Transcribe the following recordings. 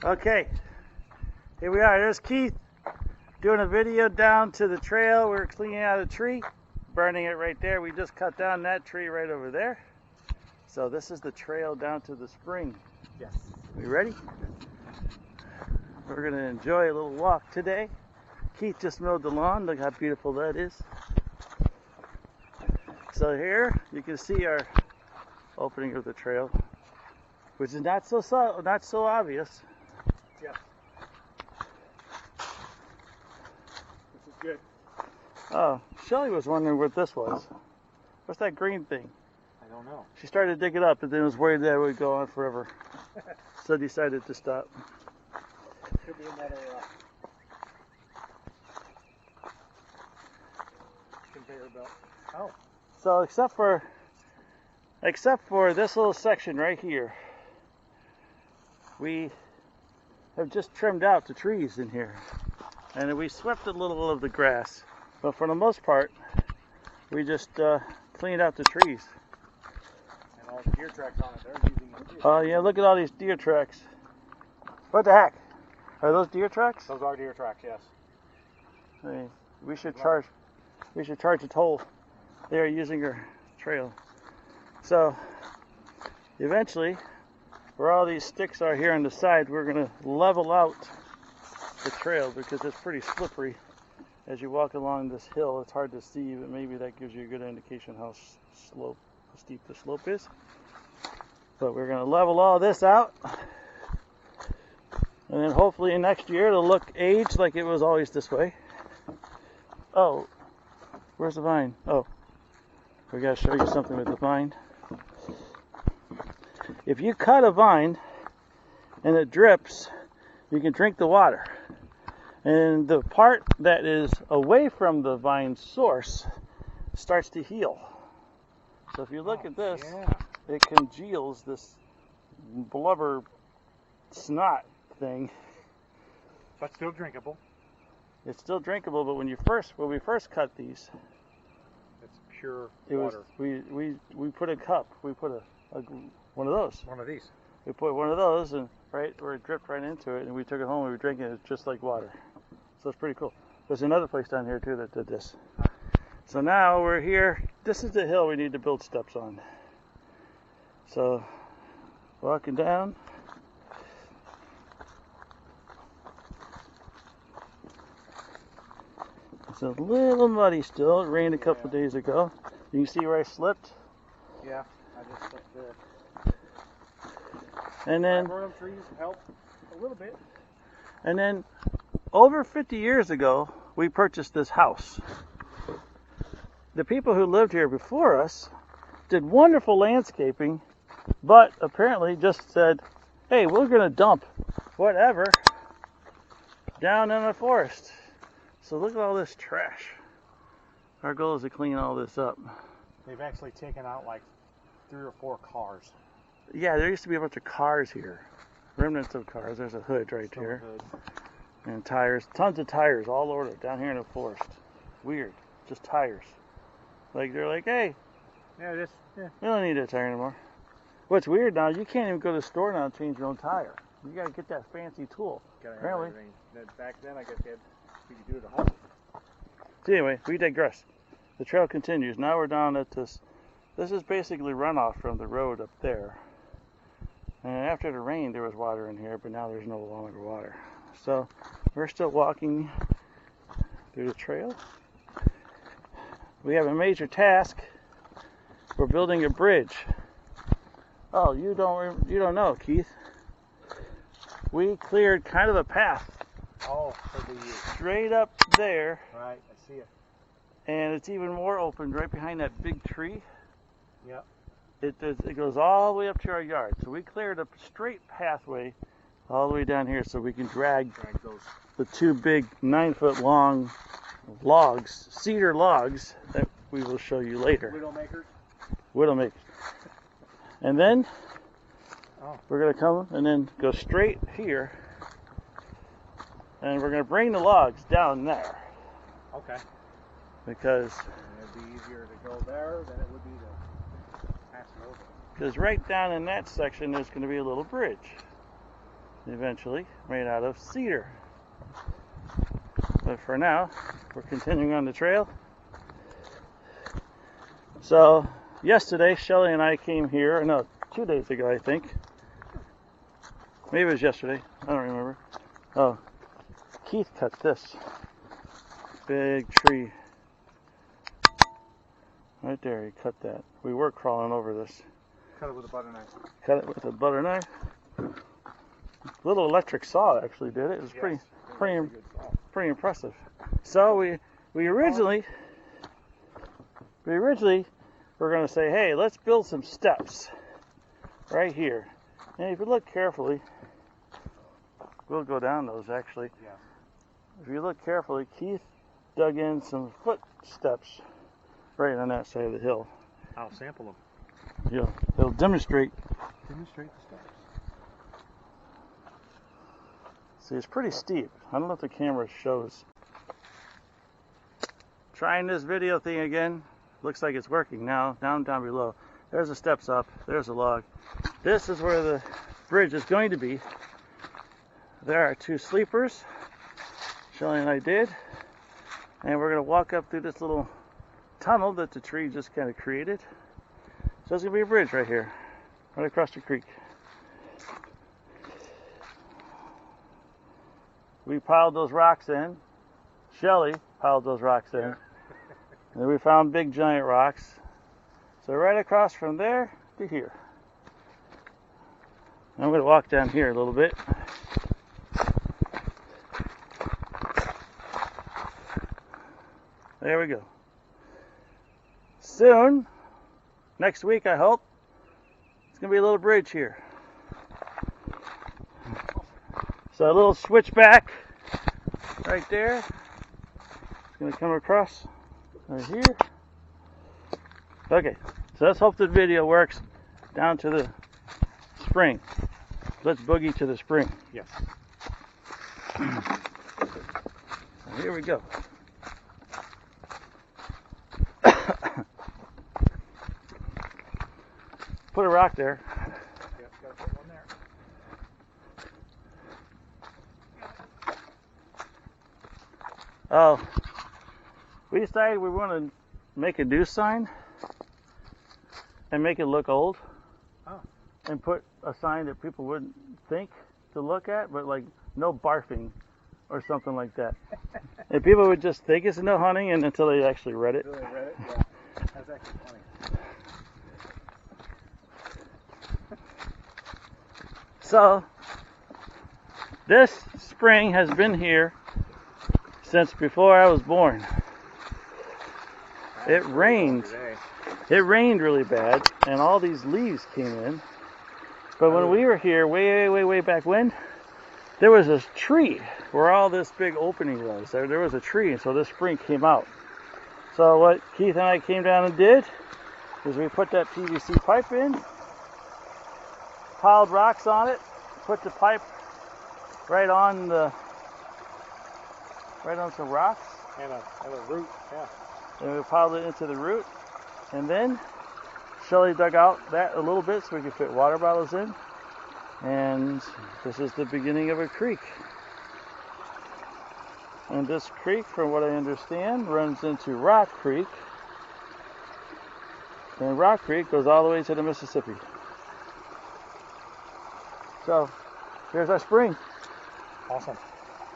Okay, here we are. There's Keith doing a video down to the trail. We're cleaning out a tree, burning it right there. We just cut down that tree right over there. So this is the trail down to the spring. Yes. We ready? We're gonna enjoy a little walk today. Keith just mowed the lawn. Look how beautiful that is. So here you can see our opening of the trail, which is not so obvious. Yes. This is good. Oh, Shelly was wondering what this was. What's that green thing? I don't know. She started to dig it up, but then was worried that it would go on forever. So decided to stop. Could be another conveyor belt. Oh. So except for this little section right here, we have just trimmed out the trees in here, and we swept a little of the grass, but for the most part we just cleaned out the trees. And all the deer tracks on it, they're using them too. Oh yeah, look at all these deer tracks. What the heck? Are those deer tracks? Those are deer tracks, yes. Hey, we should charge a toll. They are using our trail. So eventually, where all these sticks are here on the side, we're going to level out the trail because it's pretty slippery as you walk along this hill. It's hard to see, but maybe that gives you a good indication how steep the slope is. But we're going to level all this out, and then hopefully next year it'll look aged like it was always this way. Oh, where's the vine? Oh, we got to show you something with the vine. If you cut a vine and it drips, you can drink the water. And the part that is away from the vine source starts to heal. So if you look at this, it congeals this blubber snot thing. But still drinkable. It's still drinkable, but when we first cut these, it's pure water. We put a cup. We put one of those. One of these. We put one of those, and right where it dripped right into it, and we took it home. And we were drinking it just like water. So it's pretty cool. There's another place down here too that did this. So now we're here. This is the hill we need to build steps on. So walking down. It's a little muddy still. It rained a couple of days ago. You can see where I slipped. Yeah, I just slipped there. And then trees help a little bit. And then over 50 years ago, we purchased this house. The people who lived here before us did wonderful landscaping, but apparently just said, hey, we're going to dump whatever down in the forest. So look at all this trash. Our goal is to clean all this up. They've actually taken out like 3 or 4 cars. Yeah, there used to be a bunch of cars here. Remnants of cars. There's a hood right here. And tires. Tons of tires all over down here in the forest. Weird. Just tires. Like they're like, hey, yeah. We don't need that tire anymore. What's weird now, you can't even go to the store now and change your own tire. You gotta get that fancy tool. Apparently. Back then I guess you could do it at home. So anyway, we digress. The trail continues. Now we're down at this. This is basically runoff from the road up there. And after the rain, there was water in here, but now there's no longer water. So we're still walking through the trail. We have a major task. We're building a bridge. Oh, you don't know, Keith. We cleared kind of a path. Oh, for the straight up there. Right, I see it. And it's even more open right behind that big tree. Yep. It goes all the way up to our yard. So we cleared a straight pathway all the way down here so we can drag the 2 big 9-foot long logs, cedar logs, that we will show you later. Widowmakers. And then we're going to come and then go straight here. And we're going to bring the logs down there. Okay. Because it'd be easier to go there than it would be to pass it over. Because right down in that section there's going to be a little bridge. eventually made out of cedar. But for now, we're continuing on the trail. So yesterday, Shelly and I came here, no, 2 days ago, I think. Maybe it was yesterday, I don't remember. Oh, Keith cut this big tree. Right there, he cut that. We were crawling over this. Cut it with a butter knife. Cut it with a butter knife. Little electric saw actually did it. It was Yes, pretty impressive. So we originally were going to say, hey, let's build some steps right here. And if you look carefully, we'll go down those actually. Yeah. If you look carefully, Keith dug in some footsteps right on that side of the hill. I'll sample them. He'll demonstrate. Demonstrate the steps. See, it's pretty steep. I don't know if the camera shows. Trying this video thing again. Looks like it's working now. Down below. There's the steps up. There's the log. This is where the bridge is going to be. There are 2 sleepers. Shelly and I did. And we're going to walk up through this little tunnel that the tree just kind of created. So there's going to be a bridge right here. Right across the creek. We piled those rocks in. Shelly piled those rocks in. And we found big giant rocks. So right across from there to here. I'm going to walk down here a little bit. There we go. Soon, next week I hope, it's going to be a little bridge here. So a little switchback right there. It's going to come across right here. Okay, so let's hope the video works down to the spring. Let's boogie to the spring. Yes. So here we go. Put a rock there. Yep, gotta put one there. Oh, we decided we want to make a new sign and make it look old. Oh. And put a sign that people wouldn't think to look at, but like no barfing or something like that. And people would just think it's no hunting and until they actually read it. Until they read it? Yeah. That's actually funny. So, this spring has been here since before I was born. It rained. It rained really bad, and all these leaves came in. But when we were here, way back when, there was this tree where all this big opening was. There was a tree, and so this spring came out. So what Keith and I came down and did is we put that PVC pipe in, piled rocks on it, put the pipe right on some rocks. And a root, yeah. And we piled it into the root. And then Shelly dug out that a little bit so we could fit water bottles in. And this is the beginning of a creek. And this creek, from what I understand, runs into Rock Creek. And Rock Creek goes all the way to the Mississippi. So, here's our spring. Awesome.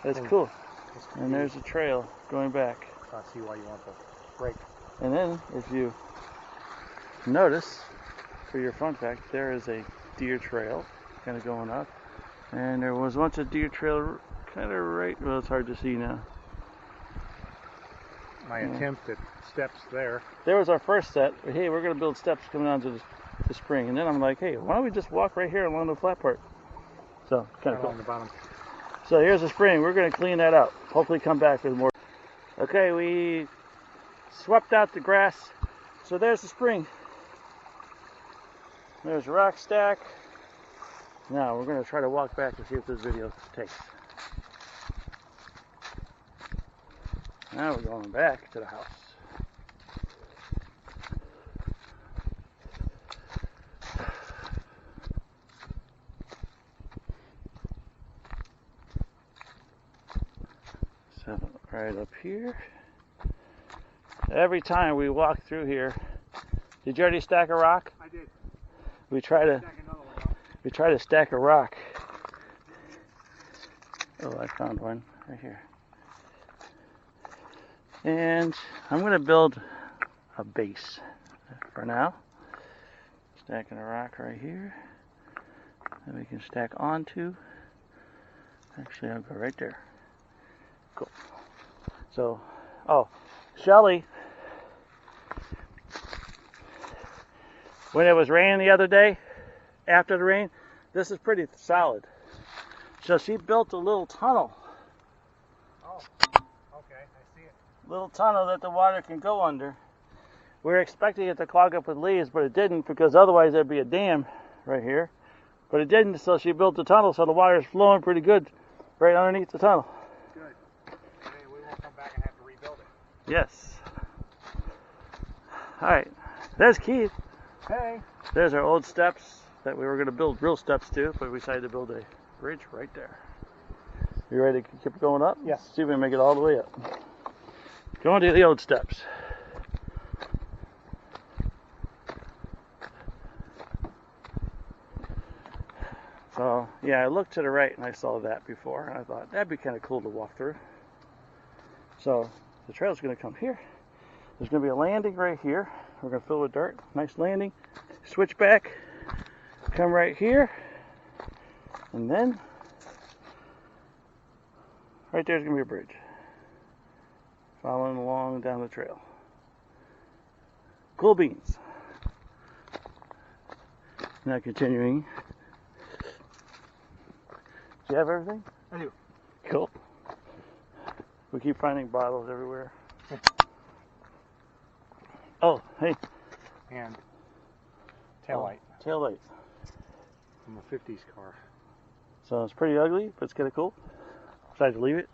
That's cool. And there's a trail going back. I see why you want the break. And then, if you notice, for your fun fact, there is a deer trail kind of going up. And there was once a deer trail kind of right, well, it's hard to see now. My attempt at steps there. There was our first set. Hey, we're going to build steps coming down to the spring. And then I'm like, hey, why don't we just walk right here along the flat part? So, kind of cool. Along the bottom. So here's the spring. We're going to clean that out. Hopefully come back with more. Okay, we swept out the grass. So there's the spring. There's a rock stack. Now we're going to try to walk back and see if this video takes. Now we're going back to the house. right up here. Every time we walk through here, did you already stack a rock? I did. We try to stack a rock. Oh, I found one right here. And I'm going to build a base for now. Stacking a rock right here that we can stack onto. Actually, I'll go right there. Cool. So, oh, Shelly, when it was raining the other day, after the rain, this is pretty solid. So she built a little tunnel. Oh, okay, I see it. Little tunnel that the water can go under. We were expecting it to clog up with leaves, but it didn't, because otherwise there'd be a dam right here. But it didn't, so she built the tunnel, so the water is flowing pretty good right underneath the tunnel. Good. And then we won't come back and have to rebuild it. Yes. Alright, there's Keith. Hey. There's our old steps that we were going to build real steps to, but we decided to build a bridge right there. You ready to keep going up? Yes. See if we can make it all the way up. Going to the old steps. So, yeah, I looked to the right and I saw that before, and I thought that'd be kind of cool to walk through. So, the trail's going to come here. There's going to be a landing right here. We're going to fill with dirt. Nice landing. Switch back. Come right here. And then, right there's going to be a bridge. Following along down the trail. Cool beans. Now continuing. Do you have everything? I do. Cool. We keep finding bottles everywhere. Oh, hey. And tail light. Tail light. From a 50s car. So it's pretty ugly, but it's kind of cool. Decided to leave it.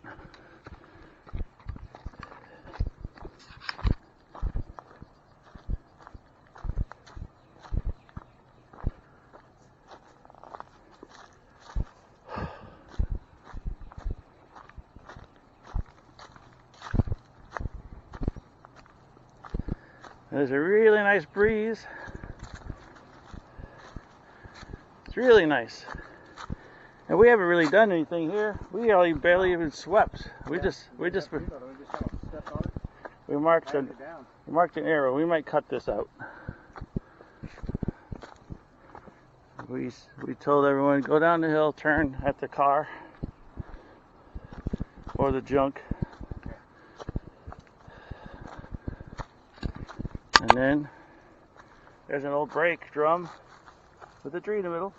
There's a really nice breeze. It's really nice. And we haven't really done anything here. We barely even swept. We marked an arrow. We might cut this out. We told everyone, go down the hill, turn at the car or the junk. And then there's an old brake drum with a tree in the middle.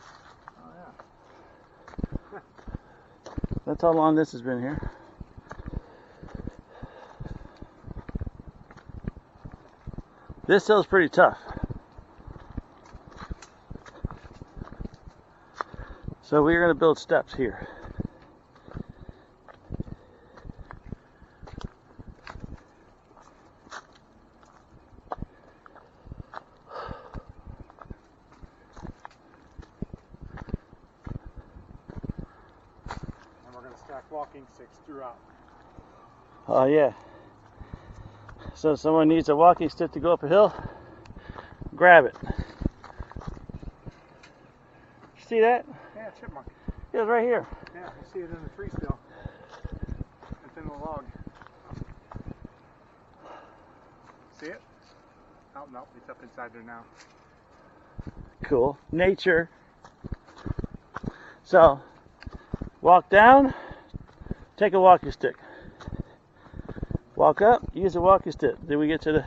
Oh, yeah. That's how long this has been here. This hill's pretty tough. So we're going to build steps here. Walking sticks throughout. Oh yeah. So if someone needs a walking stick to go up a hill, grab it. See that? Yeah, chipmunk. It was right here. Yeah, I see it in the tree still. It's in the log. See it? Oh no, it's up inside there now. Cool. Nature. So, walk down. Take a walking stick. Walk up, use a walking stick. Then we get to the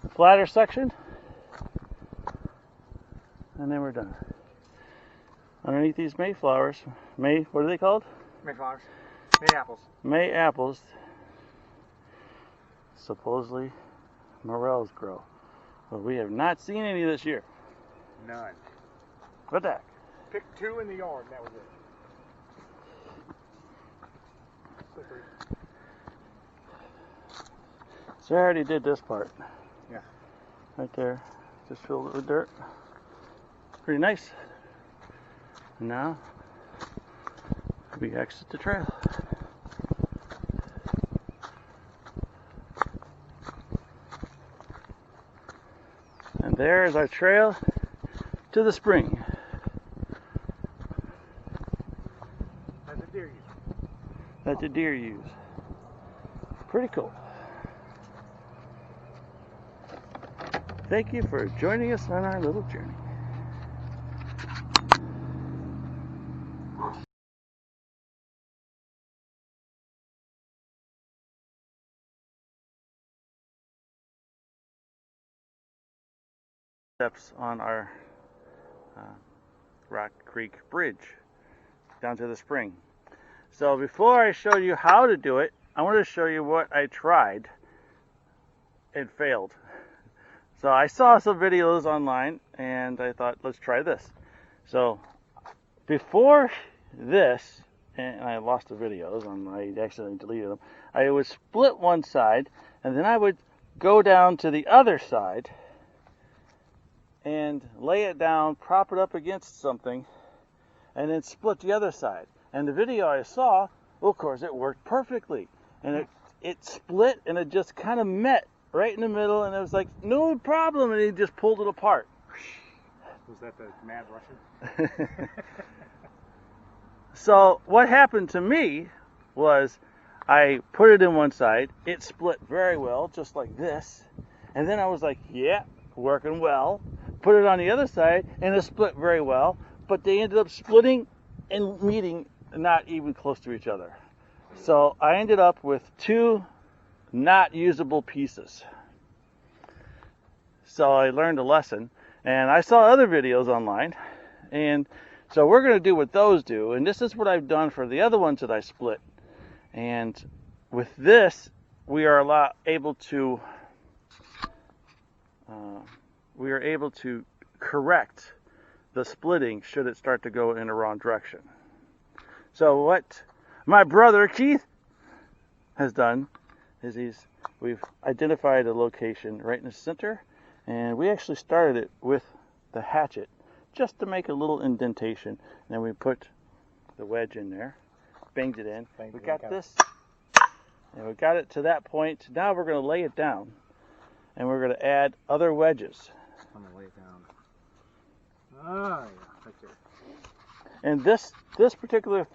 flatter section. And then we're done. Underneath these mayflowers, what are they called? Mayflowers. May apples. May apples. Supposedly morels grow. But we have not seen any this year. None. What the heck? Picked 2 in the yard and that was it. Slippery. So I already did this part. Yeah. Right there. Just filled it with dirt. Pretty nice. And now we exit the trail. And there is our trail to the spring. That the deer use. That the deer use. Pretty cool. Thank you for joining us on our little journey. Steps on our Rock Creek Bridge down to the spring. So before I show you how to do it, I want to show you what I tried and failed. So I saw some videos online and I thought, let's try this. So before this, and I lost the videos, I accidentally deleted them, I would split one side and then I would go down to the other side and lay it down, prop it up against something, and then split the other side. And the video I saw, well, of course, it worked perfectly. And it split and it just kind of met right in the middle, and it was like, no problem, and he just pulled it apart. Was that the Mad Russian? So what happened to me was I put it in one side, it split very well, just like this, and then I was like, yeah, working well. Put it on the other side and it split very well, but they ended up splitting and meeting not even close to each other. So I ended up with two not usable pieces. So I learned a lesson, and I saw other videos online, and so we're going to do what those do, and this is what I've done for the other ones that I split. And with this, we are able to correct the splitting should it start to go in the wrong direction. So what my brother Keith has done is we've identified a location right in the center, and we actually started it with the hatchet just to make a little indentation. And then we put the wedge in there, banged it in. We got this, and we got it to that point. Now we're going to lay it down, and we're going to add other wedges. I'm going to lay it down. Ah, yeah, right there. And this particular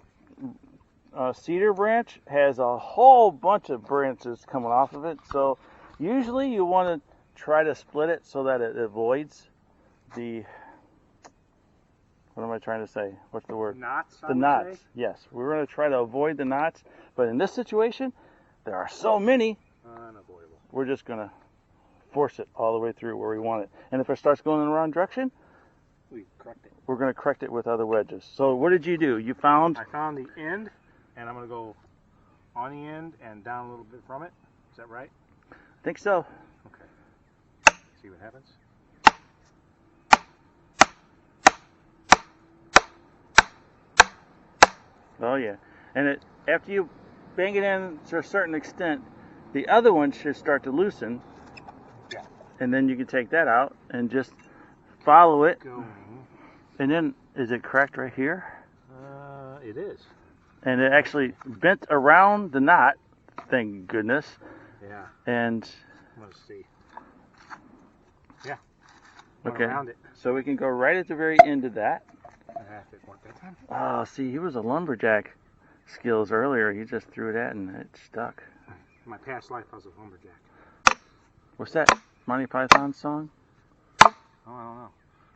cedar branch has a whole bunch of branches coming off of it. So usually you want to try to split it so that it avoids the, what am I trying to say? What's the word? Knots? The knots. Yes, we're going to try to avoid the knots. But in this situation, there are so many, unavoidable. We're just going to force it all the way through where we want it. And if it starts going in the wrong direction, we're going to correct it with other wedges. So what did you do? I found the end, and I'm going to go on the end and down a little bit from it. Is that right? I think so. Okay. See what happens. Oh yeah. And after you bang it in to a certain extent, the other one should start to loosen. Yeah. And then you can take that out and just follow it. Going. And then, is it cracked right here? It is. And it actually bent around the knot, thank goodness. Yeah. And I'm going to see. Yeah. Okay. Around it. So we can go right at the very end of that. Oh, see, he was a lumberjack skills earlier. He just threw it at and it stuck. In my past life, I was a lumberjack. What's that Monty Python song? Oh, I don't know.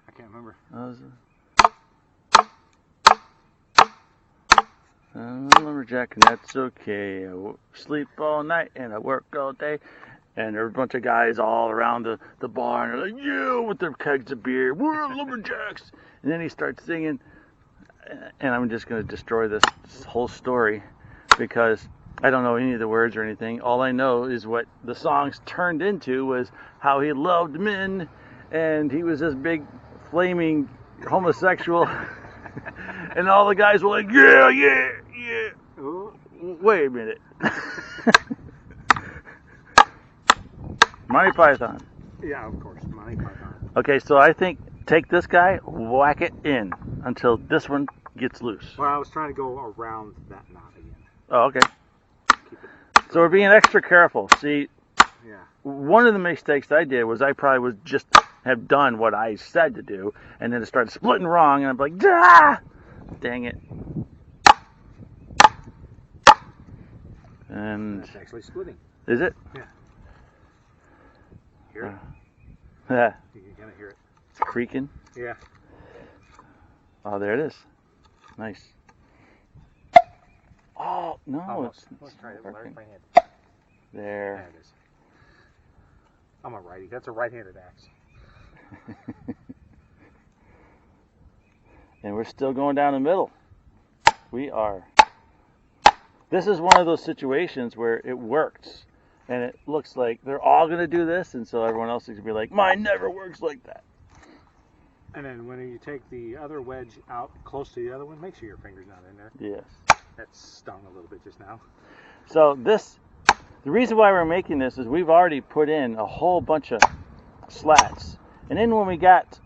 I can't remember. I'm a lumberjack and that's okay. I sleep all night and I work all day. And there's a bunch of guys all around the bar and they're like, yeah, with their kegs of beer. We're lumberjacks. And then he starts singing. And I'm just going to destroy this whole story because I don't know any of the words or anything. All I know is what the songs turned into was how he loved men and he was this big flaming homosexual. And all the guys were like, yeah, yeah, yeah. Ooh. Wait a minute. Monty Python. Yeah, of course, Monty Python. Okay, so I think take this guy, whack it in until this one gets loose. Well, I was trying to go around that knot again. Oh, okay. Keep it. So we're being extra careful. See, Yeah. one of the mistakes I did was I probably was just have done what I said to do, and then it started splitting wrong, and I'm like, ah! Dang it. And it's actually splitting. is it? Yeah. Hear it? Yeah. You can kind of hear it. It's creaking. Yeah. Oh, there it is. Nice. Oh, no. Almost. It's Let's try it. working. My hand. There. There it is. I'm a righty. That's a right-handed axe. And we're still going down the middle. We are. This is one of those situations where it works. And it looks like they're all going to do this, and so everyone else is going to be like, mine never works like that. And then when you take the other wedge out close to the other one, make sure your finger's not in there. Yes. That stung a little bit just now. So the reason why we're making this is we've already put in a whole bunch of slats. And then when we got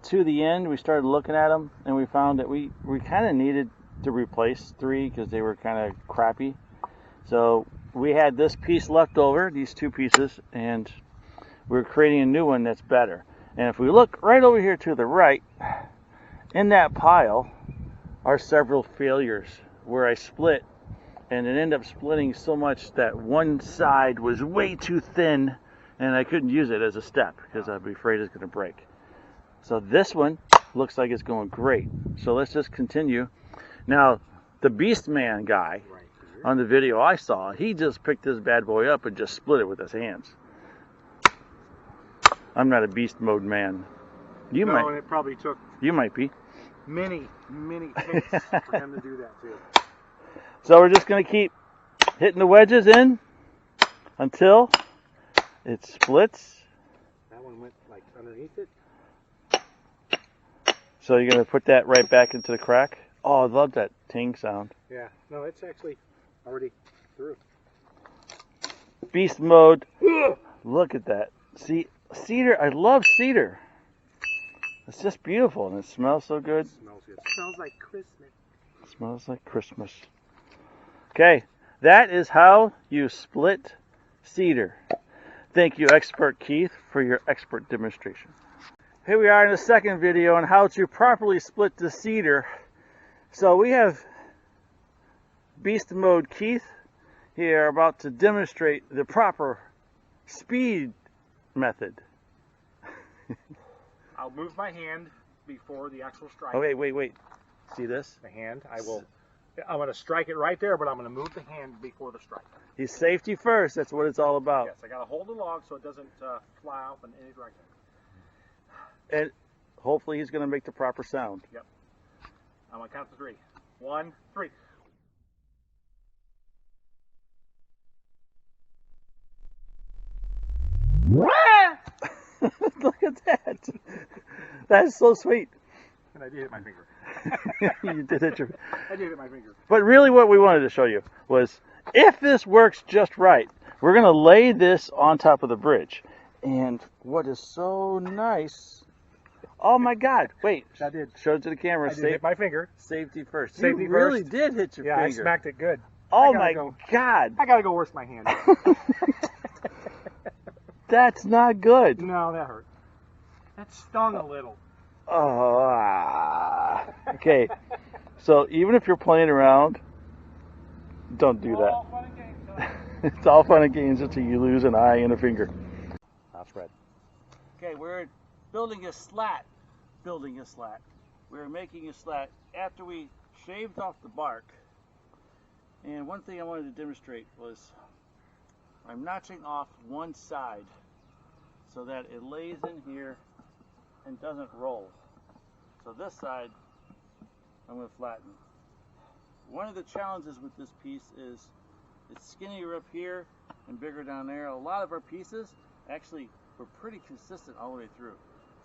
to the end, we started looking at them, and we found that we kind of needed to replace 3 because they were kind of crappy. So we had this piece left over, these 2 pieces, and we're creating a new one that's better. And if we look right over here to the right, in that pile are several failures where I split, and it ended up splitting so much that one side was way too thin, and I couldn't use it as a step because I'd be afraid it's going to break. So this one looks like it's going great. So let's just continue. Now, the Beast Man guy on the video I saw, he just picked this bad boy up and just split it with his hands. I'm not a beast mode man. You might. And it probably took You might be. many takes for him to do that too. So we're just going to keep hitting the wedges in until it splits. That one went like underneath it. So you're going to put that right back into the crack. Oh, I love that ting sound. Yeah. No, it's actually already through. Beast mode. Look at that. See, cedar. I love cedar. It's just beautiful, and it smells so good. It smells good. It smells like Christmas. It smells like Christmas. Okay, that is how you split cedar. Thank you, Expert Keith, for your expert demonstration. Here we are in the second video on how to properly split the cedar. So we have Beast Mode Keith here about to demonstrate the proper speed method. I'll move my hand before the actual strike. Oh, wait. See this? The hand, I'm going to strike it right there, but I'm going to move the hand before the strike. He's safety first. That's what it's all about. Yes, I got to hold the log so it doesn't fly off in any direction. And hopefully he's going to make the proper sound. Yep. I'm going to count to 3. 1, 3. Look at that. That's so sweet. And I did hit my finger. You did it. I did hit my finger. But really what we wanted to show you was if this works just right, we're going to lay this on top of the bridge. And what is so nice... Oh my God! Wait, I did. Show it to the camera. I did hit my finger. Safety first. Safety you really first. did hit your finger. Yeah, I smacked it good. Oh my God! I gotta go wash my hand. That's not good. No, that hurt. That stung a little. Okay. So even if you're playing around, don't do that. All fun and games, huh? It's all fun and games until you lose an eye and a finger. I'll spread. Okay, we're building a slat. We're making a slat after we shaved off the bark. And one thing I wanted to demonstrate was I'm notching off one side so that it lays in here and doesn't roll. So this side I'm going to flatten. One of the challenges with this piece is it's skinnier up here and bigger down there. A lot of our pieces actually were pretty consistent all the way through.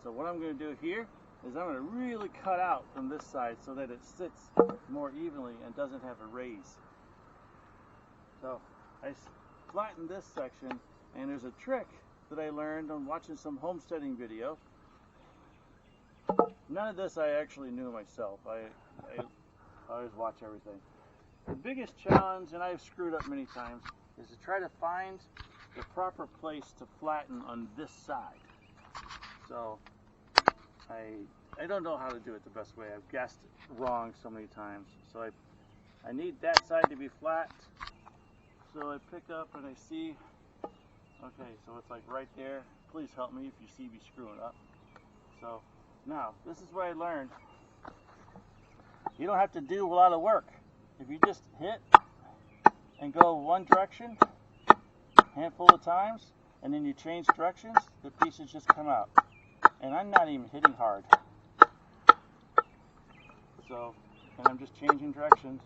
So what I'm going to do here is I'm going to really cut out from this side so that it sits more evenly and doesn't have a raise. So I flattened this section, and there's a trick that I learned on watching some homesteading video. None of this I actually knew myself. I always watch everything. The biggest challenge, and I've screwed up many times, is to try to find the proper place to flatten on this side. So I don't know how to do it the best way. I've guessed wrong so many times. So I need that side to be flat. So I pick up and I see, okay, so it's like right there. Please help me if you see me screwing up. So now, this is where I learned. You don't have to do a lot of work. If you just hit and go one direction, handful of times, and then you change directions, the pieces just come out. And I'm not even hitting hard. So, and I'm just changing directions,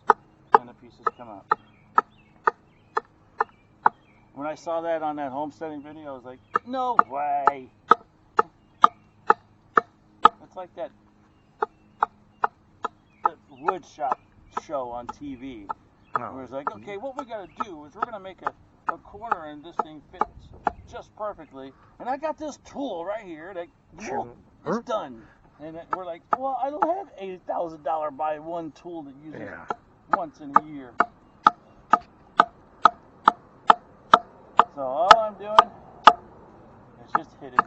and the pieces come out. When I saw that on that homesteading video, I was like, no way! It's like that wood shop show on TV. Where it's like, okay, what we gotta do is we're gonna make a corner and this thing fits just perfectly. And I got this tool right here that, whoop, it's done. And we're like, well, I don't have $80,000 buy one tool that uses once in a year. So all I'm doing is just hitting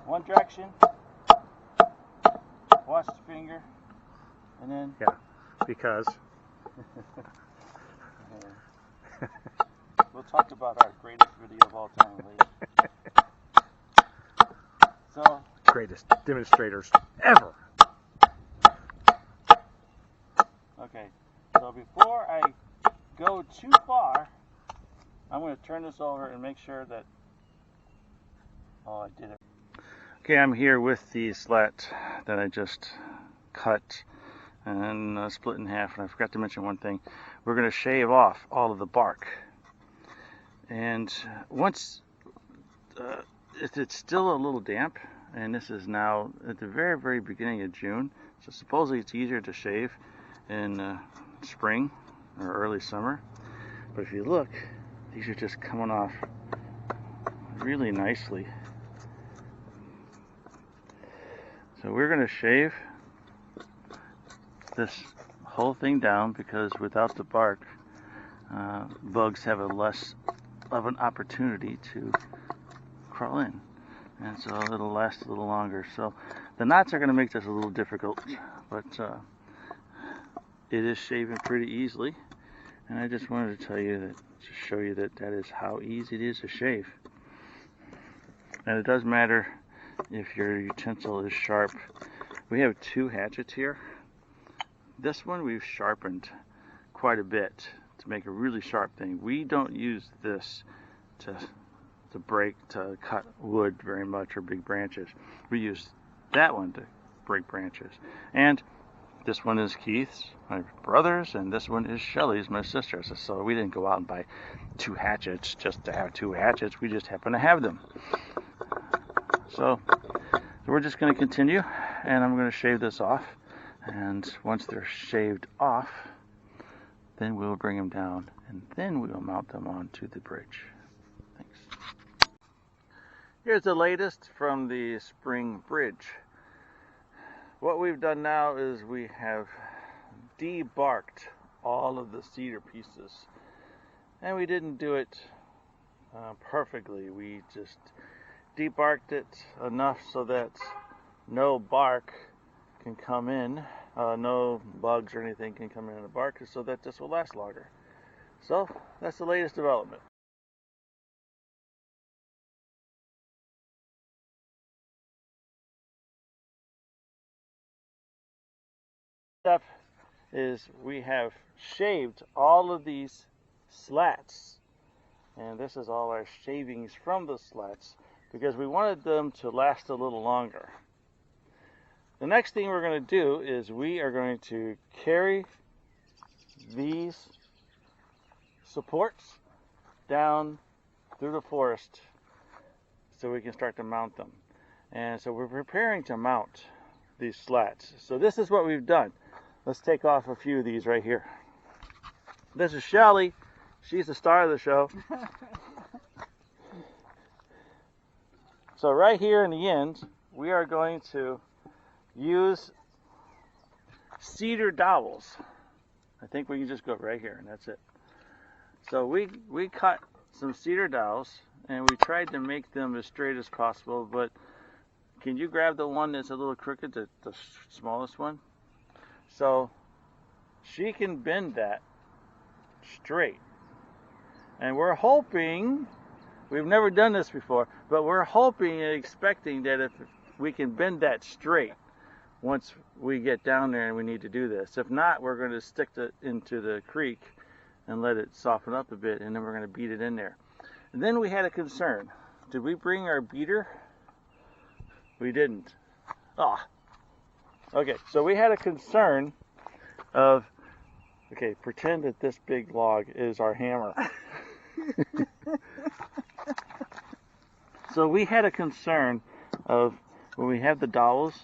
one direction, watch the finger, and then because we'll talk about our greatest video of all time later. So greatest demonstrators ever. Okay, so before I go too far, I'm going to turn this over and make sure that, oh, I did it. Okay, I'm here with the slat that I just cut and split in half, and I forgot to mention one thing. We're going to shave off all of the bark. And once, if it's still a little damp, and this is now at the very, very beginning of June, so supposedly it's easier to shave in spring or early summer. But if you look, these are just coming off really nicely. So we're going to shave this whole thing down because without the bark, bugs have a less of an opportunity to crawl in. And so it'll last a little longer. So the knots are going to make this a little difficult, but it is shaving pretty easily. And I just wanted to tell you that, to show you that that is how easy it is to shave. And it does matter if your utensil is sharp. We have two hatchets here. This one we've sharpened quite a bit to make a really sharp thing. We don't use this to cut wood very much or big branches. We use that one to break branches. And this one is Keith's, my brother's, and this one is Shelly's, my sister's. So we didn't go out and buy two hatchets just to have two hatchets. We just happen to have them. So we're just going to continue, and I'm going to shave this off. And once they're shaved off, then we'll bring them down, and then we'll mount them onto the bridge. Thanks. Here's the latest from the spring bridge. What we've done now is we have debarked all of the cedar pieces, and we didn't do it perfectly. We just debarked it enough so that no bark can come in, no bugs or anything can come in the bark, so that this will last longer. So that's the latest development. Step is we have shaved all of these slats, and this is all our shavings from the slats because we wanted them to last a little longer. The next thing we're going to do is we are going to carry these supports down through the forest so we can start to mount them. And so we're preparing to mount these slats. So this is what we've done. Let's take off a few of these right here. This is Shelly. She's the star of the show. So right here in the end, we are going to use cedar dowels. I think we can just go right here and that's it. So we cut some cedar dowels and we tried to make them as straight as possible, but can you grab the one that's a little crooked, the smallest one? So she can bend that straight. And we're hoping, we've never done this before, but we're hoping and expecting that if we can bend that straight once we get down there and we need to do this. If not, we're going to stick it into the creek and let it soften up a bit, and then we're going to beat it in there. And then we had a concern. Did we bring our beater? We didn't. Ah. Okay, so we had a concern of, okay, pretend that this big log is our hammer. So we had a concern of when we have the dowels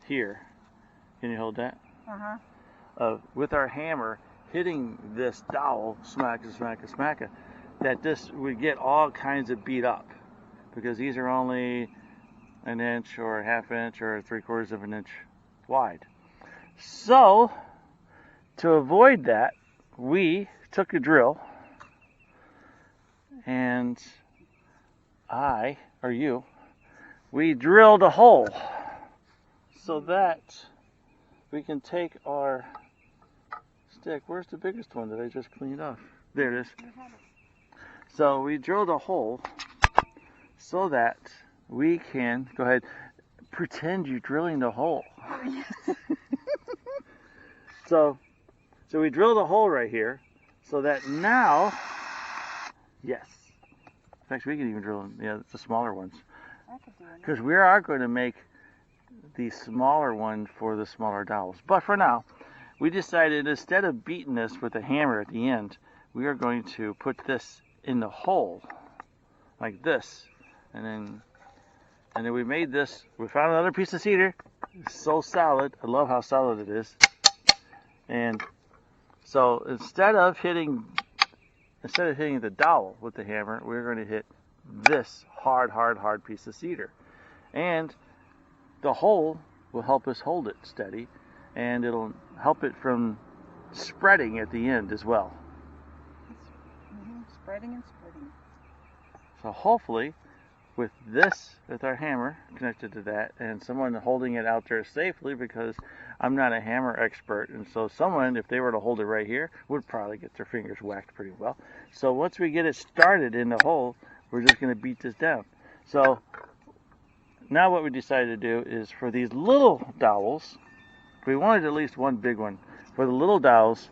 here, can you hold that? Uh-huh. Of with our hammer hitting this dowel, smack, that this would get all kinds of beat up, because these are only an inch or a half inch or 3/4 of an inch wide. So to avoid that, we took a drill and we drilled a hole so that we can take our stick. Where's the biggest one that I just cleaned off? There it is. So we drilled a hole so that we can, go ahead, pretend you're drilling the hole. So we drilled a hole right here so that now, yes. In fact, we can even drill, the smaller ones. Because we are going to make the smaller one for the smaller dowels. But for now, we decided instead of beating this with a hammer at the end, we are going to put this in the hole, like this. And then we made this, we found another piece of cedar. It's so solid. I love how solid it is. And so instead of hitting the dowel with the hammer, we're going to hit this hard piece of cedar. And the hole will help us hold it steady, and it'll help it from spreading at the end as well. Spreading and spreading. So hopefully, with our hammer connected to that, and someone holding it out there safely, because I'm not a hammer expert, and so someone, if they were to hold it right here, would probably get their fingers whacked pretty well. So once we get it started in the hole, we're just going to beat this down. So now what we decided to do is for these little dowels, we wanted at least one big one. For the little dowels,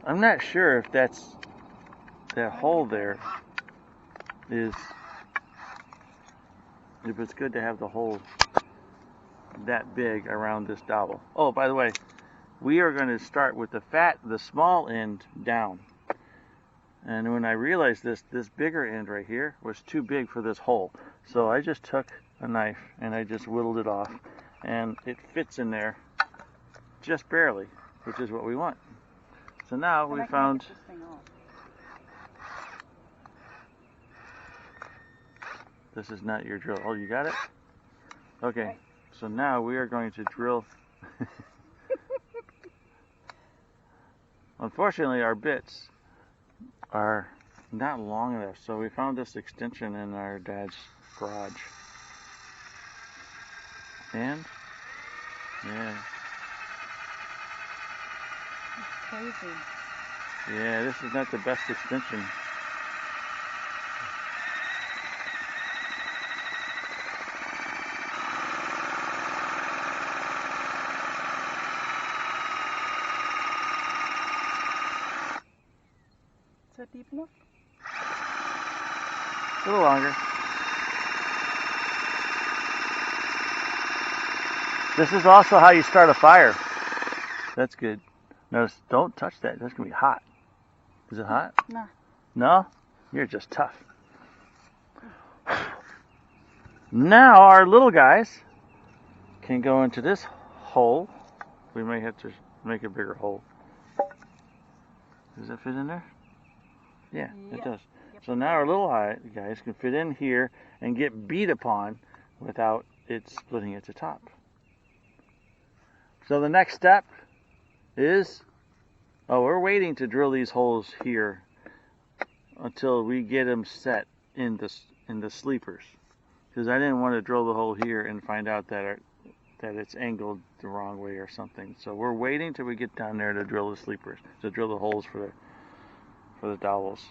I'm not sure if that hole there is, if it's good to have the hole that big around this dowel. Oh, by the way, we are going to start with the small end down. And when I realized this bigger end right here was too big for this hole, so I just took a knife and I just whittled it off, and it fits in there just barely, which is what we want. So now we found, this is not your drill. Oh, you got it? Okay, so now we are going to drill. Unfortunately, our bits are not long enough, so we found this extension in our dad's garage. And, yeah. It's crazy. Yeah, this is not the best extension. Is that deep enough? A little longer. This is also how you start a fire. That's good. Notice, don't touch that. That's going to be hot. Is it hot? No. No? You're just tough. Now our little guys can go into this hole. We may have to make a bigger hole. Does that fit in there? Yeah, it does. Yep. So now our little guys can fit in here and get beat upon without it splitting at the top. So the next step is, we're waiting to drill these holes here until we get them set in the sleepers, because I didn't want to drill the hole here and find out that it's angled the wrong way or something. So we're waiting till we get down there to drill the sleepers, to drill the holes for the dowels.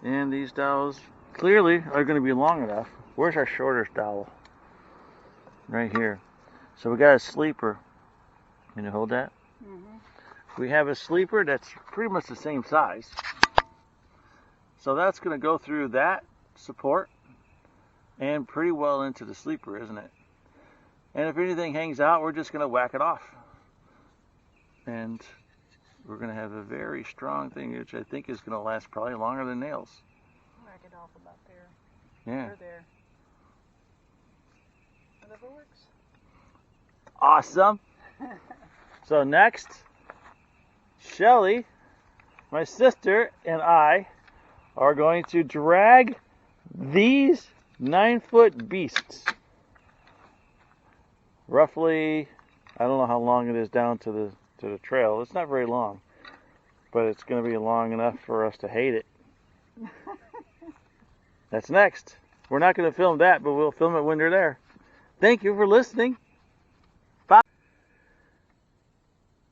And these dowels clearly are going to be long enough. Where's our shortest dowel? Right here. So we got a sleeper. Can you hold that? Mm-hmm. We have a sleeper that's pretty much the same size. So that's going to go through that support and pretty well into the sleeper, isn't it? And if anything hangs out, we're just going to whack it off. And we're going to have a very strong thing, which I think is going to last probably longer than nails. Whack it off about there. Yeah. Or there. Whatever works. Awesome. So next, Shelly, my sister, and I are going to drag these 9-foot beasts. Roughly, I don't know how long it is down to the trail. It's not very long, but it's going to be long enough for us to hate it. That's next. We're not going to film that, but we'll film it when they're there. Thank you for listening. Bye.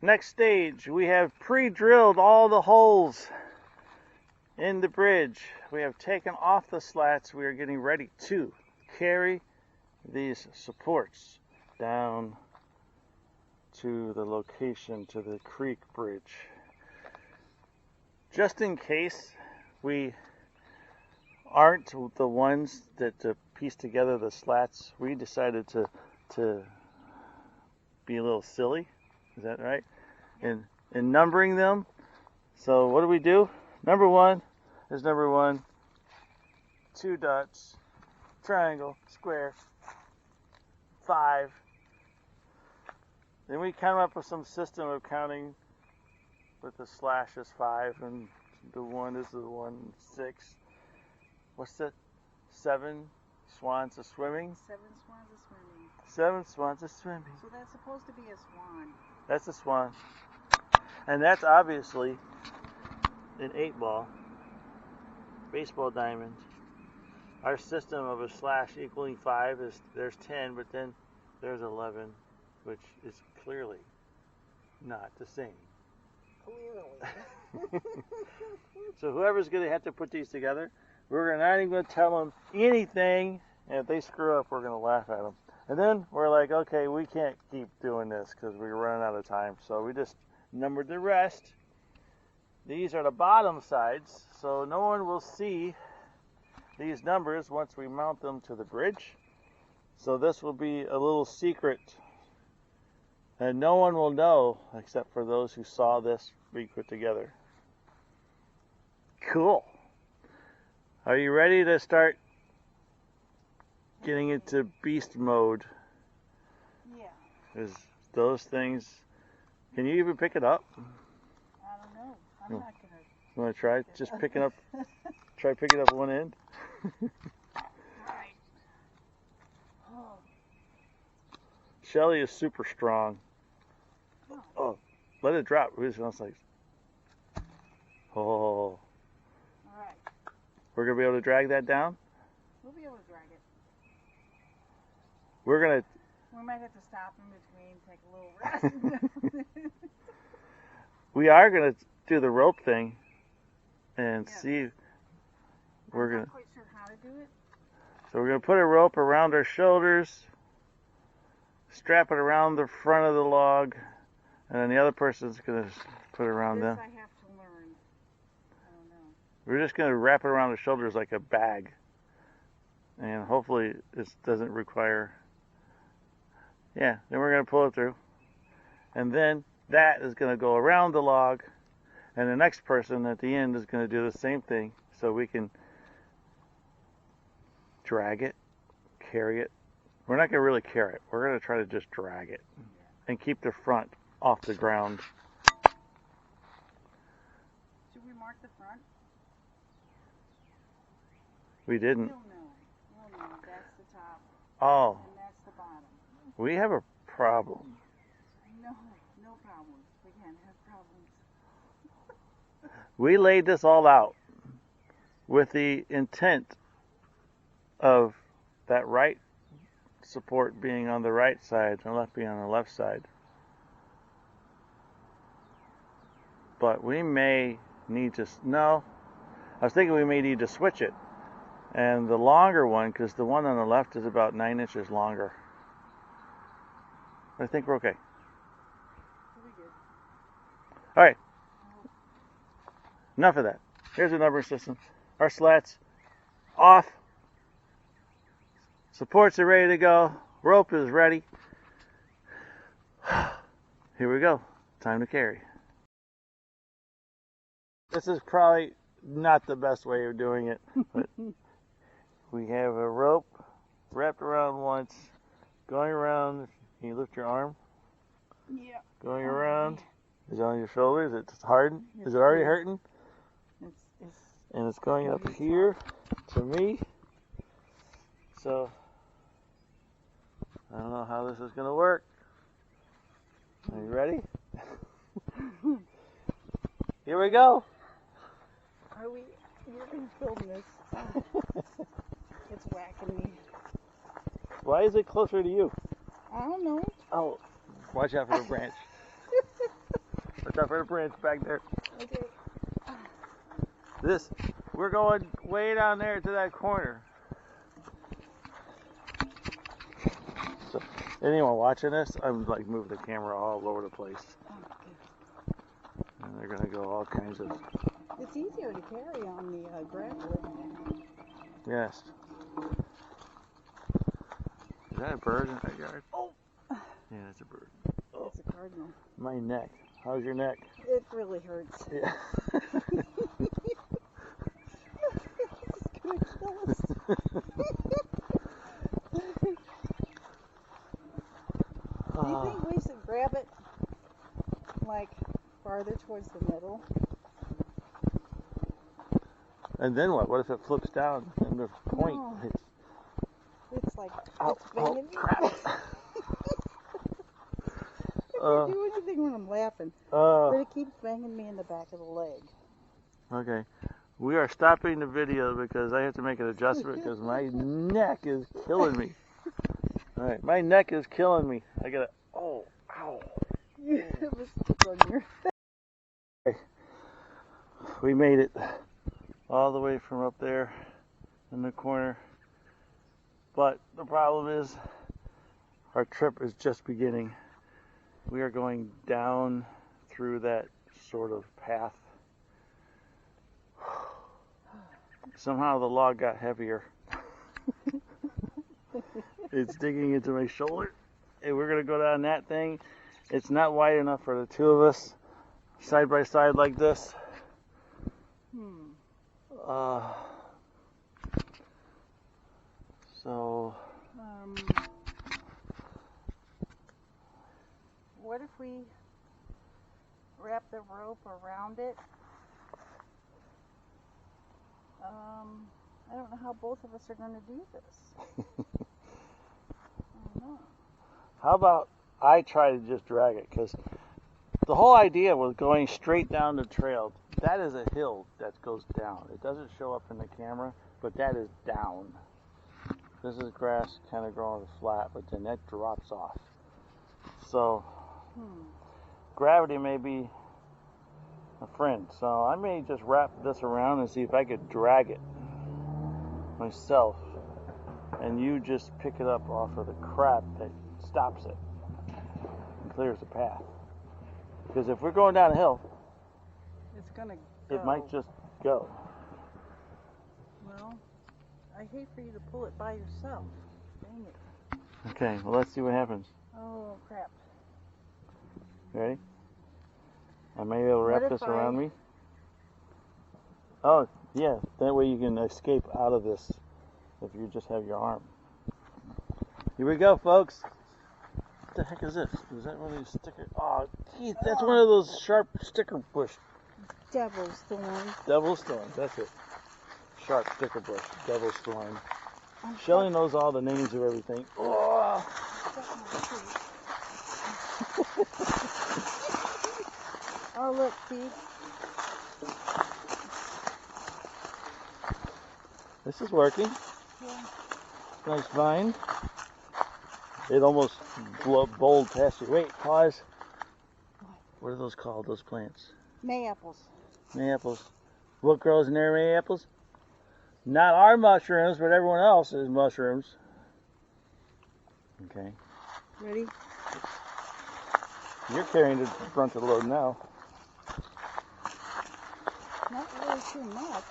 Next stage, we have pre-drilled all the holes in the bridge. We have taken off the slats. We are getting ready to carry these supports down to the location, to the creek bridge. Just in case we aren't the ones that piece together the slats, we decided to be a little silly. Is that right? In numbering them. So what do we do? Number one is number one. 2 dots. Triangle. Square. 5. Then we come up with some system of counting with the slash is 5 and the 1 is the 1, 6. What's that? 7 swans are swimming. 7 swans are swimming. 7 swans are swimming. So that's supposed to be a swan. That's a swan. And that's obviously an 8-ball. Baseball diamond. Our system of a slash equaling 5 is there's 10, but then there's 11, which is clearly not the same. Clearly. So whoever's going to have to put these together, we're not even going to tell them anything, and if they screw up, we're going to laugh at them. And then we're like, okay, we can't keep doing this because we're running out of time, so we just numbered the rest. These are the bottom sides, so no one will see these numbers once we mount them to the bridge. So this will be a little secret, and no one will know except for those who saw this be put together. Cool. Are you ready to start getting into beast mode? Yeah. Because those things, can you even pick it up? I don't know. I'm not gonna. You want to try? Just picking up. Try picking up one end. Right. Oh. Shelly is super strong. Oh. Oh, let it drop. It sounds like. Oh. All right. We're gonna be able to drag that down. We'll be able to drag it. We're gonna. We might have to stop in between, take a little rest. We are gonna do the rope thing, and Yeah. see. We're I'm gonna. not quite sure how to do it. So we're gonna put a rope around our shoulders, strap it around the front of the log, and then the other person's gonna put it around This them. I have to learn. I don't know. We're just gonna wrap it around the shoulders like a bag, and hopefully this doesn't require. Yeah, then we're gonna pull it through, and then that is gonna go around the log, and the next person at the end is gonna do the same thing, so we can drag it, carry it. We're not gonna really carry it. We're gonna try to just drag it, and keep the front off the ground. Should we mark the front? We didn't. We'll know. We'll know. That's the top. Oh, And that's the bottom. we have a problem. No, no problems. We can't have problems. We laid this all out with the intent of that right support being on the right side and left being on the left side. But we may need to, no, I was thinking we may need to switch it. And the longer one, because the one on the left is about 9 inches longer. I think we're okay. All right. Enough of that. Here's the numbering system. Our slats off. Supports are ready to go. Rope is ready. Here we go. Time to carry. This is probably not the best way of doing it, but we have a rope wrapped around once, going around. Can you lift your arm? Yeah. Going around. Is it on your shoulders? Is it hardened? Is it already hurting? And it's going up here to me. So I don't know how this is going to work. Are you ready? Here we go. Are we? You're going to film this. It's whacking me. Why is it closer to you? I don't know. Oh, watch out for the branch. Watch out for the branch back there. Okay. We're going way down there to that corner. So, anyone watching this, I'm like moving the camera all over the place. Oh, And they're going to go all kinds of... it's easier to carry on the gravel. Yes. Is that a bird in that yard? Oh! Yeah, it's a bird. It's a cardinal. My neck. How's your neck? It really hurts. Yeah. It's gonna kill us. Do you think we should grab it like farther towards the middle? And then what? What if it flips down and the point No. hits? It's like Oh, it's banging me. crap. I can't do anything when I'm laughing. But it keeps banging me in the back of the leg. Okay. We are stopping the video because I have to make an adjustment because my neck is killing me. All right, my neck is killing me. I gotta. Oh, ow. You have a stick on your Okay. We made it all the way from up there in the corner. But the problem is our trip is just beginning. We are going down through that sort of path. Somehow the log got heavier. It's digging into my shoulder. And we're going to go down that thing. It's not wide enough for the two of us side by side like this. So what if we wrap the rope around it? I don't know how both of us are going to do this. I don't know. how about I try to just drag it? Because the whole idea was going straight down the trail. That is a hill that goes down. It doesn't show up in the camera, but that is down. This is grass kind of growing flat, but then that drops off. So gravity may be a friend. So I may just wrap this around and see if I could drag it myself, and you just pick it up off of the crap that stops it and clears the path. Because if we're going down a hill, It's going to go. it might just go. Well, I hate for you to pull it by yourself. Dang it. Okay, well, let's see what happens. Oh, crap. Ready? I may be able to wrap What if this around me. Oh, yeah. That way you can escape out of this if you just have your arm. Here we go, folks. What the heck is this? Is that one of these stickers? Oh, geez, that's one of those sharp sticker bush. Devil's thorn. Devil's thorn, that's it. Sharp sticker bush. Devil's thorn. Shelly knows all the names of everything. Oh. Oh, look, see? This is working. Yeah. Nice vine. It almost bowled past you. Wait, pause. What are those called, those plants? Mayaples. Mayaples. What grows in there, mayaples? Not our mushrooms, but everyone else's mushrooms. Okay. Ready? You're carrying the front of the load now. Not really too much.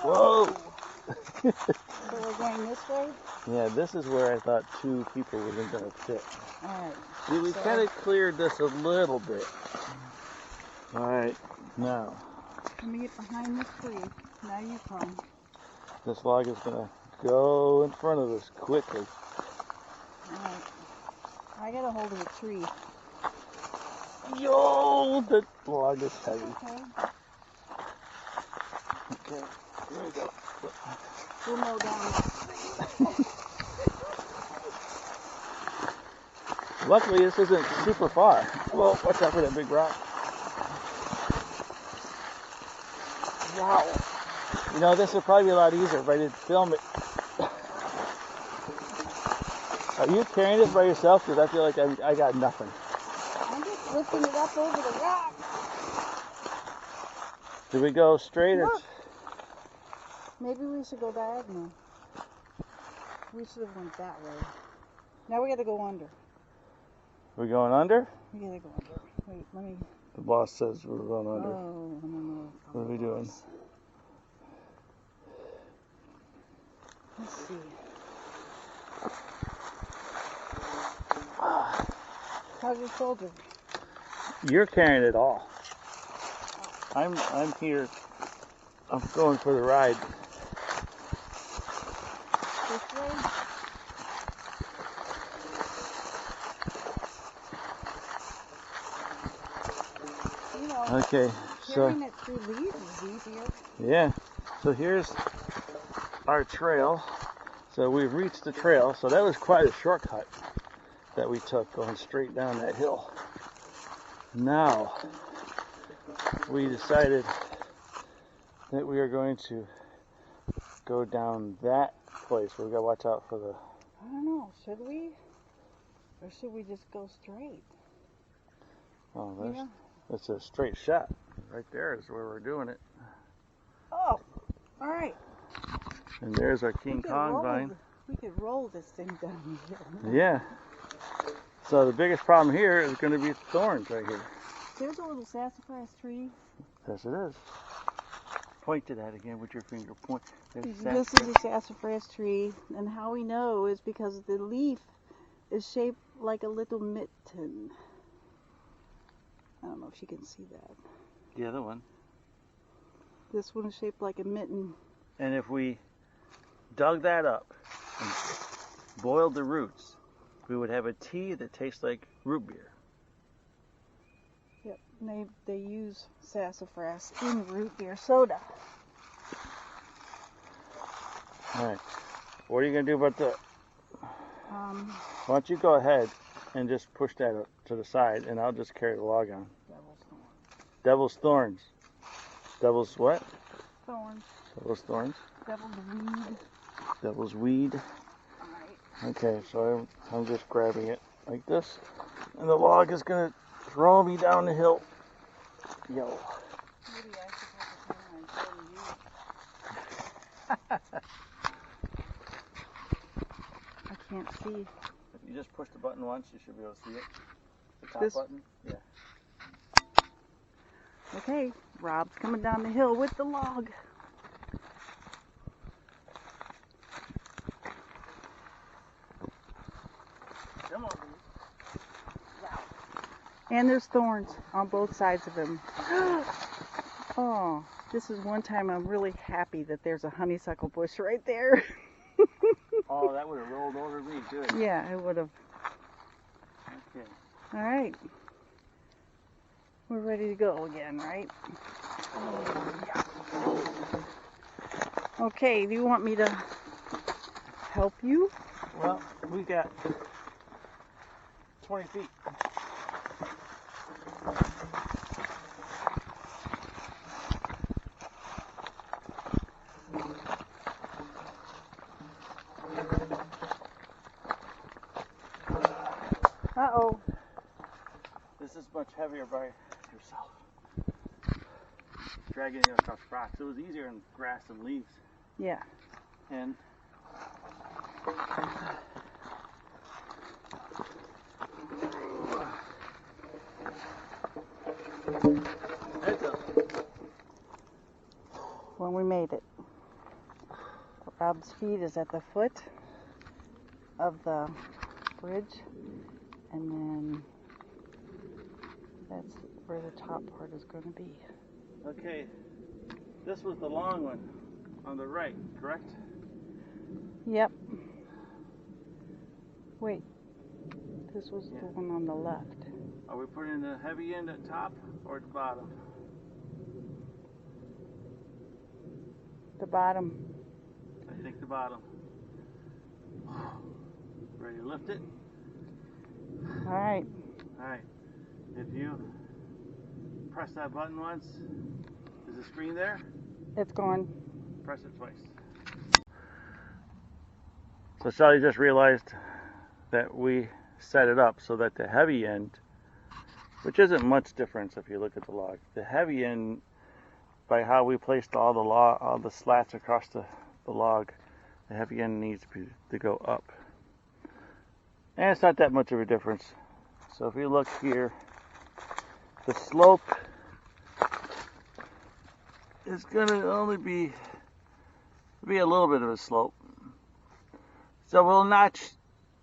Whoa! So we're going this way? Yeah, this is where I thought 2 people were going to fit. Alright. See, we So- kind of cleared this a little bit. Alright, now, Let me get behind this tree. Now you come. this log is going to go in front of us quickly. Alright. I got a hold of the tree. Yo, the log is heavy. Okay. Okay, here we go. We'll mow down. Luckily, this isn't super far. Well, watch out for that big rock. Wow. You know, this would probably be a lot easier if I didn't film it. Are you carrying this by yourself? Because I feel like I got nothing. I'm just lifting it up over the rock. Do we go straight or? Look. Maybe we should go diagonal. We should have went that way. Now we gotta go under. We going under? We gotta go under. Wait, let me. The boss says we're going under. Oh, no. What are we doing? Let's see. How's your shoulder? You're carrying it all. I'm here. I'm going for the ride. This way? You know, Okay, carrying so it through leaves is easier. yeah. So here's our trail. So we've reached the trail. So that was quite a shortcut that we took going straight down that hill. Now we decided that we are going to go down that place. We gotta watch out for the. I don't know. Should we? Or should we just go straight? Oh, Yeah. that's a straight shot. Right there is where we're doing it. Oh, all right. And there's our King Kong vine. We could roll this thing down here. Yeah. So the biggest problem here is going to be thorns right here. There's a little sassafras tree. Yes, it is. Point to that again with your finger. Point. There's This is a sassafras tree, and how we know is because the leaf is shaped like a little mitten. I don't know if you can see that. the other one. This one is shaped like a mitten. And if we dug that up and boiled the roots, we would have a tea that tastes like root beer. Yep, and they use sassafras in root beer soda. All right. What are you going to do about the... Um, Why don't you go ahead and just push that up to the side, and I'll just carry the log on. devil's thorn. Devil's thorns. Devil's what? Thorns. Devil's thorns. Devil's weed. Devil's weed. Alright. Okay, so I'm just grabbing it like this, and the log is going to throw me down the hill. Yo. Maybe I should have the camera and show you. I can't see. If you just push the button once, you should be able to see it. The top This- button? Yeah. Okay, Rob's coming down the hill with the log. Come on. And there's thorns on both sides of him. Oh, this is one time I'm really happy that there's a honeysuckle bush right there. Oh, that would have rolled over me, too. Yeah, I would have. Okay. All right. We're ready to go again, right? Okay, do you want me to help you? Well, we got 20 feet. much heavier by yourself. Dragging it across rocks. It was easier in grass and leaves. Yeah. And When we made it. Rob's feet is at the foot of the bridge, and then that's where the top part is going to be. okay, this was the long one on the right, correct? Yep. Wait, this was the one on the left. Are we putting the heavy end at top or at the bottom? The bottom. I think the bottom. Ready to lift it? All right. Alright. If you press that button once, is the screen there? It's going. Press it twice. So Shelly just realized that we set it up so that the heavy end, which isn't much difference if you look at the log, the heavy end, by how we placed all the slats across the log, the heavy end needs to go up. And it's not that much of a difference. So if you look here, the slope is going to only be a little bit of a slope. So we'll notch.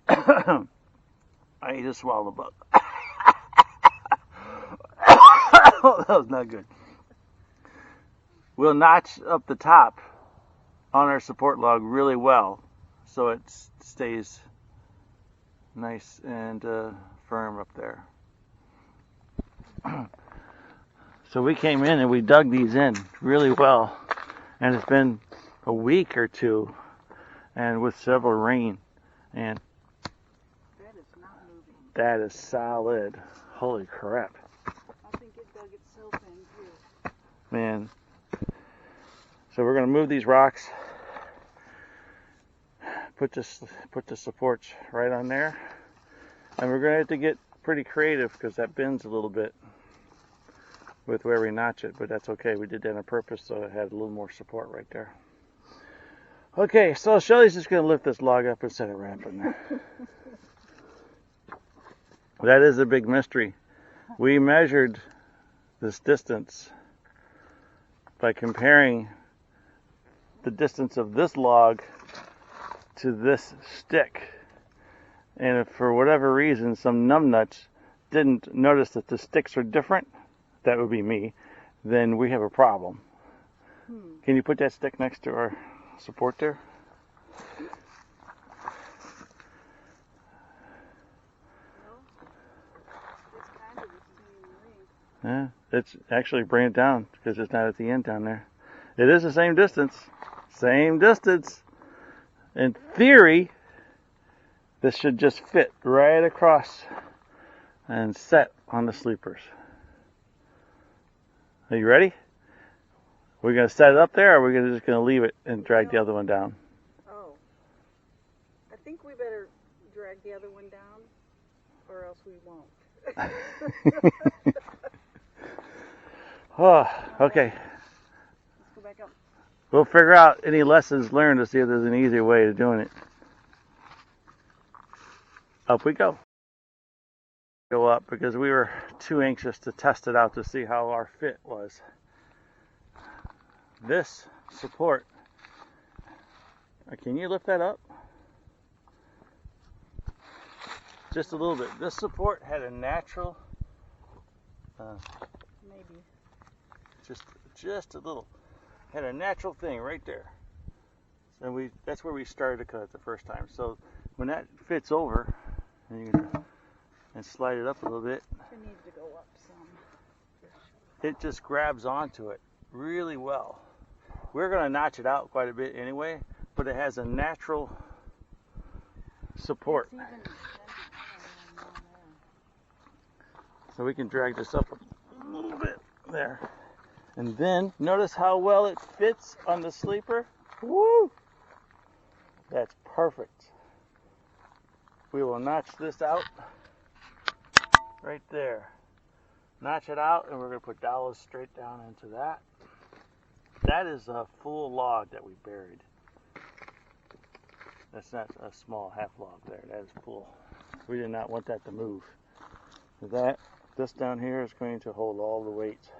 I just swallowed a bug. Oh, that was not good. We'll notch up the top on our support log really well so it stays nice and firm up there. So we came in and we dug these in really well, and it's been a week or two, and with several rain, and That is not moving. that is solid. Holy crap, I think it dug itself in too. man. So we're gonna move these rocks, put the supports right on there, and we're gonna have to get pretty creative because that bends a little bit with where we notch it, but that's okay. We did that on purpose so it had a little more support right there. Okay, so Shelly's just gonna lift this log up and set it right up in there. That is a big mystery. We measured this distance by comparing the distance of this log to this stick. And if for whatever reason some numbnuts didn't notice that the sticks are different, that would be me, then we have a problem. Can you put that stick next to our support there? It's kind of the same length. Yeah, it's actually bring it down because it's not at the end down there. It is the same distance. Same distance. In theory, this should just fit right across and set on the sleepers. Are you ready? We're going to set it up there, or we're just going to leave it and drag the other one down? Oh. I think we better drag the other one down, or else we won't. Oh, okay. Let's go back up. We'll figure out any lessons learned to see if there's an easier way of doing it. Up we go. Go up because we were too anxious to test it out to see how our fit was. This support, can you lift that up? Just a little bit. This support had a natural, Maybe. just a little, had a natural thing right there. And that's where we started to cut it the first time. So when that fits over, and you can and slide it up a little bit, It needs to go up some. it just grabs onto it really well. We're going to notch it out quite a bit anyway, but it has a natural support. It's even extended more than there. So we can drag this up a little bit there. And then notice how well it fits on the sleeper. Woo! That's perfect. We will notch this out right there. notch it out, and we're going to put dowels straight down into that. That is a full log that we buried. That's not a small half log there. That is full. We did not want that to move. This down here is going to hold all the weight,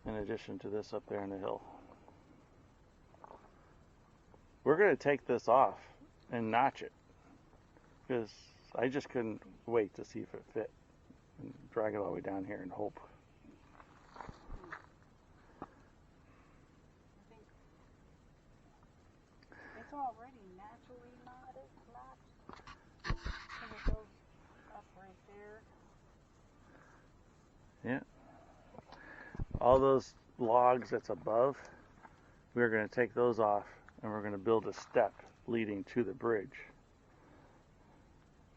in addition to this up there in the hill. We're going to take this off and notch it, because I just couldn't wait to see if it fit, and drag it all the way down here and hope. It's already naturally notched, and it goes up right there. Yeah. All those logs that's above, we're going to take those off, and we're going to build a step leading to the bridge.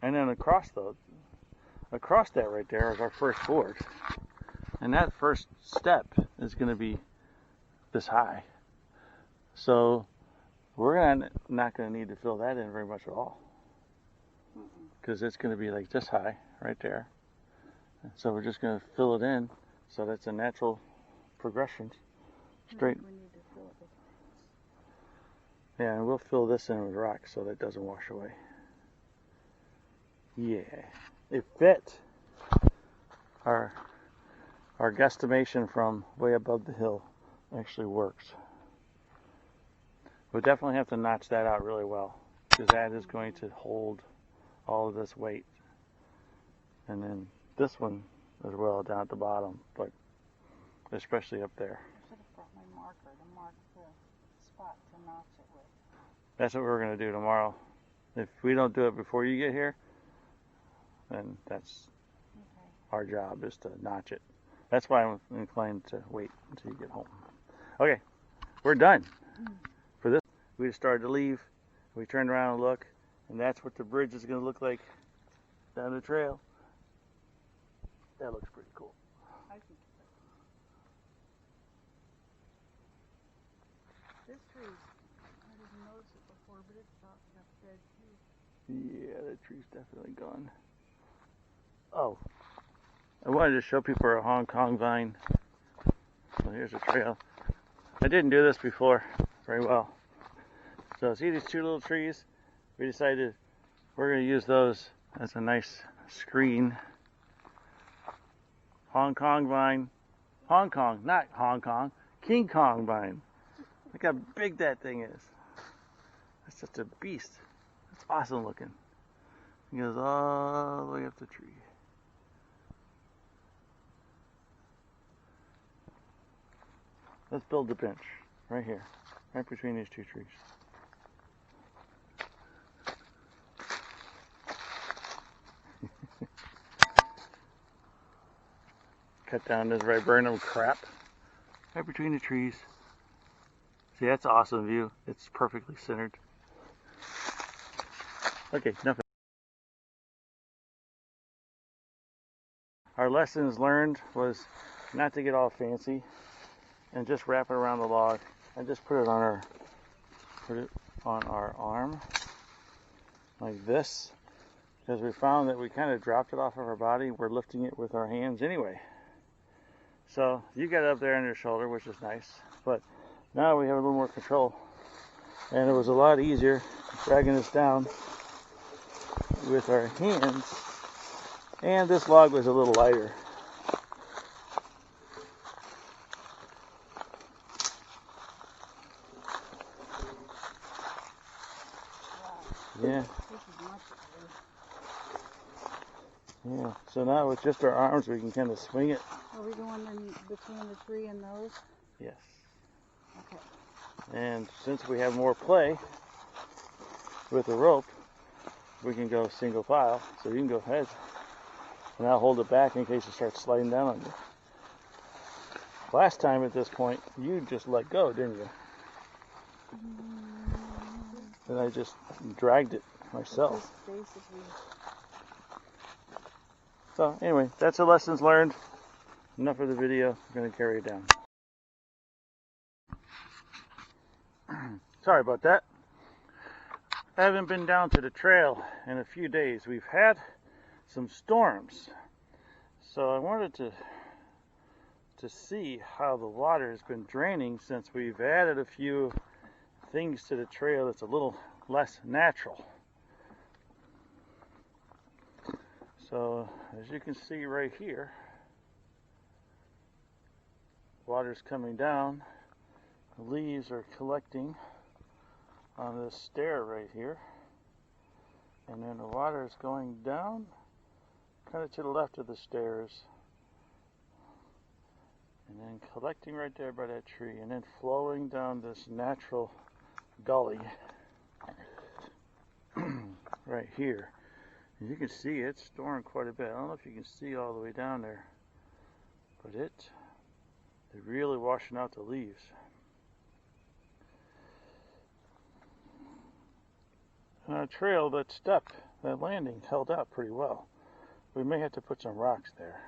And then across that right there is our first board. And that first step is going to be this high. So we're not going to need to fill that in very much at all, because it's going to be like this high right there. So we're just going to fill it in, so that's a natural progression straight. We need to fill it with. Yeah, and we'll fill this in with rock so that it doesn't wash away. Yeah, it fit. Our guesstimation from way above the hill actually works. We'll definitely have to notch that out really well, because that is going to hold all of this weight. And then this one as well down at the bottom, but especially up there. I should have brought my marker to mark the spot to notch it with. That's what we're going to do tomorrow. If we don't do it before you get here, then that's Okay. our job, is to notch it. That's why I'm inclined to wait until you get home. Okay, we're done. For this, we just started to leave. We turned around and look, and that's what the bridge is going to look like down the trail. That looks pretty cool. I think this tree, I didn't notice it before, but it's about got dead too. Yeah, that tree's definitely gone. Oh, I wanted to show people a Hong Kong vine. So here's a trail. I didn't do this before very well. So see these two little trees? We decided we're going to use those as a nice screen. Hong Kong vine. Hong Kong, not Hong Kong. King Kong vine. Look how big that thing is. That's just a beast. It's awesome looking. It goes all the way up the tree. Let's build the bench right here, right between these two trees. Cut down this viburnum crap right between the trees. See, that's an awesome view. It's perfectly centered. Okay, enough. Our lessons learned was not to get all fancy and just wrap it around the log and just put it on our arm like this, because we found that we kind of dropped it off of our body. We're lifting it with our hands anyway. So you got it up there on your shoulder, which is nice, but now we have a little more control, and it was a lot easier dragging this down with our hands, and this log was a little lighter. Yeah. Yeah. So now with just our arms, we can kind of swing it. Are we going in between the tree and those? Yes. Okay. And since we have more play with the rope, we can go single file. So you can go ahead, and I'll hold it back in case it starts sliding down on you. Last time at this point, you just let go, didn't you? And I just dragged it myself. Basically. So anyway, that's the lessons learned. Enough of the video. I'm going to carry it down. Sorry about that. I haven't been down to the trail in a few days. We've had some storms. So I wanted to see how the water has been draining since we've added a few things to the trail that's a little less natural. So as you can see right here, water's coming down, the leaves are collecting on this stair right here, and then the water is going down kind of to the left of the stairs, and then collecting right there by that tree, and then flowing down this natural gully right here. And you can see it's storing quite a bit. I don't know if you can see all the way down there, but they're really washing out the leaves. Trail, that step, that landing held out pretty well. We may have to put some rocks there.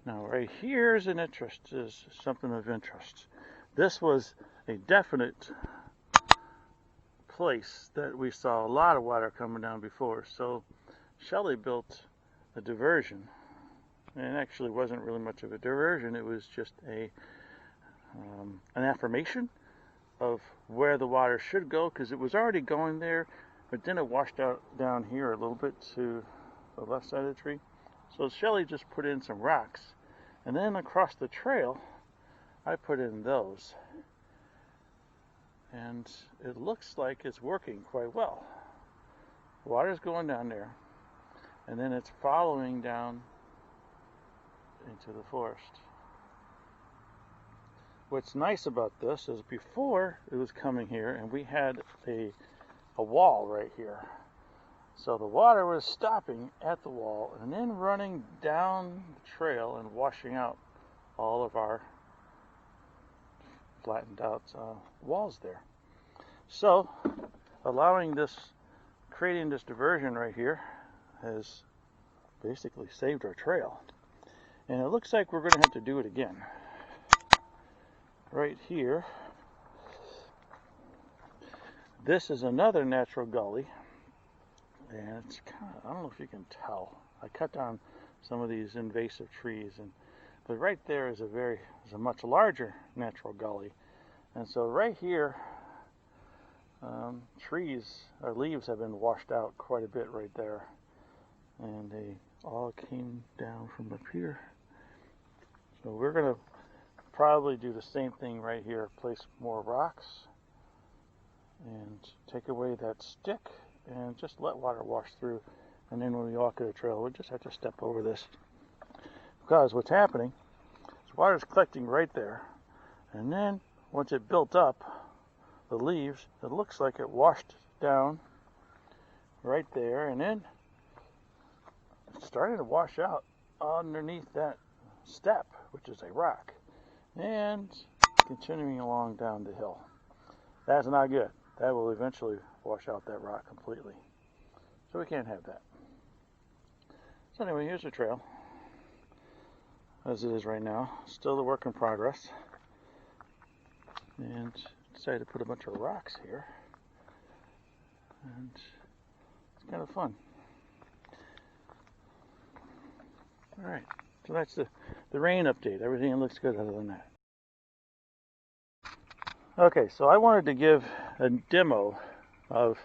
Now right here is something of interest. This was a definite place that we saw a lot of water coming down before. So Shelley built a diversion, and it actually wasn't really much of a diversion. It was just an affirmation of where the water should go, because it was already going there, but then it washed out down here a little bit to the left side of the tree. So Shelley just put in some rocks, and then across the trail I put in those, and it looks like it's working quite well. The water's going down there, and then it's following down into the forest. What's nice about this is before it was coming here, and we had a wall right here. So the water was stopping at the wall and then running down the trail and washing out all of our flattened out walls there. So creating this diversion right here has basically saved our trail. And it looks like we're going to have to do it again. Right here, this is another natural gully, and it's kind of, I don't know if you can tell, I cut down some of these invasive trees, but right there is a much larger natural gully. And so right here, leaves have been washed out quite a bit right there, and they all came down from up here. So we're going to probably do the same thing right here, place more rocks and take away that stick and just let water wash through, and then when we walk to the trail we just have to step over this, because what's happening is water's collecting right there, and then once it built up the leaves, it looks like it washed down right there, and then it's starting to wash out underneath that step, which is a rock, and continuing along down the hill. That's not good. That will eventually wash out that rock completely. So we can't have that. So anyway, here's the trail as it is right now. Still a work in progress. And decided to put a bunch of rocks here. And it's kind of fun. Alright, so that's the rain update. Everything looks good other than that. Okay, so I wanted to give a demo of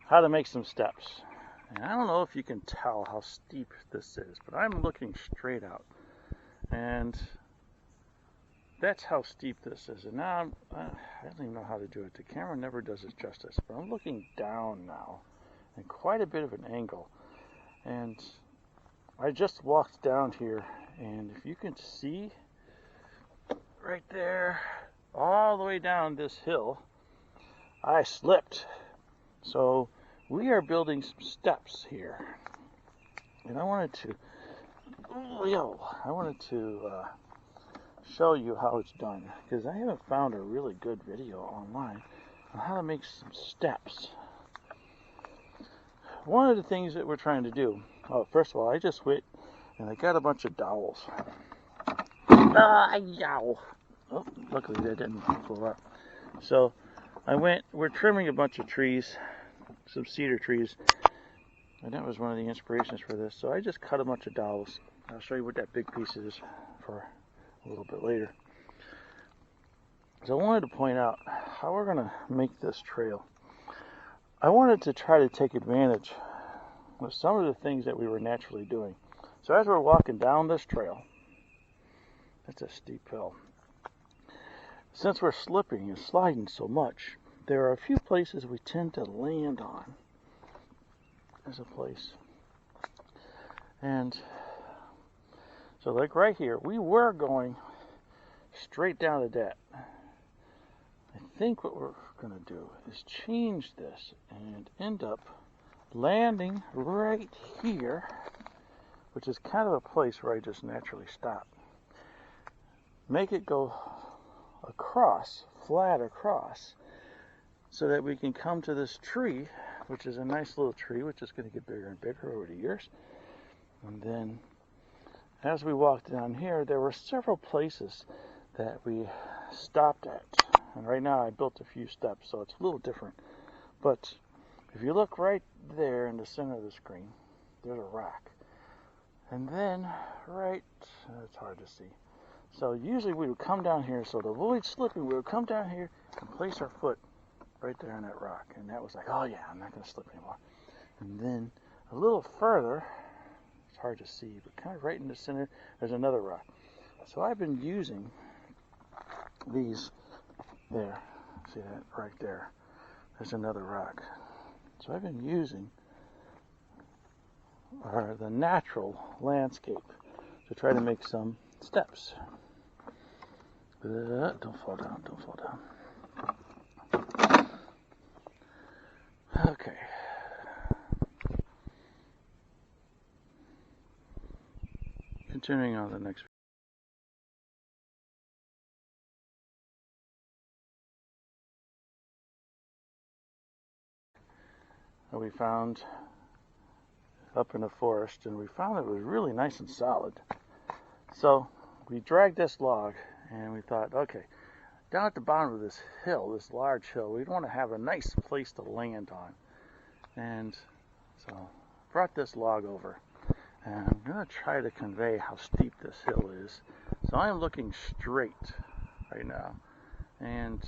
how to make some steps. And I don't know if you can tell how steep this is, but I'm looking straight out. And that's how steep this is. And now I don't even know how to do it. The camera never does it justice, but I'm looking down now and quite a bit of an angle. And I just walked down here, and if you can see right there, all the way down this hill, I slipped. So we are building some steps here, and I wanted to show you how it's done, because I haven't found a really good video online on how to make some steps. One of the things that we're trying to do, first of all, I just went and I got a bunch of dowels. Oh, luckily that didn't blow up. So we're trimming a bunch of trees, some cedar trees, And that was one of the inspirations for this. So I just cut a bunch of dowels. I'll show you what that big piece is for a little bit later. So I wanted to point out how we're going to make this trail. I wanted to try to take advantage of some of the things that we were naturally doing. So as we're walking down this trail, it's a steep hill. Since we're slipping and sliding so much, there are a few places we tend to land on. There's a place. And so like right here, we were going straight down to that. I think what we're going to do is change this and end up landing right here, which is kind of a place where I just naturally stop. Make it go across, flat across, so that we can come to this tree, which is a nice little tree, which is going to get bigger and bigger over the years. And then as we walked down here, there were several places that we stopped at. And right now I built a few steps, so it's a little different. But if you look right there in the center of the screen, there's a rock. And then right, it's hard to see. So usually we would come down here, so to avoid slipping, we would come down here and place our foot right there on that rock. And that was like, oh yeah, I'm not going to slip anymore. And then a little further, it's hard to see, but kind of right in the center, there's another rock. So I've been using these there. See that right there? There's another rock. So I've been using the natural landscape to try to make some steps. Don't fall down, don't fall down. Okay. Continuing on the next. We found up in the forest, and we found it was really nice and solid. So we dragged this log, and we thought, okay, down at the bottom of this hill, this large hill, we'd want to have a nice place to land on. And so brought this log over, and I'm going to try to convey how steep this hill is. So I'm looking straight right now, and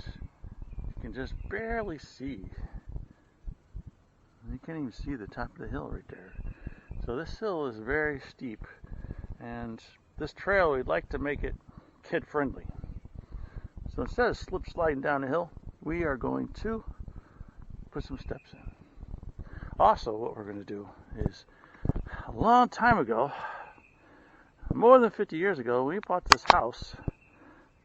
you can just barely see. You can't even see the top of the hill right there. So this hill is very steep, and this trail, we'd like to make it kid-friendly. So instead of slip sliding down the hill, we are going to put some steps in. Also, what we're going to do is, a long time ago, more than 50 years ago, we bought this house.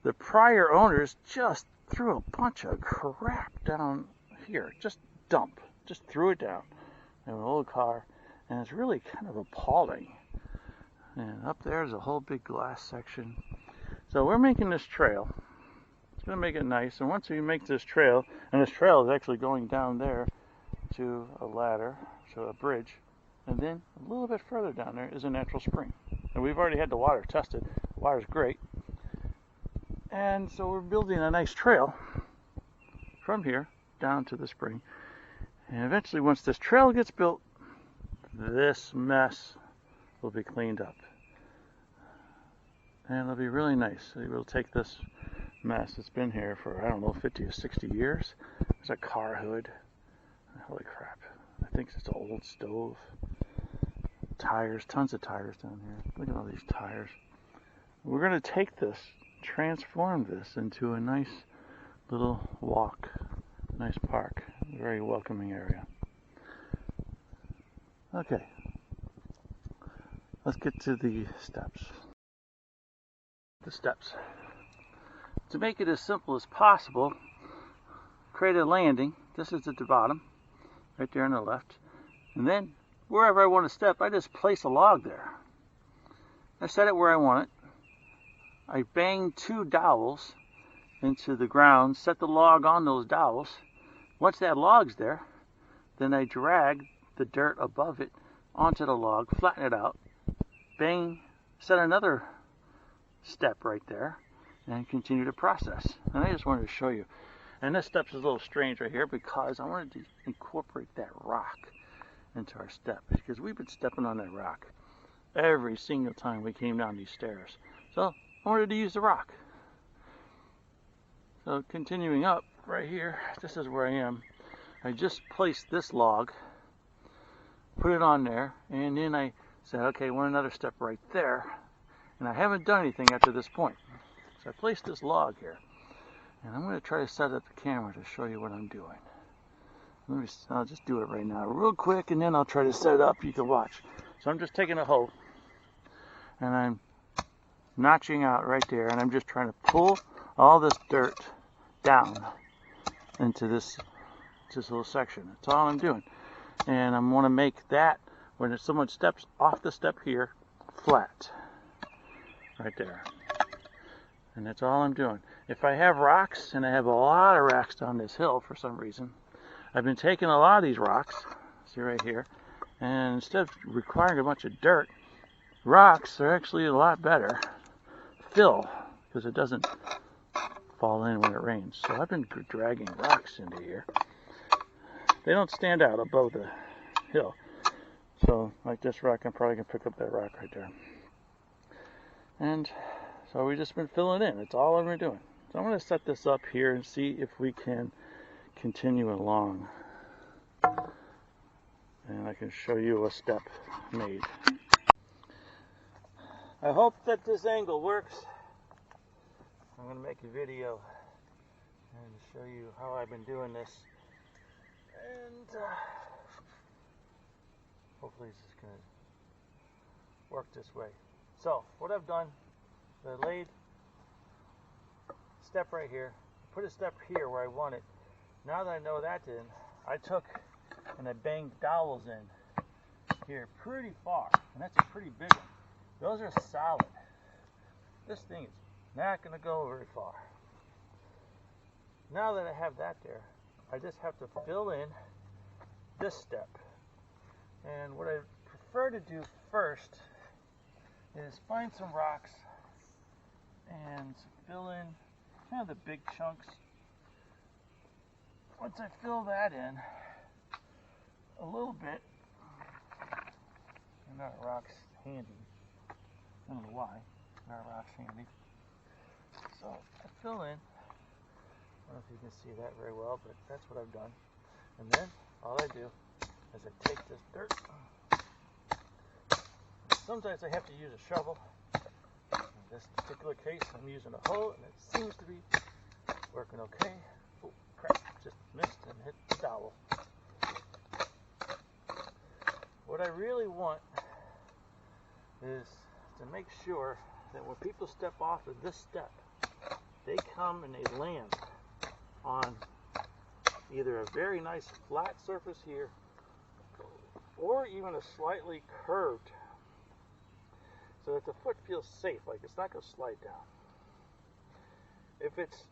The prior owners just threw a bunch of crap down here, just threw it down in an old car, and it's really kind of appalling. And up there's a whole big glass section. So we're making this trail. It's going to make it nice, and once we make this trail, and this trail is actually going down there to a ladder, to a bridge, and then a little bit further down there is a natural spring. And we've already had the water tested. The water's great. And so we're building a nice trail from here down to the spring. And eventually, once this trail gets built, this mess will be cleaned up. And it'll be really nice. We'll take this mess that's been here for, I don't know, 50 or 60 years. There's a car hood. Holy crap. I think it's an old stove. Tires, tons of tires down here. Look at all these tires. We're going to take this, transform this into a nice little walk, nice park. Very welcoming area. Okay, let's get to the steps. The steps. To make it as simple as possible, create a landing. This is at the bottom, right there on the left. And then, wherever I want to step, I just place a log there. I set it where I want it. I bang 2 dowels into the ground, set the log on those dowels. Once that log's there, then I drag the dirt above it onto the log, flatten it out, bang, set another step right there, and continue the process. And I just wanted to show you. And this step's a little strange right here because I wanted to incorporate that rock. into our step, because we've been stepping on that rock every single time we came down these stairs. So I wanted to use the rock. So continuing up right here, this is where I am. I just placed this log, put it on there, and then I said, okay, one another step right there. And I haven't done anything after this point. So I placed this log here. And I'm going to try to set up the camera to show you what I'm doing. I'll just do it right now real quick, and then I'll try to set it up. You can watch. So I'm just taking a hoe, and I'm notching out right there, and I'm just trying to pull all this dirt down into this little section. That's all I'm doing. And I want to make that, when someone steps off the step here, flat. Right there. And that's all I'm doing. If I have rocks, and I have a lot of rocks down this hill for some reason, I've been taking a lot of these rocks, see right here, and instead of requiring a bunch of dirt, rocks are actually a lot better fill, because it doesn't fall in when it rains. So I've been dragging rocks into here. They don't stand out above the hill. So like this rock, I'm probably going to pick up that rock right there. And so we've just been filling in. That's all I've been doing. So I'm going to set this up here and see if we can continue along. And I can show you a step made. I hope that this angle works. I'm going to make a video and show you how I've been doing this. And hopefully this is going to work this way. So what I've done, I laid step right here, put a step here where I want it. Now that I know that's in, I took and I banged dowels in here pretty far, and that's a pretty big one. Those are solid. This thing is not going to go very far. Now that I have that there, I just have to fill in this step. And what I prefer to do first is find some rocks and fill in kind of the big chunks. Once I fill that in a little bit, and our rock's handy. I don't know why, our rock's handy. So I fill in. I don't know if you can see that very well, but that's what I've done. And then all I do is I take this dirt. Sometimes I have to use a shovel. In this particular case, I'm using a hoe, and it seems to be working okay. Oh crap, just missed and hit the dowel. What I really want is to make sure that when people step off of this step, they come and they land on either a very nice flat surface here or even a slightly curved, so that the foot feels safe, like it's not going to slide down. If it's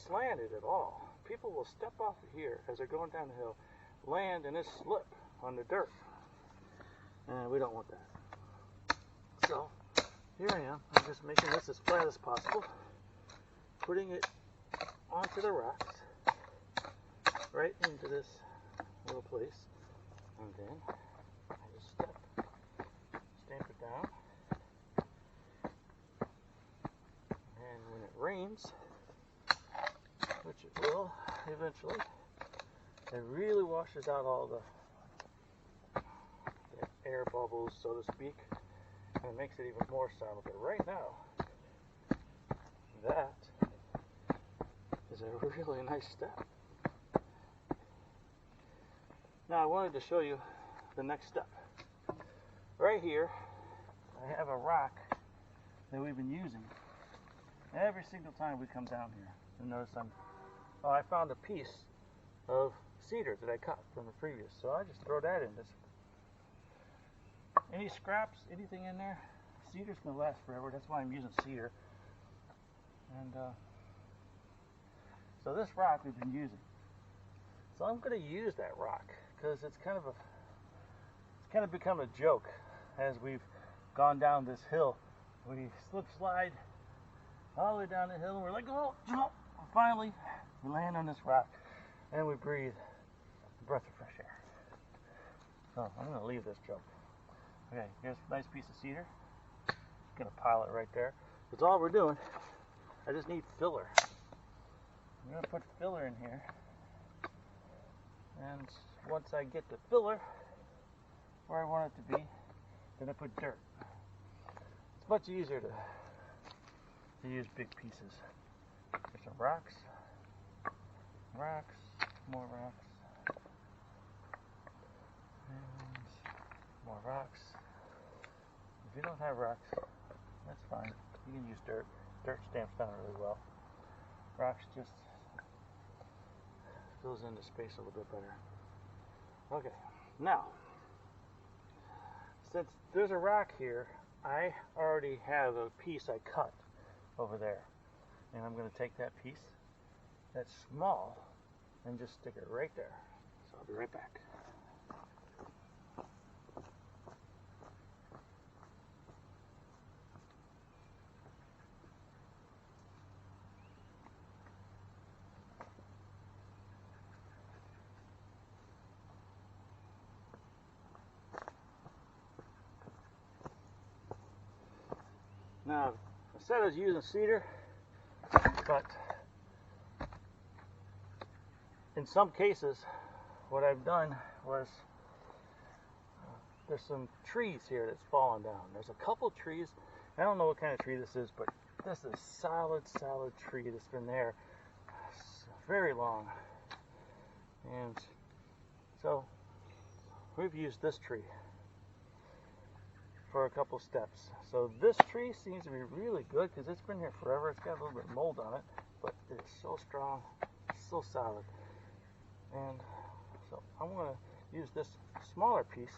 slanted at all, people will step off of here as they're going down the hill, land, and just slip on the dirt. And we don't want that. So here I am. I'm just making this as flat as possible, putting it onto the rocks, right into this little place, and then I just stamp it down. And when it rains, which it will eventually, it really washes out all the air bubbles, so to speak, and it makes it even more solid. But right now, that is a really nice step. Now I wanted to show you the next step. Right here, I have a rock that we've been using every single time we come down here. And notice I found a piece of cedar that I cut from the previous, so I just throw that in. Any scraps, anything in there, cedar's gonna last forever. That's why I'm using cedar. And so this rock we've been using. So I'm gonna use that rock because it's kind of become a joke as we've gone down this hill. We slip slide all the way down the hill, and we're like, oh, jump! Finally, we land on this rock, and we breathe a breath of fresh air. So I'm going to leave this joke. Okay, here's a nice piece of cedar. Gonna pile it right there. That's all we're doing. I just need filler. I'm gonna put filler in here. And once I get the filler where I want it to be, then I put dirt. It's much easier to use big pieces. There's some rocks, more rocks, and more rocks. If you don't have rocks, that's fine. You can use dirt. Dirt stamps down really well. Rocks just fills in the space a little bit better. Okay, now, since there's a rock here, I already have a piece I cut over there. And I'm going to take that piece that's small and just stick it right there. So I'll be right back. Now, I said I was using cedar, but in some cases, what I've done was there's some trees here that's fallen down. There's a couple trees. I don't know what kind of tree this is, but this is solid tree that's been there very long. And so we've used this tree for a couple steps. So this tree seems to be really good because it's been here forever. It's got a little bit of mold on it, but it's so strong, so solid. And so I'm going to use this smaller piece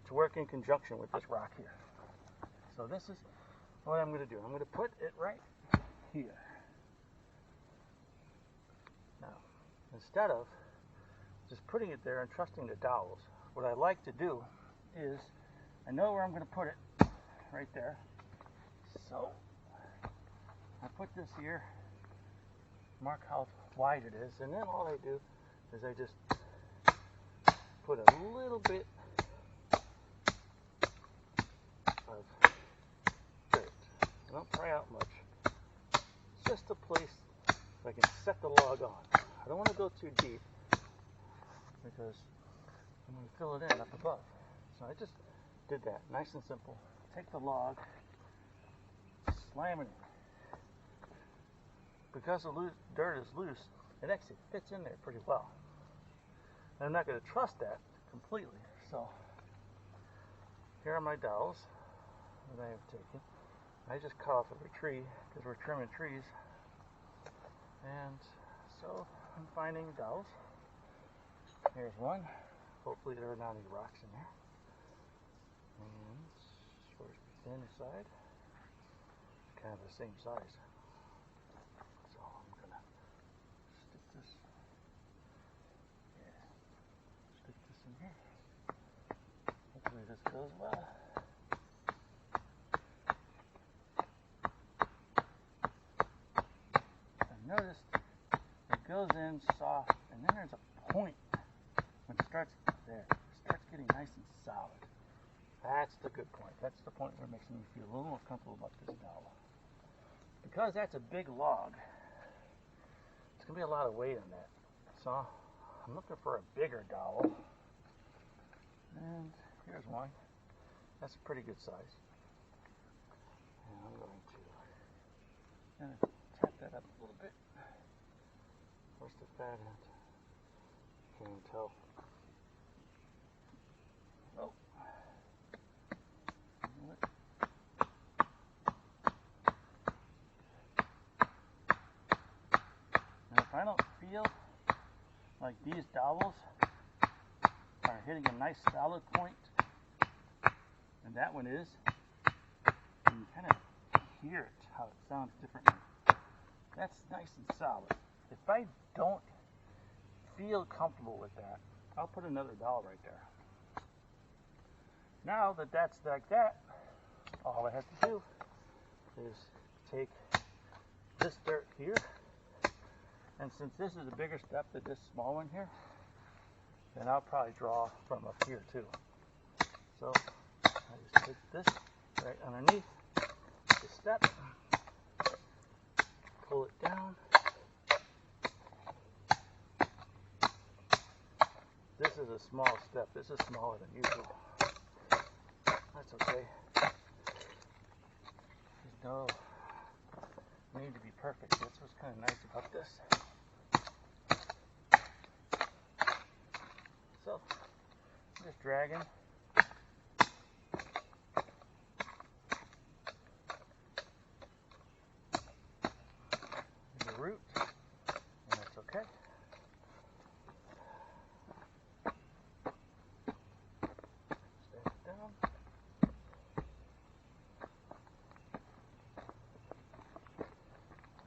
to work in conjunction with this rock here. So this is what I'm going to do. I'm going to put it right here. Now, instead of just putting it there and trusting the dowels, what I like to do is I know where I'm going to put it, right there. So I put this here, mark how wide it is, and then all I do is I just put a little bit of dirt. I don't pry out much. It's just a place where I can set the log on. I don't want to go too deep because I'm going to fill it in up above. So I just did that, nice and simple. Take the log, slam it in. Because the dirt is loose, it actually fits in there pretty well. And I'm not going to trust that completely. So here are my dowels that I have taken. I just cut off of a tree because we're trimming trees. And so I'm finding dowels. Here's one. Hopefully there are not any rocks in there. And towards the thin side, kind of the same size. So I'm gonna stick this, stick this in here. Hopefully this goes well. I noticed it goes in soft, and then there's a point when it starts there. It starts getting nice and solid. That's the good point. That's the point where it makes me feel a little more comfortable about this dowel. Because that's a big log, it's going to be a lot of weight on that. So I'm looking for a bigger dowel. And here's one. That's a pretty good size. And I'm going to tap that up a little bit. Where's the fat end? Can't even tell. Oh. Now if I don't feel like these dowels are hitting a nice solid point, and that one is, and you kind of hear it, how it sounds differently. That's nice and solid. If I don't feel comfortable with that, I'll put another dowel right there. Now that that's like that, all I have to do is take this dirt here, and since this is a bigger step than this small one here, And I'll probably draw from up here too. So I just take this right underneath the step, pull it down. This is a small step. This is smaller than usual. That's okay. There's no need to be perfect. That's what's kind of nice about this. So, I'm just dragging. The root, and that's okay. Step it down.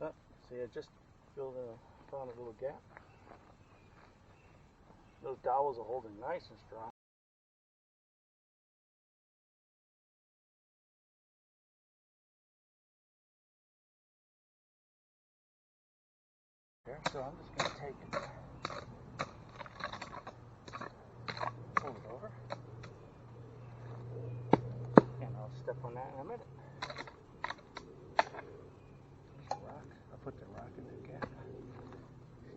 Oh, see, I just found a little gap. Those dowels are holding nice and strong. There, so I'm just going to take it, pull it over, and I'll step on that in a minute. There's a rock. I'll put the rock in the gap.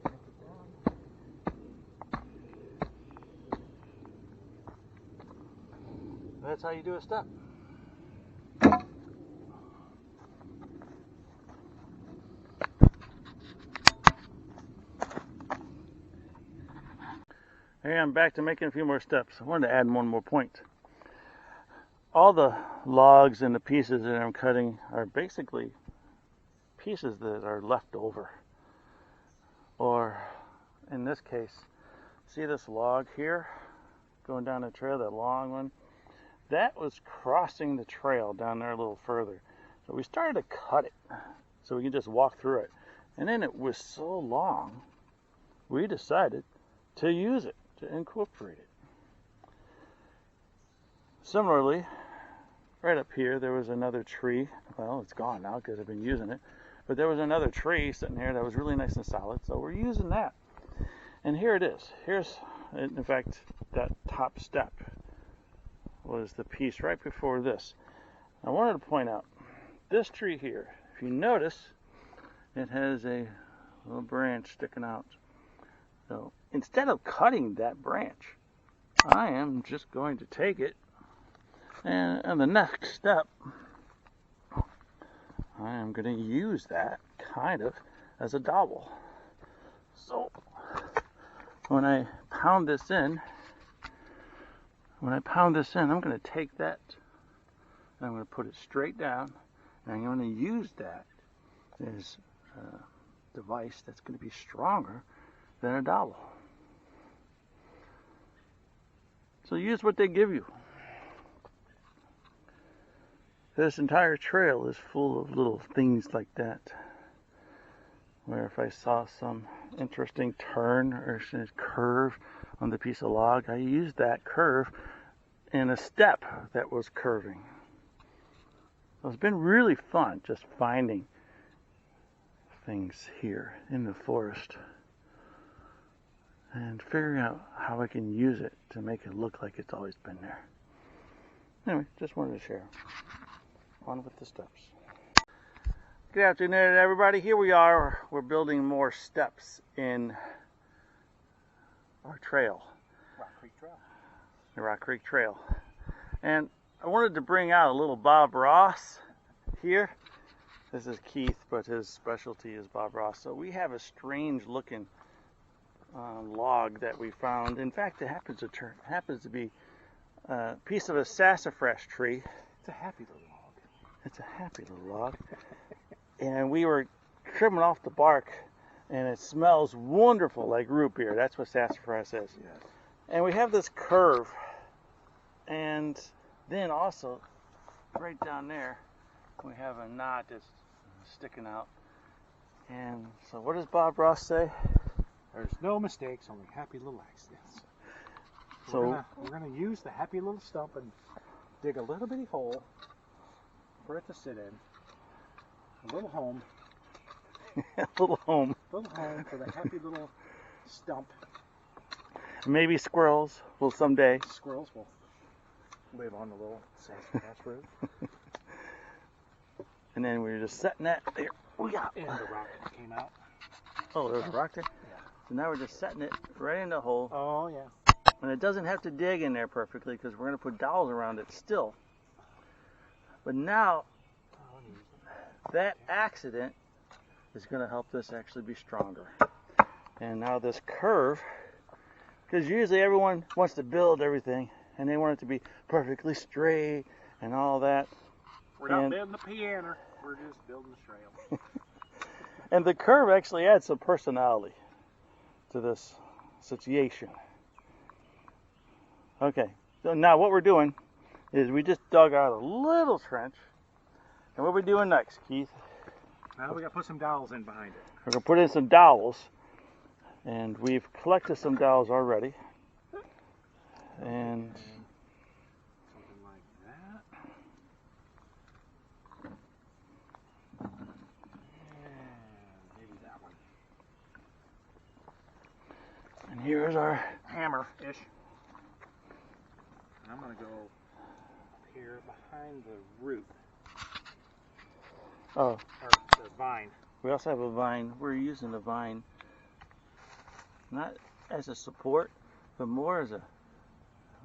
Stamp it down. That's how you do a step. Hey, I'm back to making a few more steps. I wanted to add one more point. All the logs and the pieces that I'm cutting are basically pieces that are left over. Or, in this case, see this log here going down the trail, that long one? That was crossing the trail down there a little further. So we started to cut it so we could just walk through it. And then it was so long, we decided to use it, to incorporate it. Similarly, right up here, there was another tree. Well, it's gone now because I've been using it. But there was another tree sitting here that was really nice and solid, so we're using that. And here it is. Here's, in fact, that top step was the piece right before this. I wanted to point out, this tree here, if you notice, it has a little branch sticking out. So instead of cutting that branch, I am just going to take it, and on the next step, I am going to use that kind of as a dowel. So when I pound this in, I'm going to take that and I'm going to put it straight down, and I'm going to use that as a device that's going to be stronger than a dowel. So use what they give you. This entire trail is full of little things like that, where if I saw some interesting turn or curve on the piece of log, I used that curve in a step that was curving. So it's been really fun just finding things here in the forest and figuring out how I can use it to make it look like it's always been there. Anyway, just wanted to share. On with the steps. Good afternoon, everybody. Here we are. We're building more steps in our trail. Rock Creek Trail. The Rock Creek Trail. And I wanted to bring out a little Bob Ross here. This is Keith, but his specialty is Bob Ross. So we have a strange looking log that we found. In fact, it happens to be a piece of a sassafras tree. It's a happy little log. It's a happy little log. And we were trimming off the bark, and it smells wonderful like root beer. That's what sassafras is. Yes. And we have this curve, and then also right down there we have a knot that's sticking out. And so what does Bob Ross say? There's no mistakes, only happy little accidents. So we're gonna use the happy little stump and dig a little bitty hole for it to sit in. A little home. a little home. A little home for the happy little stump. Maybe squirrels will someday. Squirrels will live on the little sassafras root. And then we were just setting that there. We got. And the rock came out. Oh, there's a rock there? Yeah. So now we're just setting it right in the hole. Oh, yeah. And it doesn't have to dig in there perfectly because we're going to put dowels around it still. But now, that accident is going to help this actually be stronger. And now this curve, because usually everyone wants to build everything and they want it to be perfectly straight and all that. We're not building the piano, we're just building the trail. And the curve actually adds some personality to this situation. Okay, so now what we're doing is we just dug out a little trench. And what are we doing next, Keith? Now we got to put some dowels in behind it. We're going to put in some dowels. And we've collected some dowels already. And something like that. And maybe that one. And here's our hammer-ish. And I'm going to go up here behind the root. Oh. Or the vine. We also have a vine. We're using the vine not as a support, but more as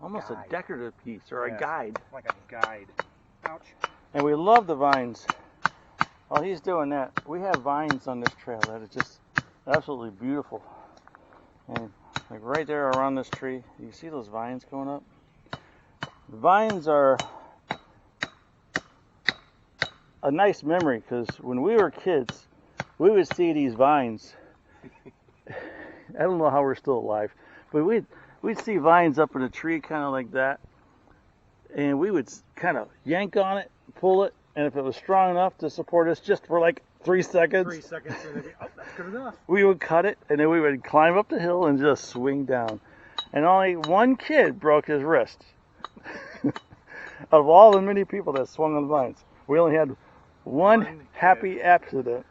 almost a decorative piece or a guide. Like a guide. Ouch. And we love the vines. While he's doing that, we have vines on this trail that are just absolutely beautiful. And like right there around this tree, you see those vines going up? The vines are a nice memory because when we were kids, we would see these vines. I don't know how we're still alive, but we'd see vines up in a tree kind of like that, and we would kind of yank on it, pull it, and if it was strong enough to support us just for like 3 seconds, and they'd be, oh, that's good enough. We would cut it, and then we would climb up the hill and just swing down. And only one kid broke his wrist. Of all the many people that swung on the vines, we only had one happy accident.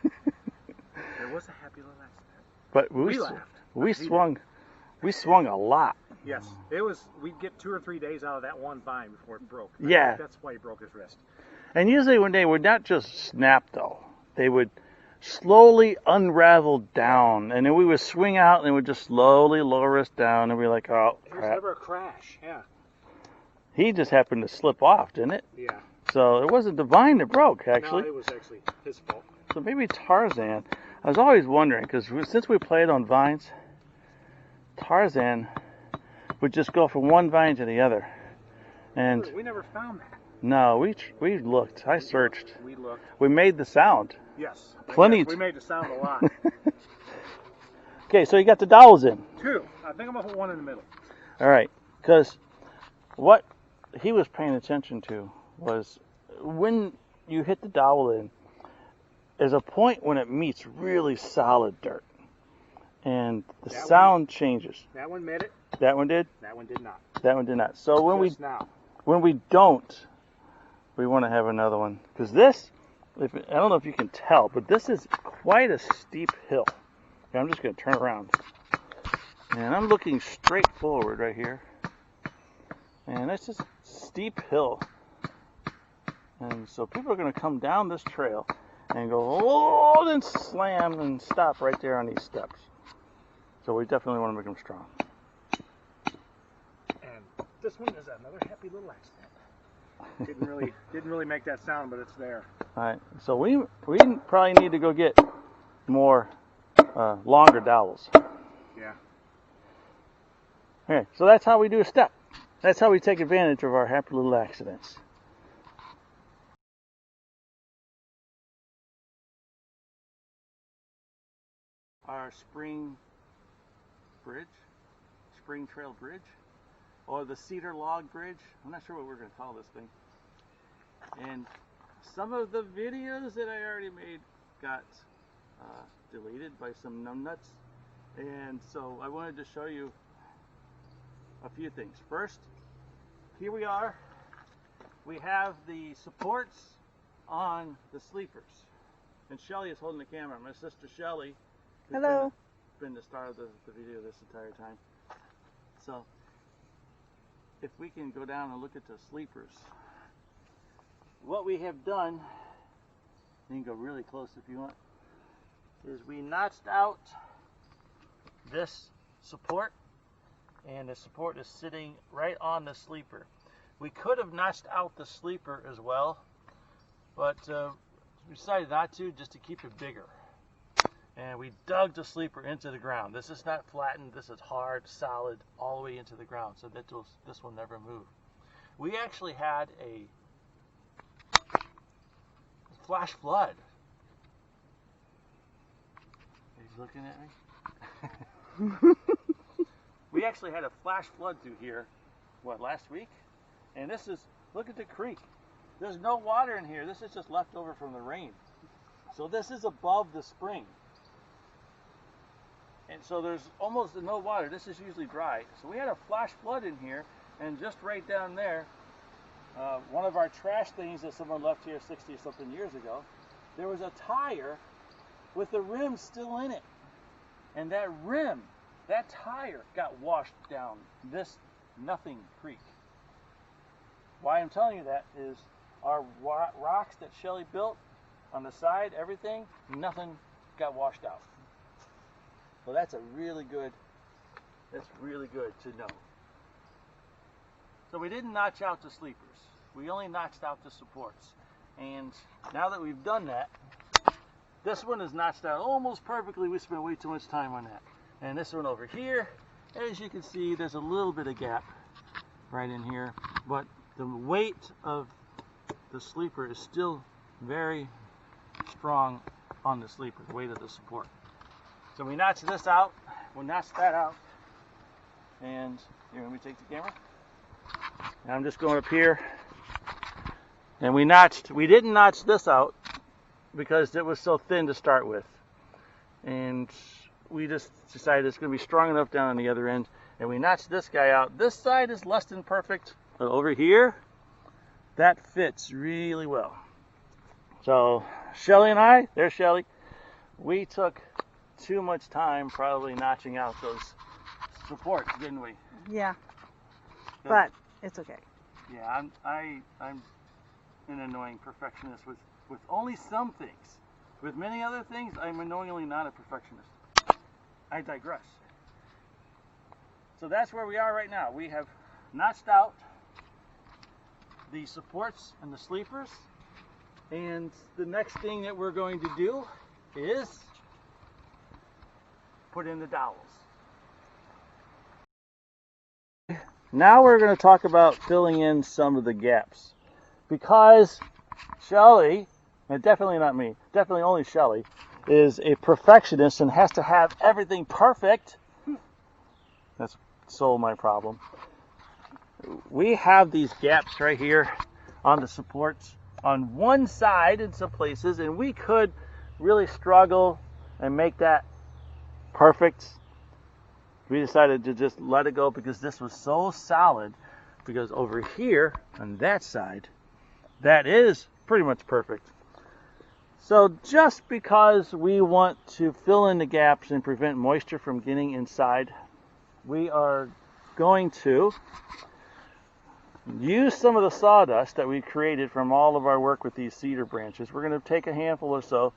There was a happy little accident. But we laughed. We swung a lot. Yes, it was. We'd get 2 or 3 days out of that one vine before it broke. Yeah, that's why he broke his wrist. And usually when they would not just snap though, they would slowly unravel down, and then we would swing out and it would just slowly lower us down, and we're like, oh crap. There was never a crash. Yeah. He just happened to slip off, didn't it? Yeah. So it wasn't the vine that broke, actually. No, it was actually his fault. So maybe Tarzan. I was always wondering, because since we played on vines, Tarzan would just go from one vine to the other. And we never found that. No, we looked. I searched. We looked. We made the sound. Yes. Plenty. Yes, we made the sound a lot. Okay, so you got the dowels in. 2. I think I'm going to put 1 in the middle. All right, because what he was paying attention to was when you hit the dowel in, there's a point when it meets really solid dirt, and the sound changes. That one made it. That one did? That one did not. That one did not. So when when we don't, we want to have another one, because this, I don't know if you can tell, but this is quite a steep hill. Okay, I'm just going to turn around, and I'm looking straight forward right here, and it's just a steep hill, and so people are going to come down this trail and go, oh, then slam and stop right there on these steps. So we definitely want to make them strong. And this one is another happy little accident. Didn't really make that sound, but it's there. All right. So we probably need to go get more longer dowels. Yeah. Okay. So that's how we do a step. That's how we take advantage of our happy little accidents. Our spring trail bridge, or the Cedar log bridge. I'm not sure what we're going to call this thing. And some of the videos that I already made got deleted by some numbnuts, and so I wanted to show you a few things. First, here we are. We have the supports on the sleepers, and Shelly is holding the camera. My sister Shelly. Hello. Been the star of the video this entire time. So if we can go down and look at the sleepers, what we have done, you can go really close if you want, is we notched out this support, and the support is sitting right on the sleeper. We could have notched out the sleeper as well, but we decided not to, just to keep it bigger. And we dug the sleeper into the ground. This is not flattened, this is hard, solid, all the way into the ground, so that this will never move. We actually had a flash flood. He's looking at me. We actually had a flash flood through here, what, last week? And this is, look at the creek. There's no water in here. This is just left over from the rain. So this is above the spring. And so there's almost no water. This is usually dry. So we had a flash flood in here, and just right down there, one of our trash things that someone left here 60 or something years ago, there was a tire with the rim still in it. And that rim, that tire got washed down this nothing creek. Why I'm telling you that is our rocks that Shelly built on the side, everything, nothing got washed out. So that's really good to know. So we didn't notch out the sleepers. We only notched out the supports. And now that we've done that, this one is notched out almost perfectly. We spent way too much time on that. And this one over here, as you can see, there's a little bit of gap right in here, but the weight of the sleeper is still very strong on the sleeper, the weight of the support. So we notched this out, we'll notch that out, and here, let me take the camera. And I'm just going up here, and we didn't notch this out because it was so thin to start with. And we just decided it's going to be strong enough down on the other end, and we notched this guy out. This side is less than perfect, but over here, that fits really well. So Shelly and I, there's Shelly, we took too much time probably notching out those supports, didn't we? Yeah, but it's okay. Yeah, I'm an annoying perfectionist with only some things. With many other things, I'm annoyingly not a perfectionist. I digress. So that's where we are right now. We have notched out the supports and the sleepers, and the next thing that we're going to do is put in the dowels. Now we're going to talk about filling in some of the gaps, because Shelly, and definitely not me, definitely only Shelly, is a perfectionist and has to have everything perfect. That's so my problem. We have these gaps right here on the supports on one side in some places, and we could really struggle and make that perfect. We decided to just let it go because this was so solid, because over here on that side, that is pretty much perfect. So just because we want to fill in the gaps and prevent moisture from getting inside, we are going to use some of the sawdust that we created from all of our work with these cedar branches. We're going to take a handful or so,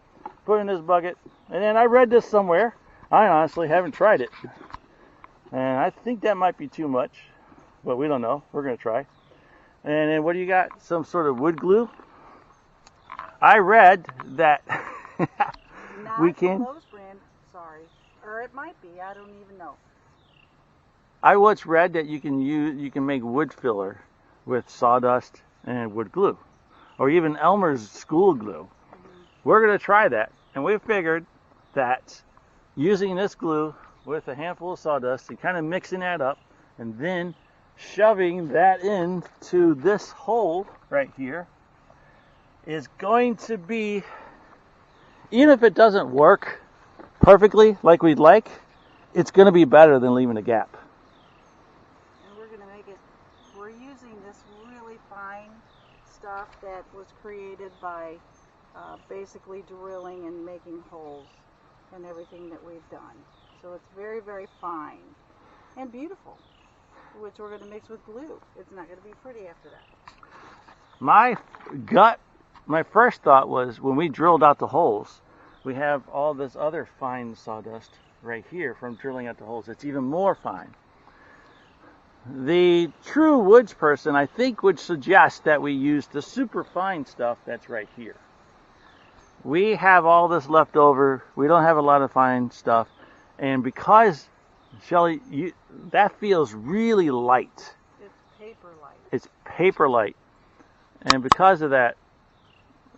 put in this bucket, and then I read this somewhere. I honestly haven't tried it, and I think that might be too much, but we don't know. We're going to try. And then what do you got? Some sort of wood glue? I read that we can. Not Lowe's brand, sorry, or it might be. I don't even know. I once read that you can make wood filler with sawdust and wood glue, or even Elmer's school glue. Mm-hmm. We're going to try that, and we figured that using this glue with a handful of sawdust and kind of mixing that up, and then shoving that into this hole right here is going to be, even if it doesn't work perfectly like we'd like, it's going to be better than leaving a gap. And we're going to make it, we're using this really fine stuff that was created by basically drilling and making holes and everything that we've done. So it's very, very fine and beautiful. which we're going to mix with glue. It's not going to be pretty after that. My first thought was when we drilled out the holes, we have all this other fine sawdust right here from drilling out the holes. It's even more fine. The true woods person, I think, would suggest that we use the super fine stuff that's right here. We have all this left over. We don't have a lot of fine stuff. And because, Shelly, that feels really light. It's paper light. It's paper light. And because of that,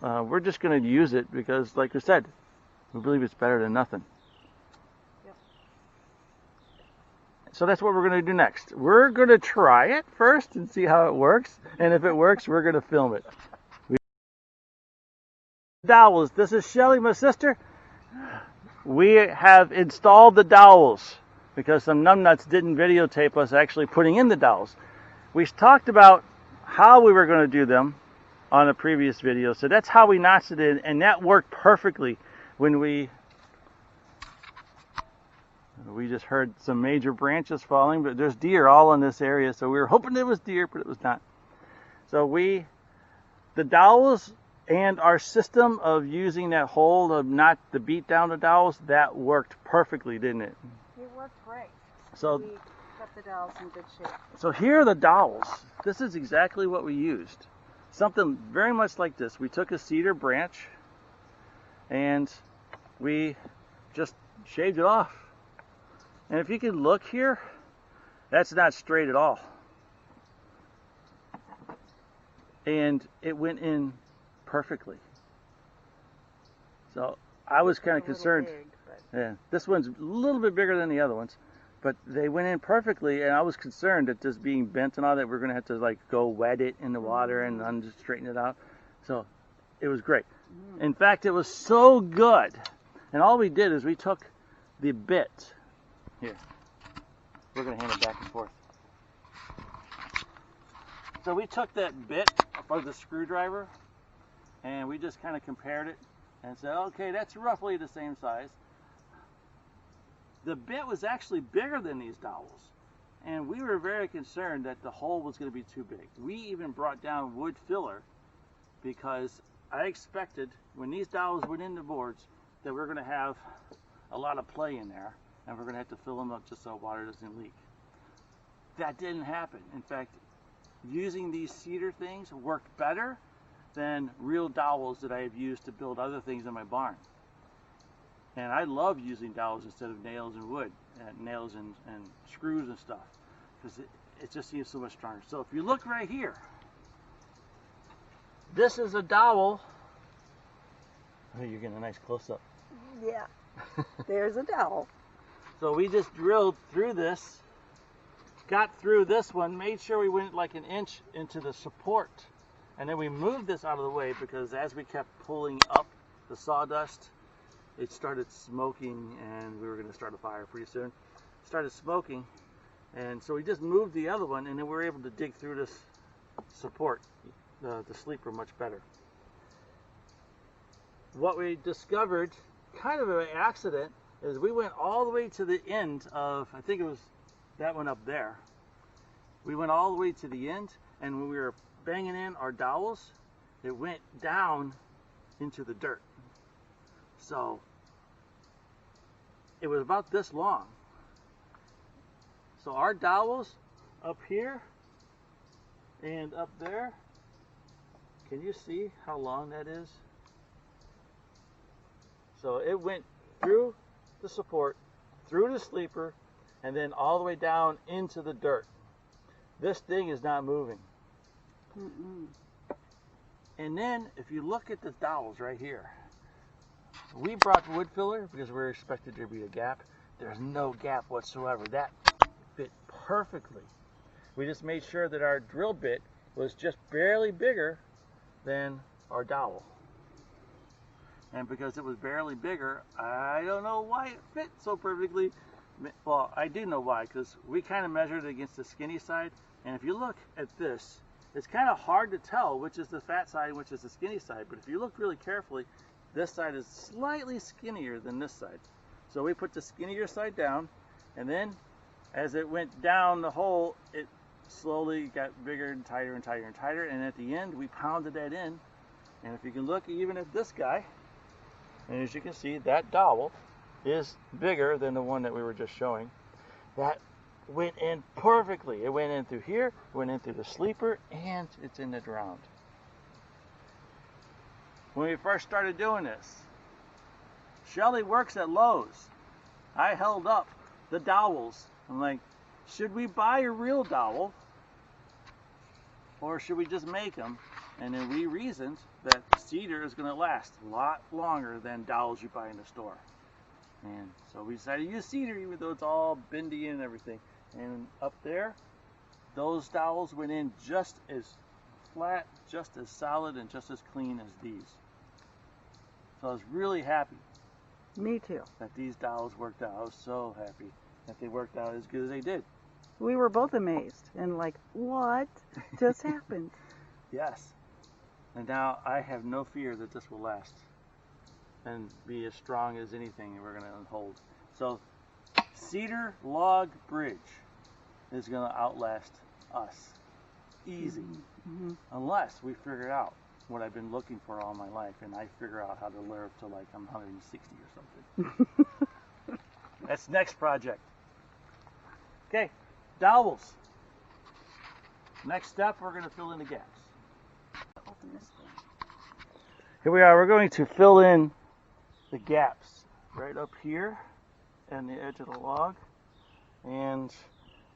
we're just going to use it because, like I said, we believe it's better than nothing. Yep. So that's what we're going to do next. We're going to try it first and see how it works. And if it works, we're going to film it. Dowels. This is Shelly, my sister. We have installed the dowels because some numbnuts didn't videotape us actually putting in the dowels. We talked about how we were going to do them on a previous video. So that's how we notched it in, and that worked perfectly when we just heard some major branches falling, but there's deer all in this area, so we were hoping it was deer, but it was not. So the dowels and our system of using that hole of not to beat down the dowels, that worked perfectly, didn't it? It worked great. So we kept the dowels in good shape. So here are the dowels. This is exactly what we used. Something very much like this. We took a cedar branch and we just shaved it off. And if you can look here, that's not straight at all. And it went in perfectly. So I was kind of concerned. Big, yeah, this one's a little bit bigger than the other ones, but they went in perfectly, and I was concerned that this being bent and all that, we're going to have to like go wet it in the water and just straighten it out. So it was great. In fact, it was so good. And all we did is we took the bit. Here, we're going to hand it back and forth. So we took that bit of the screwdriver and we just kind of compared it and said, okay, that's roughly the same size. The bit was actually bigger than these dowels, and we were very concerned that the hole was going to be too big. We even brought down wood filler because I expected when these dowels went in the boards that we're going to have a lot of play in there, and we're going to have to fill them up just so water doesn't leak. That didn't happen. In fact, using these cedar things worked better than real dowels that I have used to build other things in my barn. And I love using dowels instead of nails and wood, nails and screws and stuff, because it just seems so much stronger. So if you look right here, this is a dowel. Oh, you're getting a nice close-up. Yeah, there's a dowel. So we just drilled through this, got through this one, made sure we went like an inch into the support. And then we moved this out of the way because as we kept pulling up the sawdust, it started smoking and we were going to start a fire pretty soon. It started smoking, and so we just moved the other one, and then we were able to dig through this support, the sleeper, much better. What we discovered, kind of an accident, is we went all the way to the end of, I think it was that one up there. We went all the way to the end, and when we were banging in our dowels, it went down into the dirt. So it was about this long. So our dowels up here and up there, can you see how long that is? So it went through the support, through the sleeper, and then all the way down into the dirt. This thing is not moving. And then if you look at the dowels right here, we brought wood filler because we were expected there to be a gap. There's no gap whatsoever. That fit perfectly. We just made sure that our drill bit was just barely bigger than our dowel. And because it was barely bigger, I don't know why it fit so perfectly. Well, I do know why, because we kind of measured it against the skinny side. And if you look at this, it's kind of hard to tell which is the fat side and which is the skinny side. But if you look really carefully, this side is slightly skinnier than this side. So we put the skinnier side down, and then as it went down the hole, it slowly got bigger and tighter and tighter and tighter, and at the end we pounded that in. And if you can look even at this guy, and as you can see, that dowel is bigger than the one that we were just showing. That went in perfectly. It went in through here, went in through the sleeper, and it's in the ground. When we first started doing this, Shelly works at Lowe's. I held up the dowels. I'm like, should we buy a real dowel, or should we just make them? And then we reasoned that Cedar is going to last a lot longer than dowels you buy in the store. And so we decided to use Cedar, even though it's all bendy and everything. And up there, those dowels went in just as flat, just as solid, and just as clean as these. So I was really happy. Me too. That these dowels worked out. I was so happy that they worked out as good as they did. We were both amazed and like, what just happened? Yes. And now I have no fear that this will last and be as strong as anything we're going to hold. So Cedar log bridge is going to outlast us. Easy. Mm-hmm. Unless we figure out what I've been looking for all my life, and I figure out how to live till like I'm 160 or something. That's next project. Okay, dowels. Next step, we're going to fill in the gaps. Open this thing. Here we are. We're going to fill in the gaps right up here and the edge of the log, and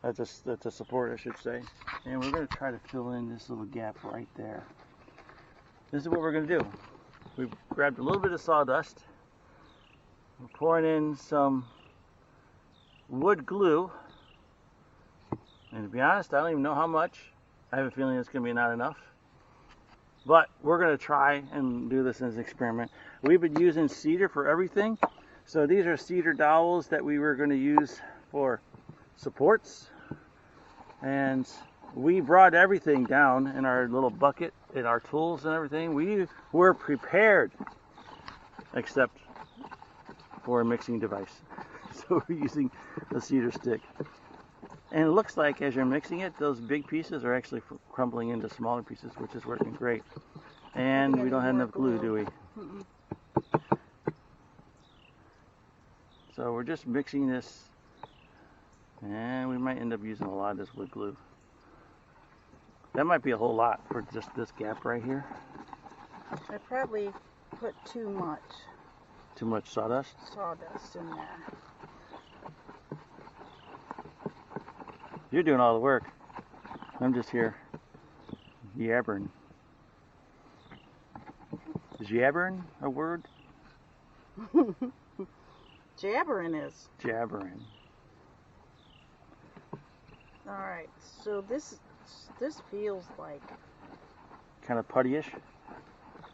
that's a support, I should say. And we're going to try to fill in this little gap right there. This is what we're going to do. We've grabbed a little bit of sawdust. We're pouring in some wood glue. And to be honest, I don't even know how much. I have a feeling it's going to be not enough. But we're going to try and do this as an experiment. We've been using Cedar for everything. So these are Cedar dowels that we were going to use for supports. And we brought everything down in our little bucket, in our tools and everything. We were prepared, except for a mixing device. So we're using a Cedar stick. And it looks like as you're mixing it, those big pieces are actually crumbling into smaller pieces, which is working great. And we don't have enough glue, do we? Mm-mm. So we're just mixing this, and we might end up using a lot of this wood glue. That might be a whole lot for just this gap right here. I probably put too much Too much sawdust. sawdust in there. You're doing all the work. I'm just here yabbering. Is yabbering a word? Jabbering is. Jabbering. All right, so this feels like Kind of puttyish.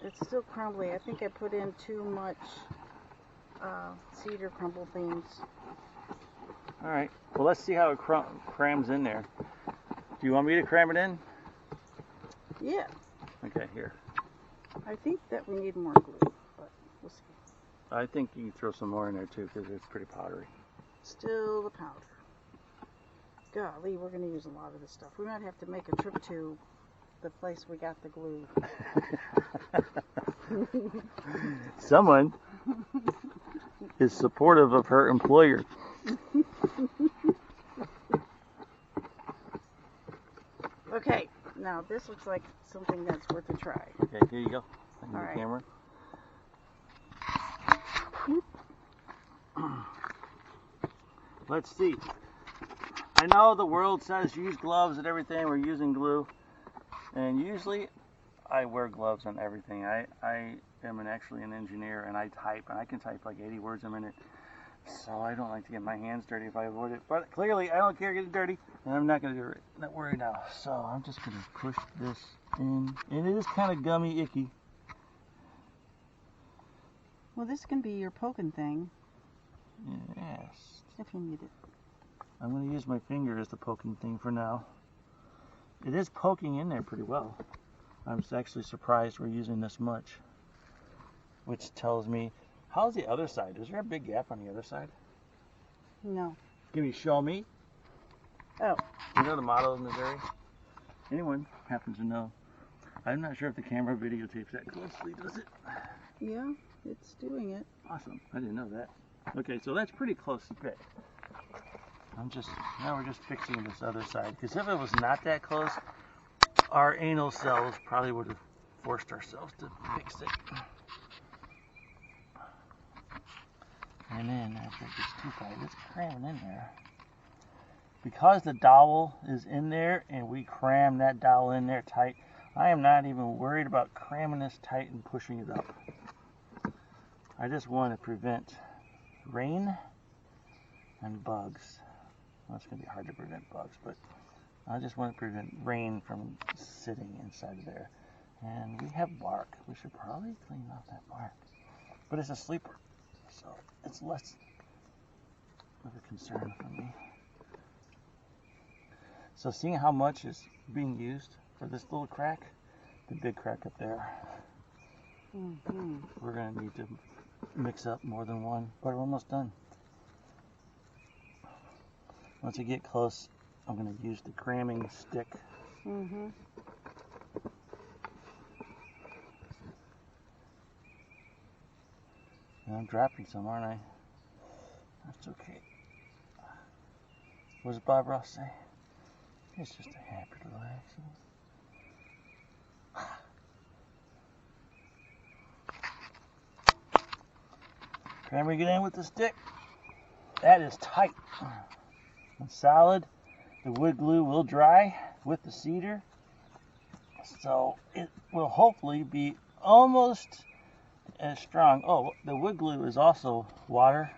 it's still crumbly. I think I put in too much cedar crumble things. All right. Well, let's see how it crams in there. Do you want me to cram it in? Yeah, Okay, here. I think that we need more glue, but we'll see. I think you can throw some more in there too, because it's pretty powdery. Still the powder. Golly, we're going to use a lot of this stuff. We might have to make a trip to the place we got the glue. Someone is supportive of her employer. Okay, now this looks like something that's worth a try. Okay, here you go. On All the right. camera. Let's see. I know the world says use gloves and everything. We're using glue. And usually I wear gloves on everything. I am actually an engineer, and I type, and I can type like 80 words a minute. So I don't like to get my hands dirty if I avoid it. But clearly I don't care getting dirty, and I'm not going to do it. Not worry now. So I'm just going to push this in. And it is kind of gummy, icky. Well, this can be your poking thing Yes. if you need it. I'm going to use my finger as the poking thing for now. It is poking in there pretty well. I'm actually surprised we're using this much. Which tells me, how's the other side? Is there a big gap on the other side? No. Can you show me? Oh. You know the motto of Missouri? Anyone happens to know? I'm not sure if the camera videotapes that closely, does it? Yeah, it's doing it. Awesome. I didn't know that. Okay, so that's pretty close to fit. Now we're just fixing this other side. Because if it was not that close, our anal cells probably would have forced ourselves to fix it. And then after it gets too tight, it's cramming in there. Because the dowel is in there and we cram that dowel in there tight, I am not even worried about cramming this tight and pushing it up. I just want to prevent rain and bugs. Well, it's going to be hard to prevent bugs, but I just want to prevent rain from sitting inside of there. And we have bark. We should probably clean out that bark. But it's a sleeper, so it's less of a concern for me. So seeing how much is being used for this little crack, the big crack up there, we're going to need to mix up more than one, but we're almost done. Once I get close, I'm going to use the cramming stick. And I'm dropping some, aren't I? That's okay. What does Bob Ross say? It's just a happy little accident. Cramming it in with the stick. That is tight and solid. The wood glue will dry with the cedar, so it will hopefully be almost as strong. Oh, the wood glue is also water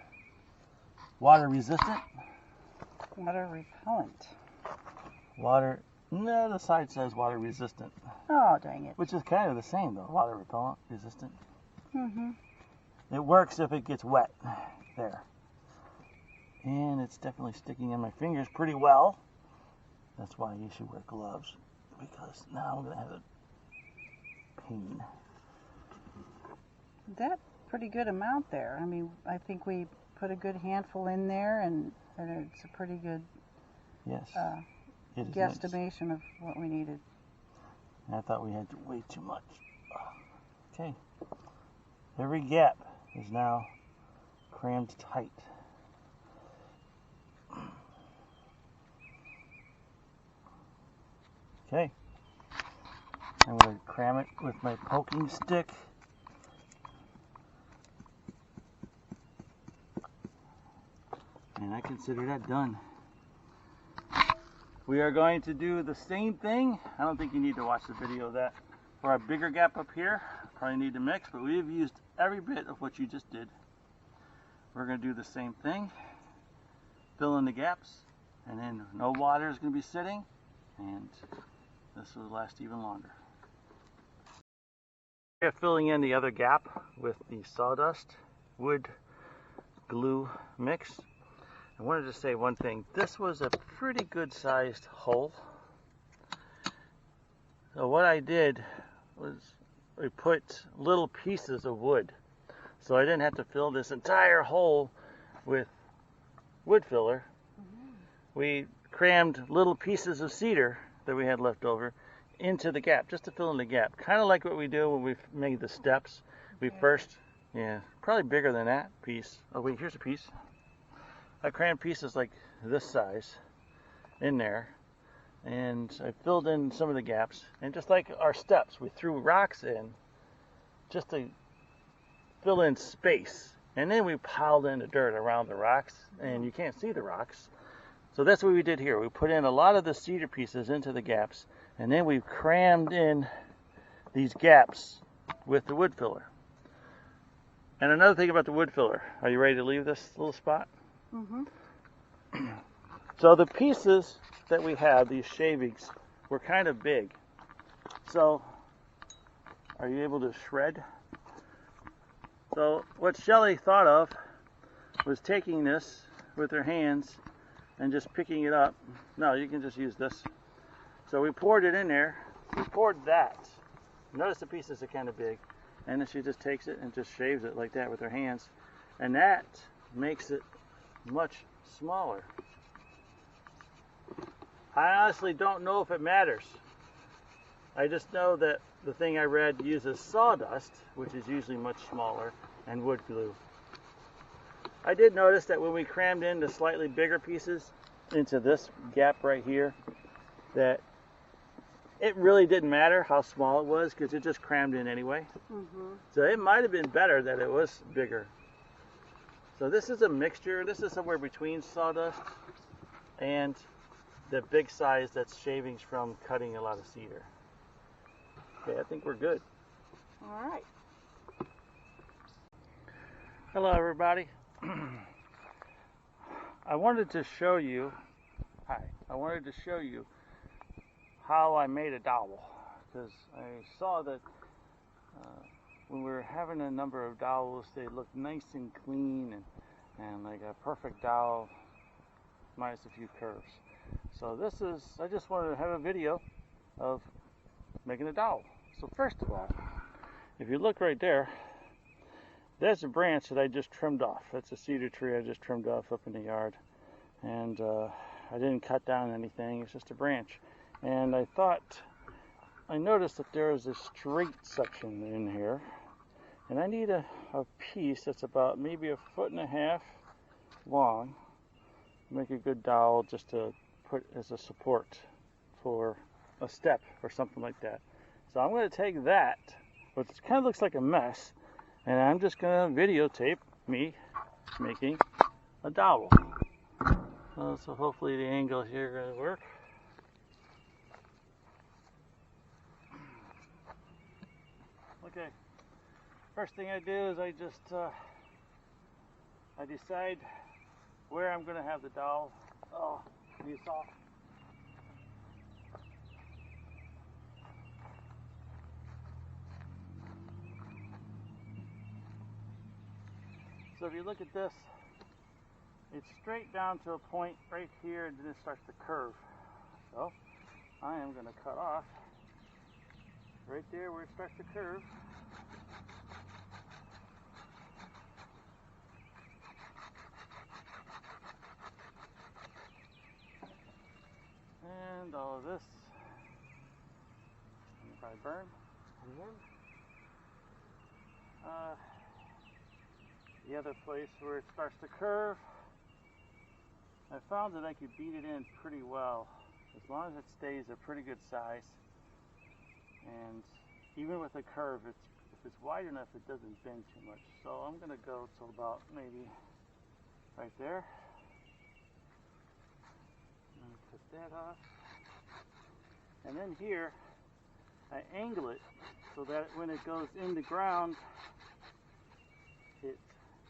resistant. Water repellent. No, the side says water resistant. Oh, dang it. Which is kind of the same though, water repellent resistant. It works if it gets wet there. And it's definitely sticking in my fingers pretty well. That's why you should wear gloves, because now I'm going to have a pain. That's a pretty good amount there. I mean, I think we put a good handful in there, and it's a pretty good guesstimation of what we needed. I thought we had way too much. Okay. Every gap is now crammed tight. Okay. I'm going to cram it with my poking stick. And I consider that done. We are going to do the same thing. I don't think you need to watch the video of that. For our bigger gap up here, probably need to mix, but we've used every bit of what you just did. We're going to do the same thing. Fill in the gaps, and then no water is going to be sitting, and this will last even longer. We're filling in the other gap with the sawdust wood glue mix. I wanted to say one thing. This was a pretty good sized hole. So what I did was we put little pieces of wood. So I didn't have to fill this entire hole with wood filler. We crammed little pieces of cedar that we had left over into the gap, just to fill in the gap. Kind of like what we do when we made the steps. We first, probably bigger than that piece. Oh wait, here's a piece. I crammed pieces like this size in there, and I filled in some of the gaps. And just like our steps, we threw rocks in just to fill in space. And then we piled in the dirt around the rocks, and you can't see the rocks. So that's what we did here. We put in a lot of the cedar pieces into the gaps, and then we crammed in these gaps with the wood filler. And another thing about the wood filler, are you ready to leave this little spot? So the pieces that we have, these shavings, were kind of big. So, are you able to shred? So what Shelly thought of was taking this with her hands and just picking it up. No, you can just use this. So we poured it in there. We poured that. Notice the pieces are kind of big. And then she just takes it and just shaves it like that with her hands. And that makes it much smaller. I honestly don't know if it matters. I just know that the thing I read uses sawdust, which is usually much smaller, and wood glue. I did notice that when we crammed in the slightly bigger pieces into this gap right here, that it really didn't matter how small it was because it just crammed in anyway. So it might have been better that it was bigger. So this is a mixture. This is somewhere between sawdust and the big size that's shavings from cutting a lot of cedar. Okay, I think we're good. All right. Hello everybody. I wanted to show you how I made a dowel, because I saw that when we were having a number of dowels, they looked nice and clean and like a perfect dowel minus a few curves. So I just wanted to have a video of making a dowel. So first of all, if you look right there, that's a branch that I just trimmed off. That's a cedar tree I just trimmed off up in the yard. And I didn't cut down anything, it's just a branch. And I noticed that there is a straight section in here. And I need a piece that's about maybe 1.5 feet long to make a good dowel, just to put as a support for a step or something like that. So I'm going to take that, which kind of looks like a mess, and I'm just going to videotape me making a dowel. So hopefully the angle here is going to work. Okay, first thing I do is I decide where I'm going to have the dowel. Oh, you saw. So if you look at this, it's straight down to a point right here, and then it starts to curve. So I am going to cut off right there where it starts to curve. And all of this, I'm going to probably burn. The other place where it starts to curve, I found that I could beat it in pretty well, as long as it stays a pretty good size. And even with a curve, if it's wide enough, it doesn't bend too much. So I'm going to go to about maybe right there. And cut that off. And then here, I angle it so that when it goes in the ground, it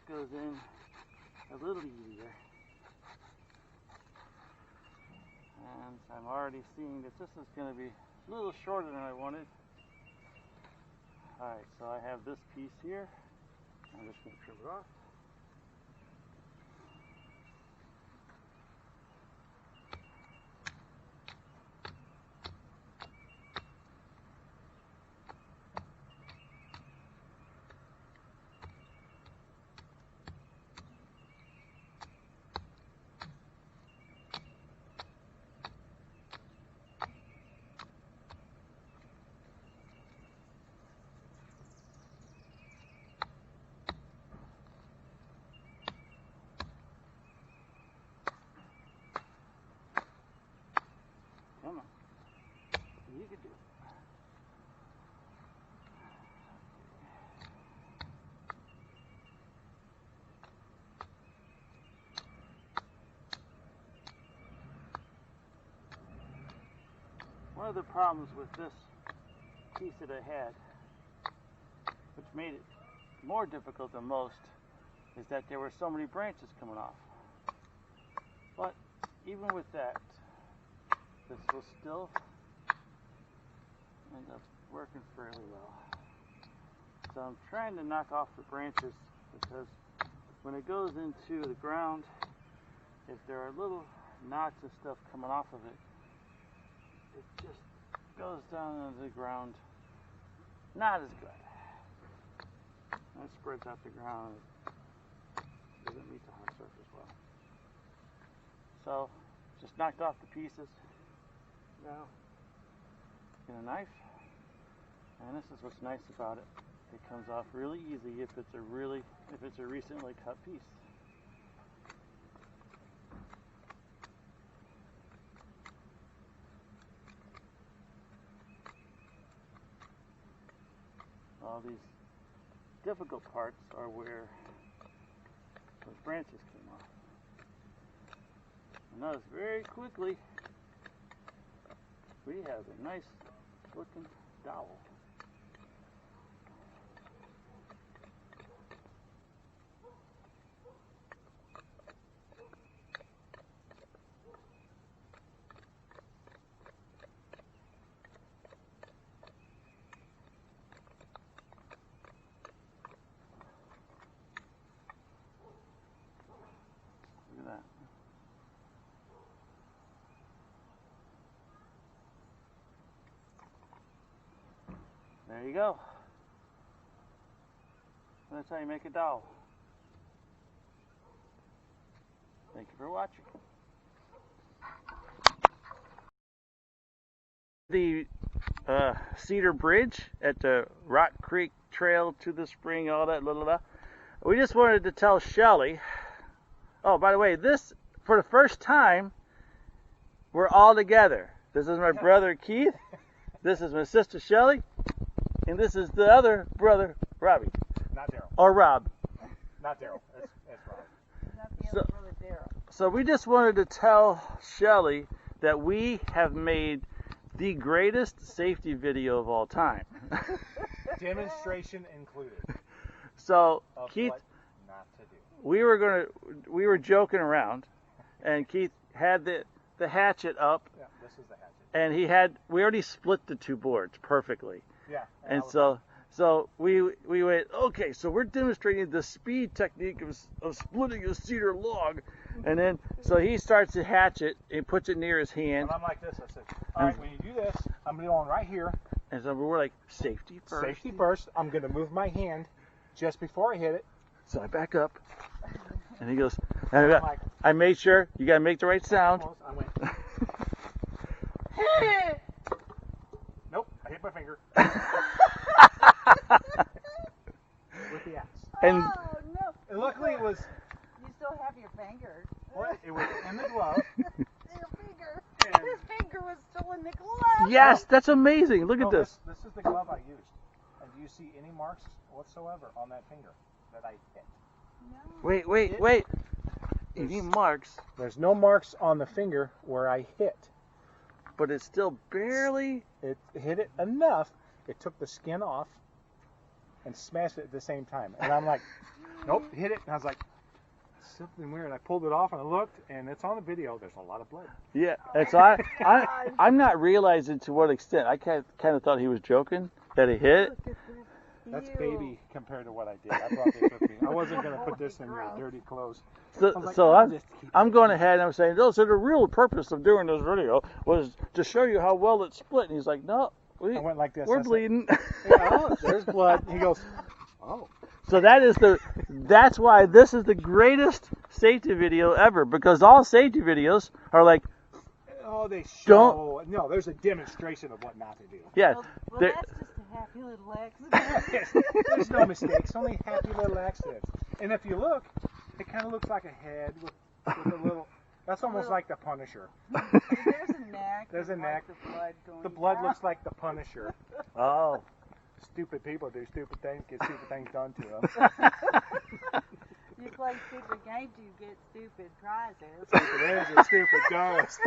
goes in a little easier. And I'm already seeing that this is going to be a little shorter than I wanted. Alright, so I have this piece here. I'm just going to trim it off. Come on. You can do it. One of the problems with this piece that I had, which made it more difficult than most, is that there were so many branches coming off. But even with that, this will still end up working fairly well. So I'm trying to knock off the branches, because when it goes into the ground, if there are little knots and stuff coming off of it, it just goes down into the ground not as good. And it spreads out the ground. It doesn't meet the hard surface well. So just knocked off the pieces. No. Get a knife, and this is what's nice about it. It comes off really easy if it's a recently cut piece. All these difficult parts are where those branches came off. And notice very quickly we have a nice looking dowel. Look at that. There you go. That's how you make a dowel. Thank you for watching. The Cedar Bridge at the Rock Creek Trail to the spring, all that, we just wanted to tell Shelly. Oh, by the way, this, for the first time, we're all together. This is my brother Keith, this is my sister Shelly, and this is the other brother, Robbie. Not Daryl. Or Rob. Not Daryl. That's Rob. Not the other brother, Daryl. So we just wanted to tell Shelly that we have made the greatest safety video of all time. Demonstration included. So Of Keith, what not to do. we were joking around, and Keith had the hatchet up, Yeah, this is the hatchet. and we already split the two boards perfectly. Yeah. And so we went, okay, so we're demonstrating the speed technique of splitting a cedar log. And then, so he starts to hatch it and puts it near his hand. And I'm like this. I said, all right, when you do this, I'm going right here. And so we're like, safety first. Safety first. I'm going to move my hand just before I hit it. So I back up. And he goes, and I made sure, you got to make the right sound. I went. Nope, I hit my finger. With the axe. And Oh, no. And luckily it was, You still have your finger. it was in the glove. Your finger. And His finger was still in the glove. yes, that's amazing. Look no, at this. This is the glove I used. And do you see any marks whatsoever on that finger that I hit? No. Wait. You need marks, There's no marks on the finger where I hit. but it's still barely. It hit it enough. It took the skin off and smashed it at the same time. And I'm like, nope, hit it. And I was like, something weird. I pulled it off and I looked, and it's on the video. There's a lot of blood. Yeah, and so I'm not realizing to what extent. I kind of thought he was joking that he hit. Look at this. That's Ew. baby compared to what I did. I brought this with me. I wasn't going to put this in your dirty clothes. I'm going ahead and I'm saying, no, so the real purpose of doing this video was to show you how well it split. And he's like, no, I went like this. we're I said, bleeding. yeah, there's blood. He goes, oh. So that's why this is the greatest safety video ever, because all safety videos are like, Oh, they show. No, there's a demonstration of what not to do. yeah, Well, they're- that's just a happy little accident. There's no mistakes, only happy little accidents. And if you look, it kind of looks like a head with a little. That's almost like the Punisher. There's a neck. There's a and, neck. like, the blood going The blood down. looks like the Punisher. oh, Stupid people do stupid things, get stupid things done to them. You play stupid games, you get stupid prizes. Stupid is and stupid does.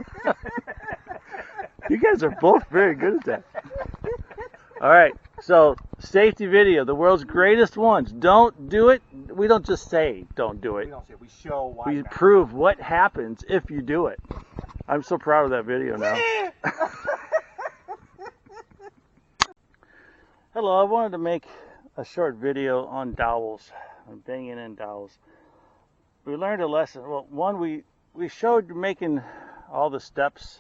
you guys are both very good at that. All right, so safety video, the world's greatest ones. Don't do it. We don't just say don't do We it. don't say, we show why We not. prove what happens if you do it. I'm so proud of that video now. Hello, I wanted to make a short video on dowels, on banging in dowels. We learned a lesson. Well, one, we showed making all the steps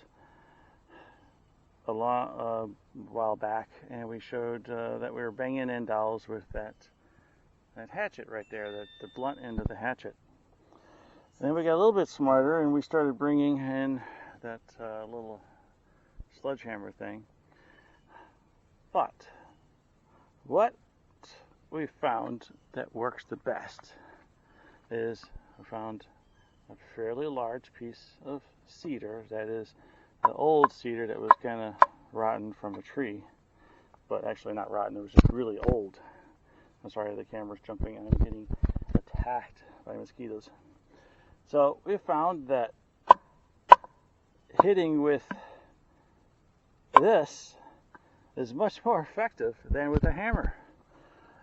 a while back, and we showed that we were banging in dowels with that hatchet right there, the blunt end of the hatchet. And then we got a little bit smarter, and we started bringing in that little sledgehammer thing. But what we found that works the best is we found a fairly large piece of cedar, that is the old cedar that was kind of rotten from a tree, but actually not rotten, it was just really old. I'm sorry, the camera's jumping and I'm getting attacked by mosquitoes. So we found that hitting with this is much more effective than with a hammer.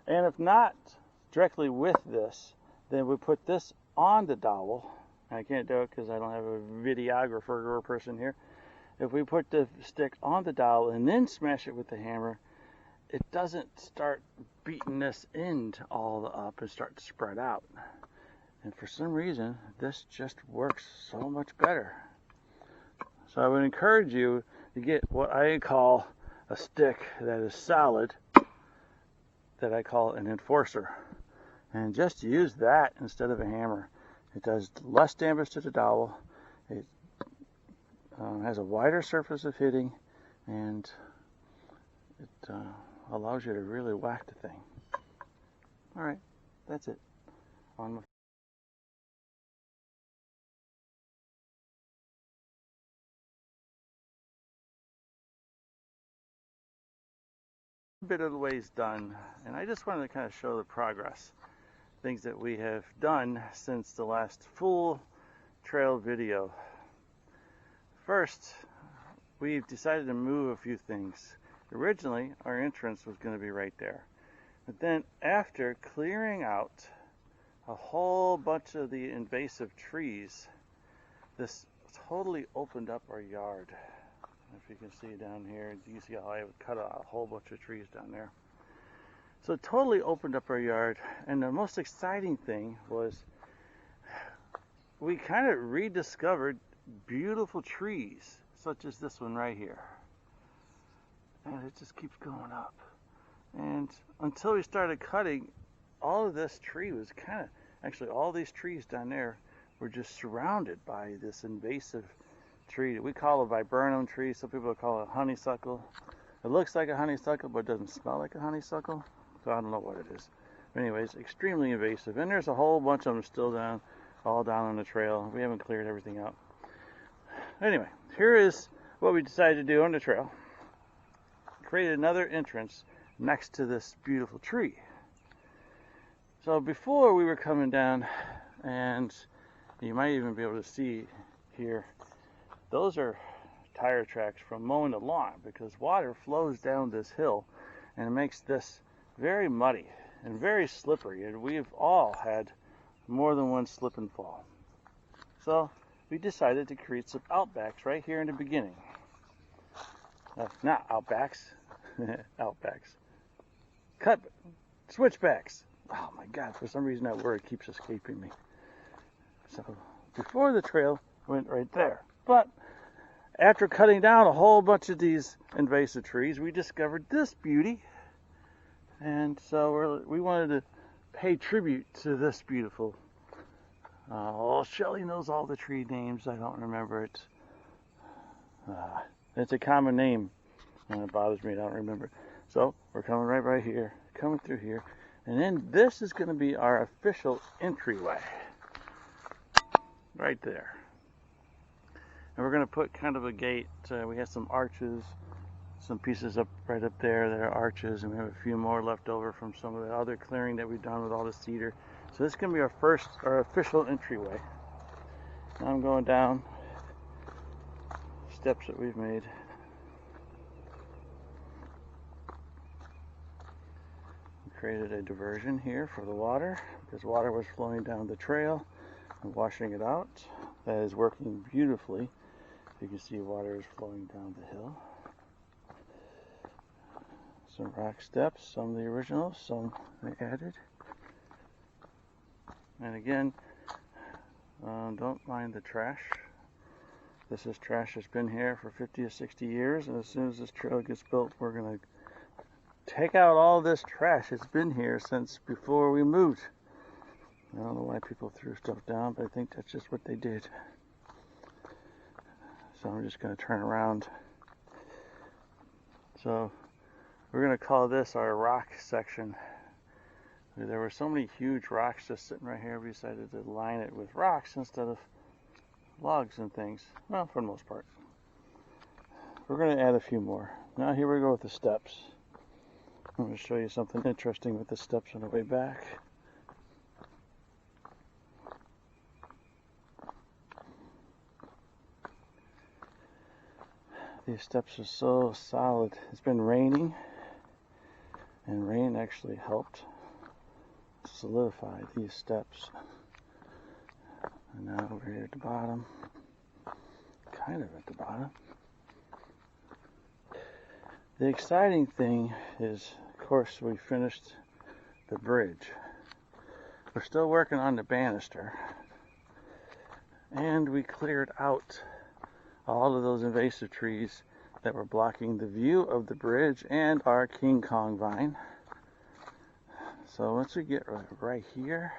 And if not directly with this, then we put this on the dowel. I can't do it because I don't have a videographer or person here. If we put the stick on the dowel and then smash it with the hammer, it doesn't start beating this end all up and start to spread out. And for some reason, this just works so much better. So I would encourage you to get what I call a stick that is solid, that I call an enforcer. And just use that instead of a hammer. It does less damage to the dowel. It has a wider surface of hitting, and it allows you to really whack the thing. All right, that's it. On with a bit of the ways done, and I just wanted to kind of show the progress, things that we have done since the last full trail video. First, we've decided to move a few things. Originally, our entrance was going to be right there, but then after clearing out a whole bunch of the invasive trees, this totally opened up our yard. If you can see down here, you can see how I cut a whole bunch of trees down there. So it totally opened up our yard, and the most exciting thing was we kind of rediscovered beautiful trees, such as this one right here. And it just keeps going up. And until we started cutting, all of this tree was kind of, actually all these trees down there were just surrounded by this invasive tree that we call a viburnum tree. Some people call it honeysuckle. It looks like a honeysuckle, but it doesn't smell like a honeysuckle. So I don't know what it is. But anyways, extremely invasive. And there's a whole bunch of them still down, all down on the trail. We haven't cleared everything out. Anyway, here is what we decided to do on the trail. Created another entrance next to this beautiful tree. So before we were coming down, and you might even be able to see here, those are tire tracks from mowing the lawn, because water flows down this hill and it makes this very muddy and very slippery, and we've all had more than one slip and fall. So we decided to create some outbacks right here in the beginning. Not outbacks, outbacks. Switchbacks. Oh my God, for some reason that word keeps escaping me. So before the trail went right there. But after cutting down a whole bunch of these invasive trees, we discovered this beauty. And so we wanted to pay tribute to this beautiful. Shelley knows all the tree names. I don't remember it. It's a common name, and it bothers me. I don't remember it. So we're coming right here, coming through here, and then this is going to be our official entryway, right there. And we're going to put kind of a gate. We have some arches, some pieces up right up there that are arches, and we have a few more left over from some of the other clearing that we've done with all the cedar. So this is going to be our official entryway. Now I'm going down steps that we've made. We created a diversion here for the water, because water was flowing down the trail and washing it out. That is working beautifully. You can see water is flowing down the hill. Some rock steps, some of the original, some I added. And again, don't mind the trash. This is trash that's been here for 50 or 60 years, and as soon as this trail gets built, we're going to take out all this trash that's been here since before we moved. I don't know why people threw stuff down, but I think that's just what they did. So I'm just going to turn around So we're going to call this our rock section. There were so many huge rocks just sitting right here, we decided to line it with rocks instead of logs and things. Well, for the most part. We're going to add a few more. Now here we go with the steps. I'm going to show you something interesting with the steps on the way back. These steps are so solid. It's been raining, and rain actually helped solidify these steps. And now over here at the bottom, kind of at the bottom. The exciting thing is, of course, we finished the bridge. We're still working on the banister, and we cleared out all of those invasive trees that were blocking the view of the bridge and our King Kong vine. So once we get right here,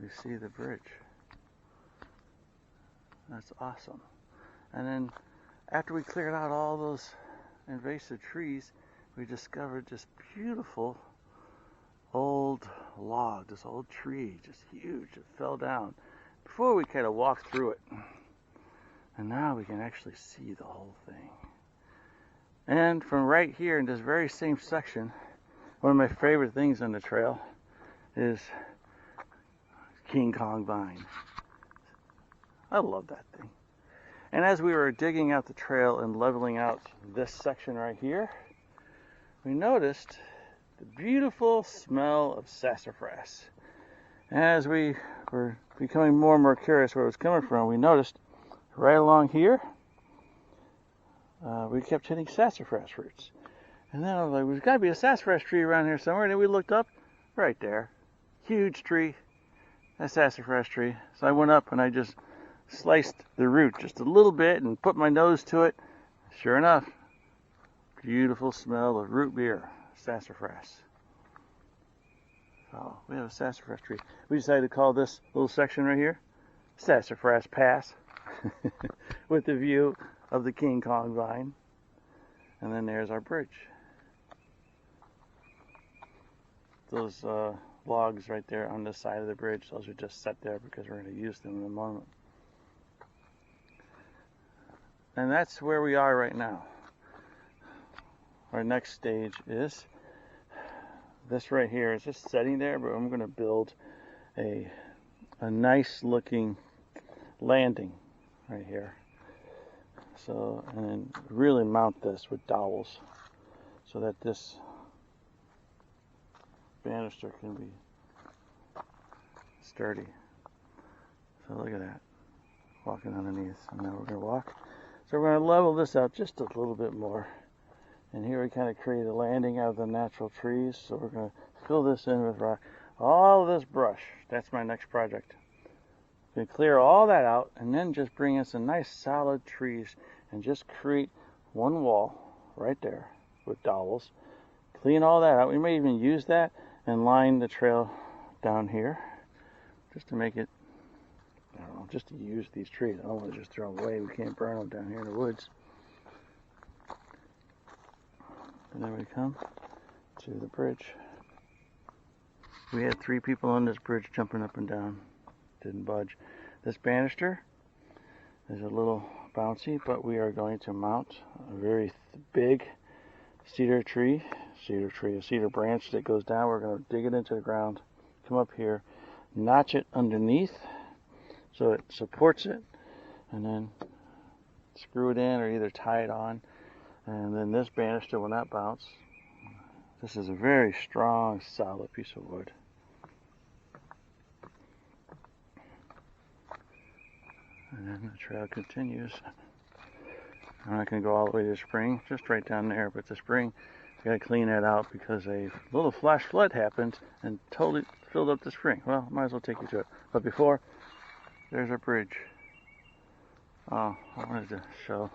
we see the bridge. That's awesome. And then after we cleared out all those invasive trees, we discovered this beautiful old log, this old tree, just huge. It fell down before we kind of walked through it. And now we can actually see the whole thing. And from right here in this very same section, one of my favorite things on the trail is King Kong vine. I love that thing. And as we were digging out the trail and leveling out this section right here, we noticed the beautiful smell of sassafras. As we were becoming more and more curious where it was coming from, we noticed right along here, we kept hitting sassafras roots. And then I was like, there's got to be a sassafras tree around here somewhere. And then we looked up, right there, huge tree, a sassafras tree. So I went up and I just sliced the root just a little bit and put my nose to it. Sure enough, beautiful smell of root beer, sassafras. So we have a sassafras tree. We decided to call this little section right here Sassafras Pass with the view of the King Kong vine. And then there's our bridge. Those logs right there on this side of the bridge, those are just set there because we're going to use them in a moment. And that's where we are right now. Our next stage is this right here. It's just sitting there, but I'm going to build a nice looking landing right here. So, and then really mount this with dowels so that this banister can be sturdy. So look at that, walking underneath. And now we're going to walk. So we're going to level this out just a little bit more. And here we kind of create a landing out of the natural trees. So we're going to fill this in with rock. All of this brush, that's my next project. We clear all that out and then just bring in some nice solid trees and just create one wall right there with dowels. Clean all that out. We may even use that and line the trail down here just to make it, I don't know, just to use these trees. I don't want to just throw them away. We can't burn them down here in the woods. And then we come to the bridge. We had 3 people on this bridge jumping up and down. Didn't budge. This banister is a little bouncy, but we are going to mount a very big cedar a cedar branch that goes down. We're going to dig it into the ground, come up here, notch it underneath so it supports it, and then screw it in or either tie it on, and then this banister will not bounce. This is a very strong, solid piece of wood. And then the trail continues. I'm not going to go all the way to the spring, just right down there, but the spring, I got to clean that out because a little flash flood happened and totally filled up the spring. Well, might as well take you to it. But before, there's our bridge. Oh, I wanted to show.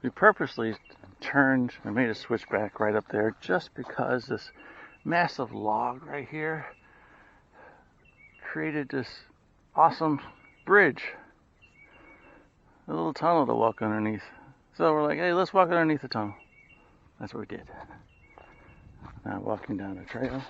We purposely turned and made a switchback right up there just because this massive log right here created this awesome bridge. a little tunnel to walk underneath. So we're like, hey, let's walk underneath the tunnel. That's what we did. Now walking down the trail.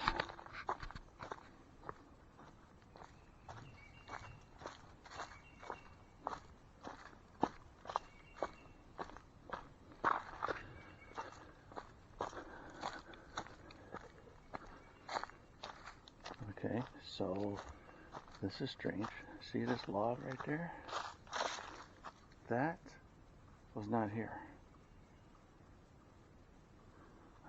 Okay, so this is strange. See this log right there? That was not here.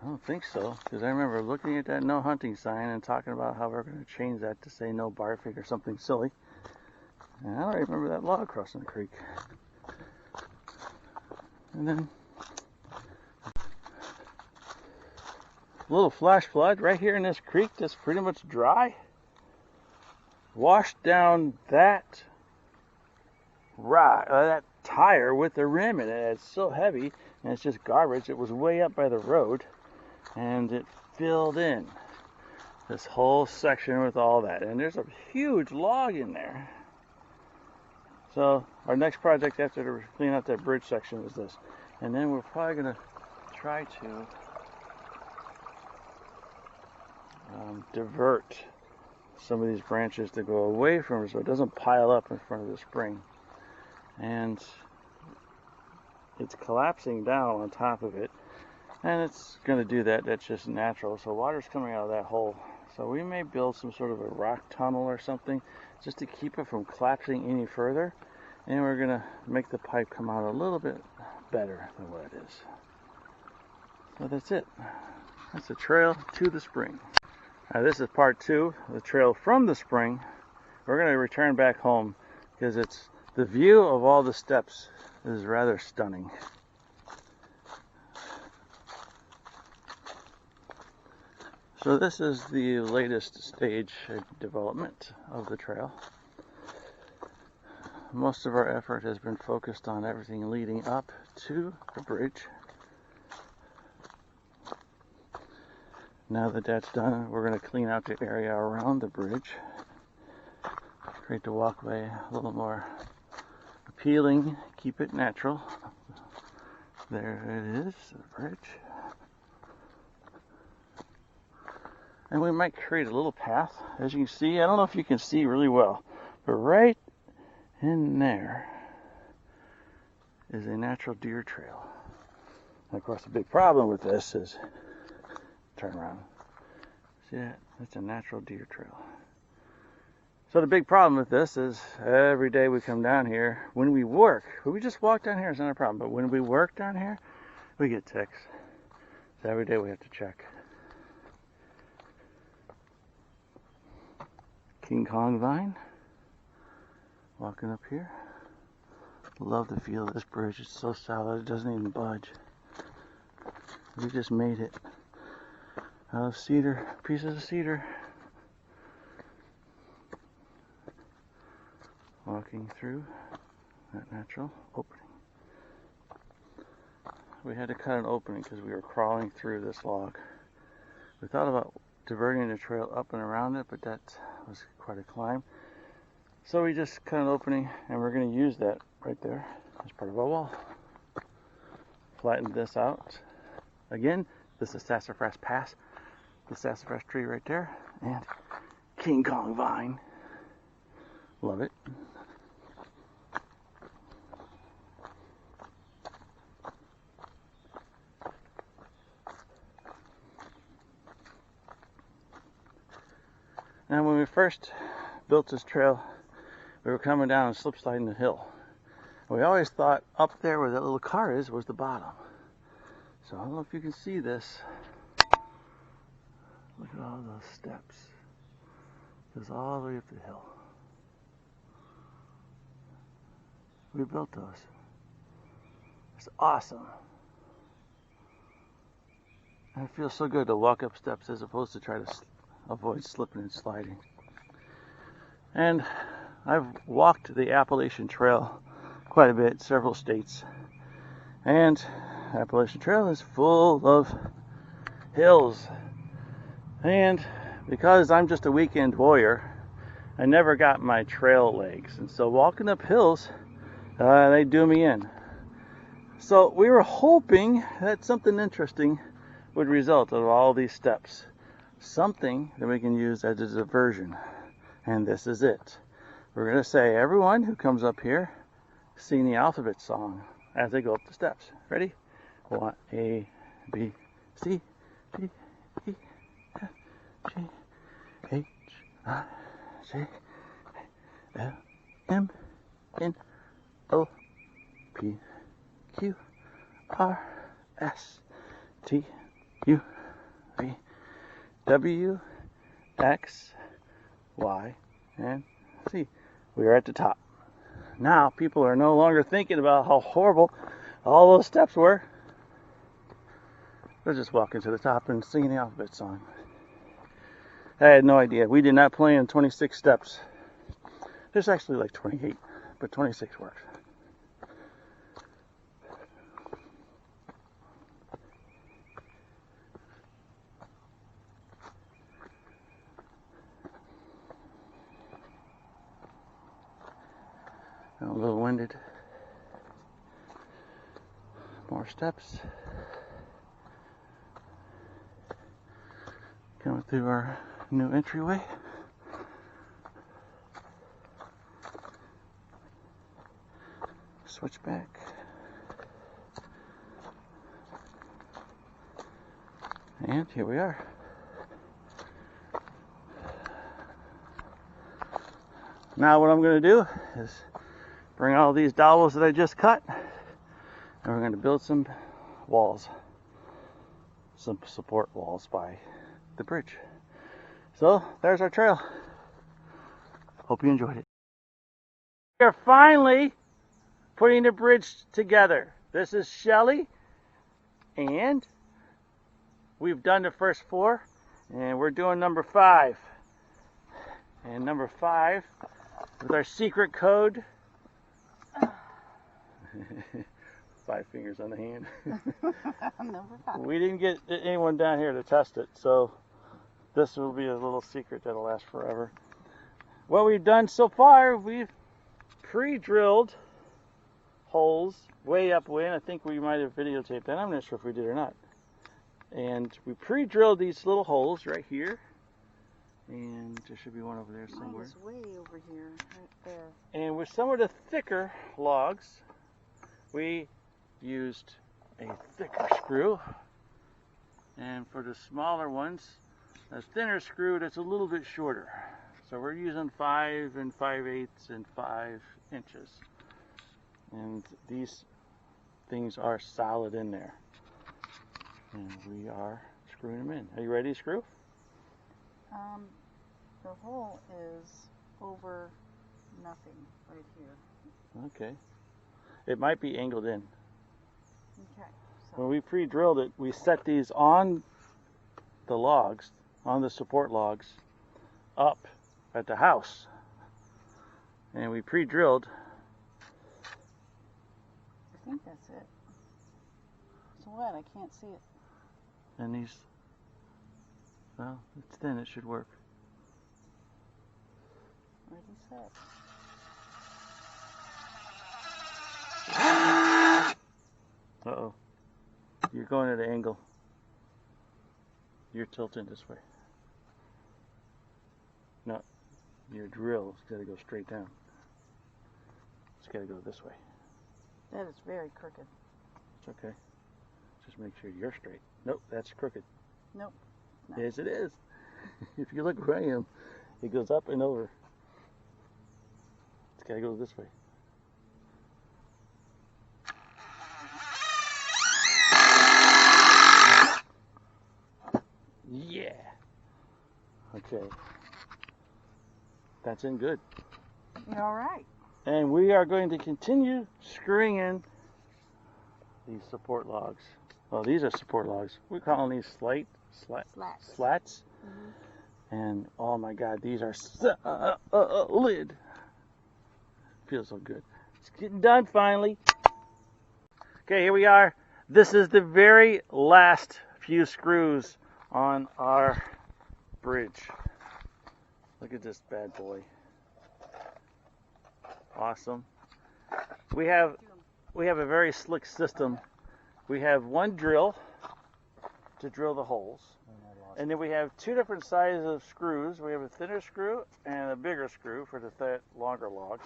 I don't think so, because I remember looking at that no hunting sign and talking about how we're going to change that to say no barfing or something silly. And I don't remember that log crossing the creek. And then a little flash flood right here in this creek that's pretty much dry. Washed down that rock, that tire with the rim in it. It's so heavy and it's just garbage. It was way up by the road and it filled in this whole section with all that. And there's a huge log in there. So our next project after to clean out that bridge section is this. And then we're probably going to try to divert some of these branches to go away from it so it doesn't pile up in front of the spring. And it's collapsing down on top of it, and it's going to do that. That's just natural. So water's coming out of that hole. So we may build some sort of a rock tunnel or something just to keep it from collapsing any further, and we're going to make the pipe come out a little bit better than what it is. So that's it. That's the trail to the spring. Now this is part 2, the trail from the spring. We're going to return back home because it's the view of all the steps is rather stunning. So this is the latest stage of development of the trail. Most of our effort has been focused on everything leading up to the bridge. Now that that's done, we're going to clean out the area around the bridge, create the walkway a little more appealing, keep it natural. There it is, the bridge. And we might create a little path. As you can see, I don't know if you can see really well, but right in there is a natural deer trail. And of course, the big problem with this is, turn around. See that? That's a natural deer trail. So the big problem with this is every day we come down here, when we work, when we just walk down here, it's not a problem. But when we work down here, we get ticks. So every day we have to check. King Kong vine. Walking up here. Love the feel of this bridge. It's so solid, it doesn't even budge. We just made it out of cedar, pieces of cedar. Walking through that natural opening. We had to cut an opening because we were crawling through this log. We thought about diverting the trail up and around it, but that was quite a climb. So we just cut an opening, and we're going to use that right there as part of our wall. Flatten this out. Again, this is sassafras pass. The sassafras tree right there, and King Kong vine. Love it. Now when we first built this trail, we were coming down and slip sliding the hill. We always thought up there where that little car is was the bottom. So I don't know if you can see this. Look at all those steps. It goes all the way up the hill. We built those. It's awesome. And it feels so good to walk up steps as opposed to try to avoid slipping and sliding. And I've walked the Appalachian Trail quite a bit, several states. And the Appalachian Trail is full of hills. And because I'm just a weekend warrior, I never got my trail legs. And so walking up hills They do me in. So we were hoping that something interesting would result of all these steps. Something that we can use as a diversion. And this is it. We're going to say, everyone who comes up here, sing the alphabet song as they go up the steps. Ready? 1, A, B, C, D, E, F, G, H, I, J, L, M, N, O, P, Q, R, S, T, U, V, W, X, Y, and Z. We are at the top. Now people are no longer thinking about how horrible all those steps were. They're just walking to the top and singing the alphabet song. I had no idea. We did not plan 26 steps. There's actually like 28, but 26 works. I'm a little winded. More steps. Coming through our new entryway. Switch back. And here we are. Now what I'm going to do is bring all these dowels that I just cut, and we're going to build some walls, some support walls by the bridge. So there's our trail. Hope you enjoyed it. We are finally putting the bridge together. This is Shelly, and we've done the first 4, and we're doing number 5. And number 5 with our secret code. 5 fingers on the hand. Number 5. We didn't get anyone down here to test it, so this will be a little secret that'll last forever. What we've done so far, we've pre-drilled holes way up way, and I think we might have videotaped that. I'm not sure if we did or not. And we pre-drilled these little holes right here, and there should be one over there somewhere. Mine's way over here, right there. And with some of the thicker logs, we used a thicker screw, and for the smaller ones, a thinner screw that's a little bit shorter. So we're using 5 5/8 and 5 inches. And these things are solid in there. And we are screwing them in. Are you ready to screw? The hole is over nothing right here. Okay. It might be angled in. Okay. When we pre-drilled it, we set these on the logs, on the support logs, up at the house. And we pre-drilled. I think that's it. It's wet, I can't see it. And these, well, it's thin, it should work. Ready, set. Uh-oh. You're going at an angle. You're tilting this way. No, your drill's got to go straight down. It's got to go this way. That is very crooked. It's okay. Just make sure you're straight. Nope, that's crooked. Nope. No. Yes, it is. If you look where I am, it goes up and over. It's got to go this way. Yeah. Okay. That's in good. You're all right. And we are going to continue screwing in these support logs. Well, these are support logs. We're calling these slats. Mm-hmm. And oh my God, these are solid. Feels so good. It's getting done finally. Okay, here we are. This is the very last few screws on our bridge. Look at this bad boy. Awesome. we have a very slick system. We have one drill to drill the holes, and then we have two different sizes of screws. We have a thinner screw and a bigger screw for the longer logs.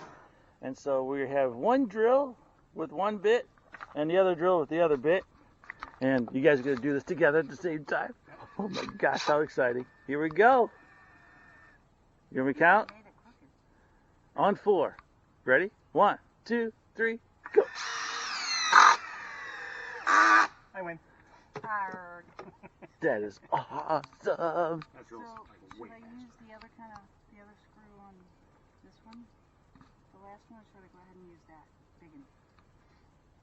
And so we have one drill with one bit and the other drill with the other bit. And you guys are going to do this together at the same time? Oh my gosh, how exciting. Here we go. You want me to count? On 4. Ready? 1, 2, 3, go. I win. That is awesome. That's real, So, like, should I use the other screw on this one? The last one, or should I go ahead and use that big one?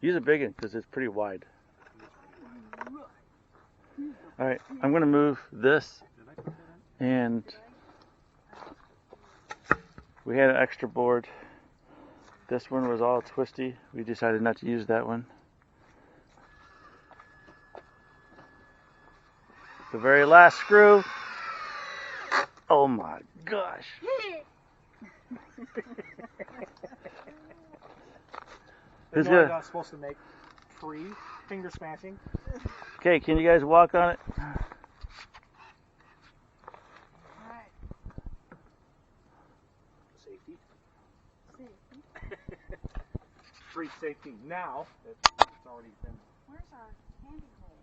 Use a big one because it's pretty wide. All right, I'm going to move this, and we had an extra board. This one was all twisty. We decided not to use that one. The very last screw. Oh my gosh. The Who's noise gonna- I'm supposed to make free finger smashing. Okay, can you guys walk on it? Alright. Safety. See. Street safety now. It's already been. Where's our handy hole?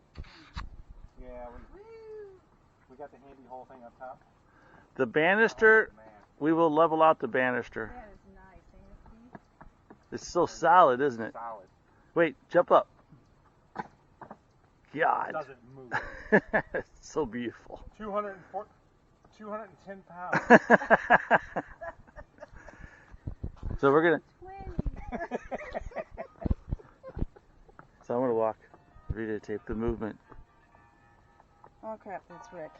Yeah, Woo! we got the handy hole thing up top. The banister, Oh, man. we will level out the banister. That is nice, ain't it, Steve? It's so solid, isn't it? Solid. Wait, jump up. It God. doesn't move. It's so beautiful. 210 pounds. So we're gonna. 20. So I'm gonna walk, videotape the movement. Oh crap, that's Rick.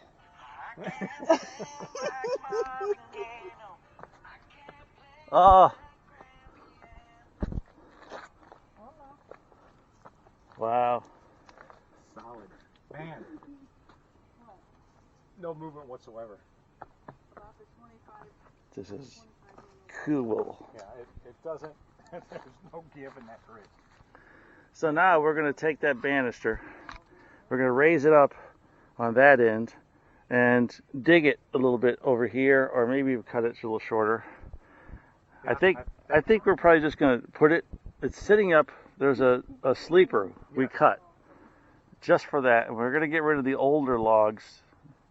Oh. Wow. Solid. Man. No movement whatsoever. About the 25. This is cool. Yeah, it doesn't. There's no give in that bridge. So now we're gonna take that banister. We're gonna raise it up on that end and dig it a little bit over here, or maybe cut it a little shorter. Yeah, I think we're probably just gonna put it. It's sitting up. There's a sleeper we cut just for that, and we're gonna get rid of the older logs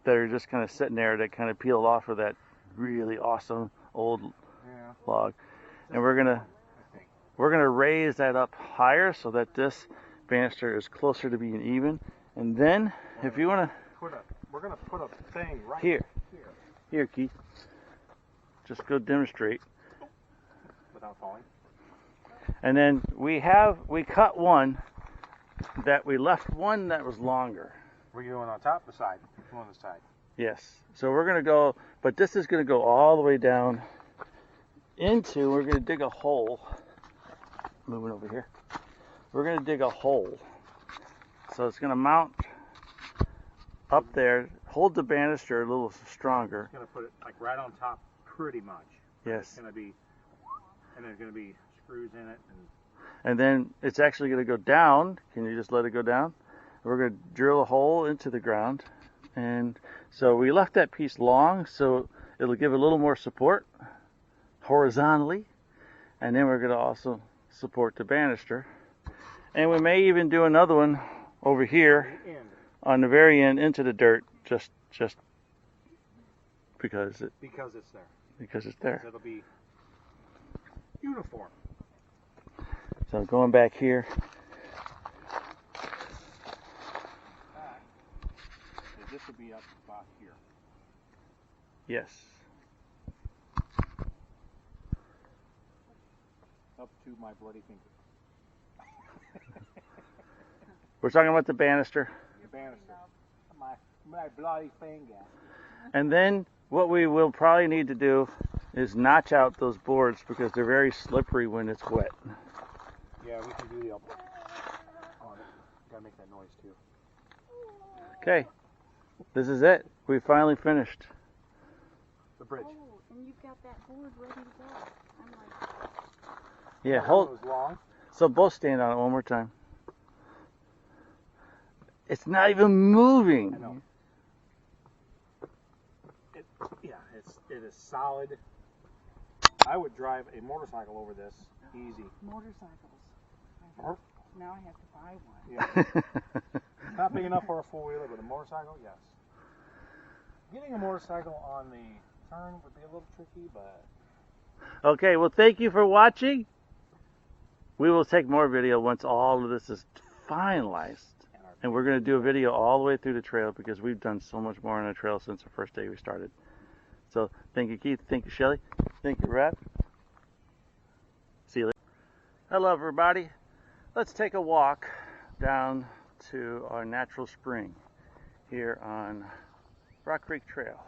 that are just kind of sitting there that kind of peeled off of that really awesome old Yeah. log, and we're gonna raise that up higher so that this banister is closer to being even. And then, if you wanna, We're gonna put a thing right here, here here, Keith, just go demonstrate. without falling. And then we cut one that we left one that was longer. We're going on top or side? On the side. Yes. So we're gonna go, but this is gonna go all the way down into. We're gonna dig a hole. Moving over here. We're gonna dig a hole. So it's gonna mount up there, hold the banister a little stronger. Gonna put it like right on top, pretty much. Yes. It's gonna be, and there's gonna be screws in it, And then it's actually gonna go down. Can you just let it go down? We're gonna drill a hole into the ground. And so we left that piece long so it'll give a little more support horizontally. And then we're gonna also support the banister. And we may even do another one over here the end, on the very end into the dirt, just because because it's there. it's there. It'll be uniform. So going back here, So this will be up about here. yes. Up to my bloody finger. We're talking about the banister. The banister. My bloody finger. And then what we will probably need to do is notch out those boards because they're very slippery when it's wet. Yeah, we can do the elbow on it. Gotta make that noise too. Okay, this is it. We finally finished. The bridge. Oh, and you've got that board ready to go. I'm like, Yeah, That one hold. was long. So both stand on it one more time. It's not even moving. I know. It is solid. I would drive a motorcycle over this easy. Motorcycles. Or- Now I have to buy one. Yeah. It's not big enough for a four-wheeler, but a motorcycle, yes. Getting a motorcycle on the turn would be a little tricky, but Okay, well, thank you for watching. We will take more video once all of this is finalized. And we're going to do a video all the way through the trail because we've done so much more on the trail since the first day we started. So thank you, Keith. Thank you, Shelly. Thank you, Rap. See you later. Hello, everybody. Let's take a walk down to our natural spring here on Rock Creek Trail.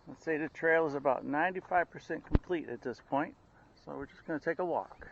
Let's say the trail is about 95% complete at this point. So we're just going to take a walk.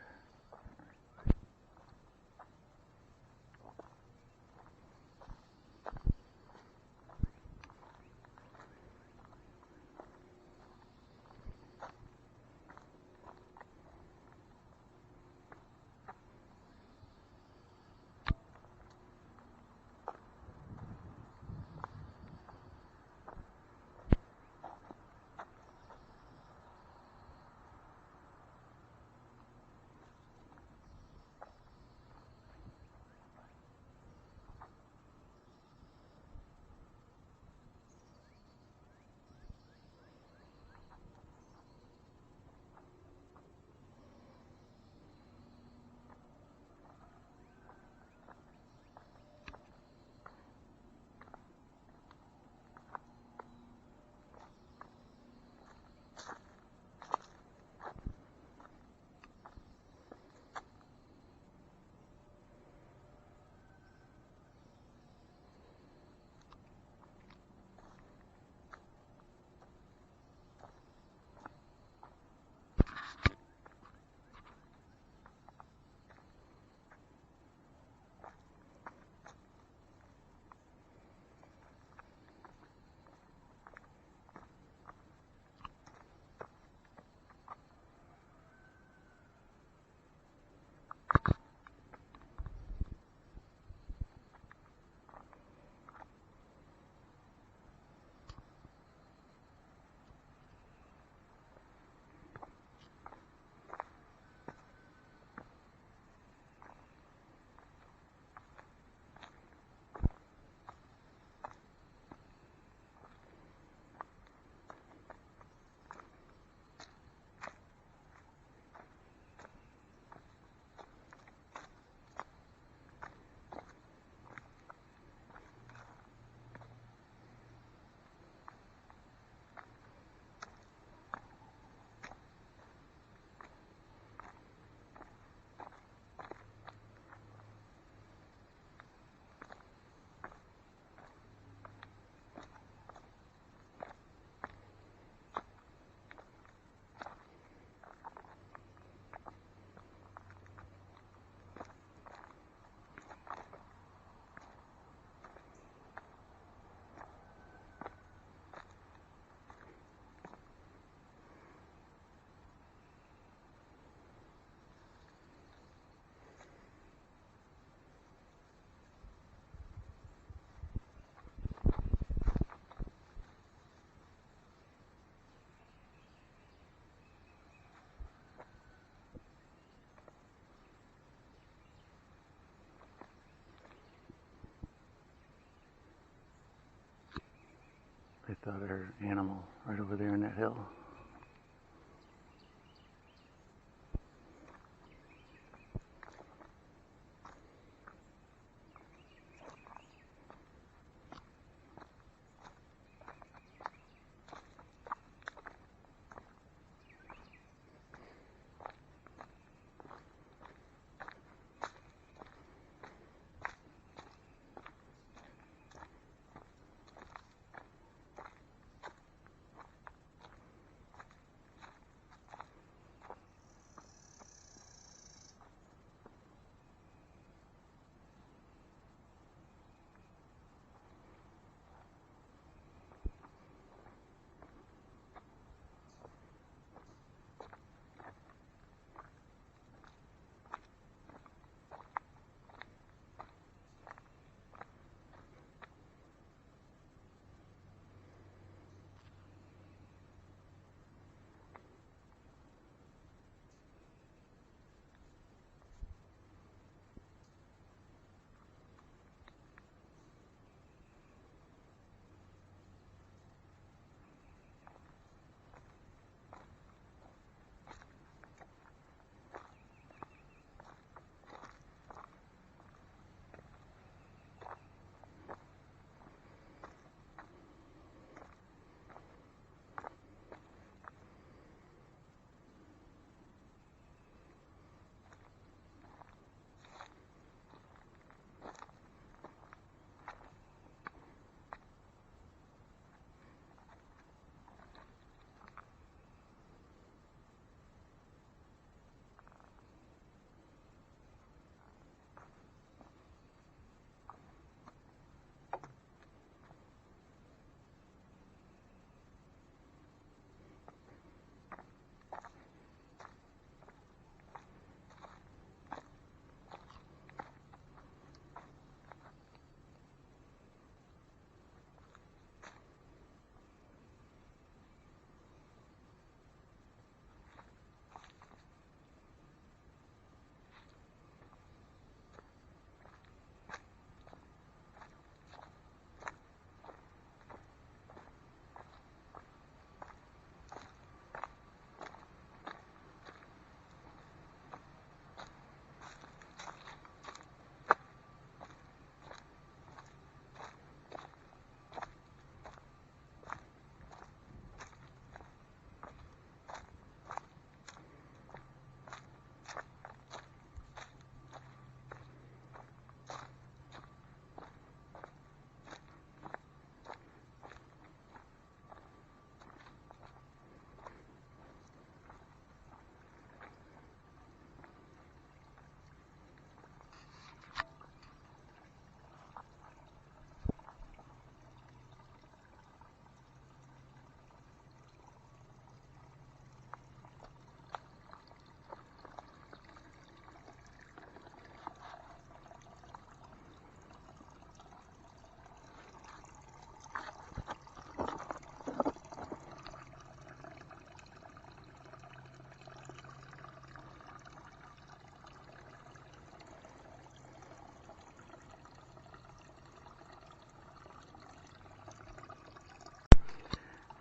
They thought I heard an animal right over there in that hill.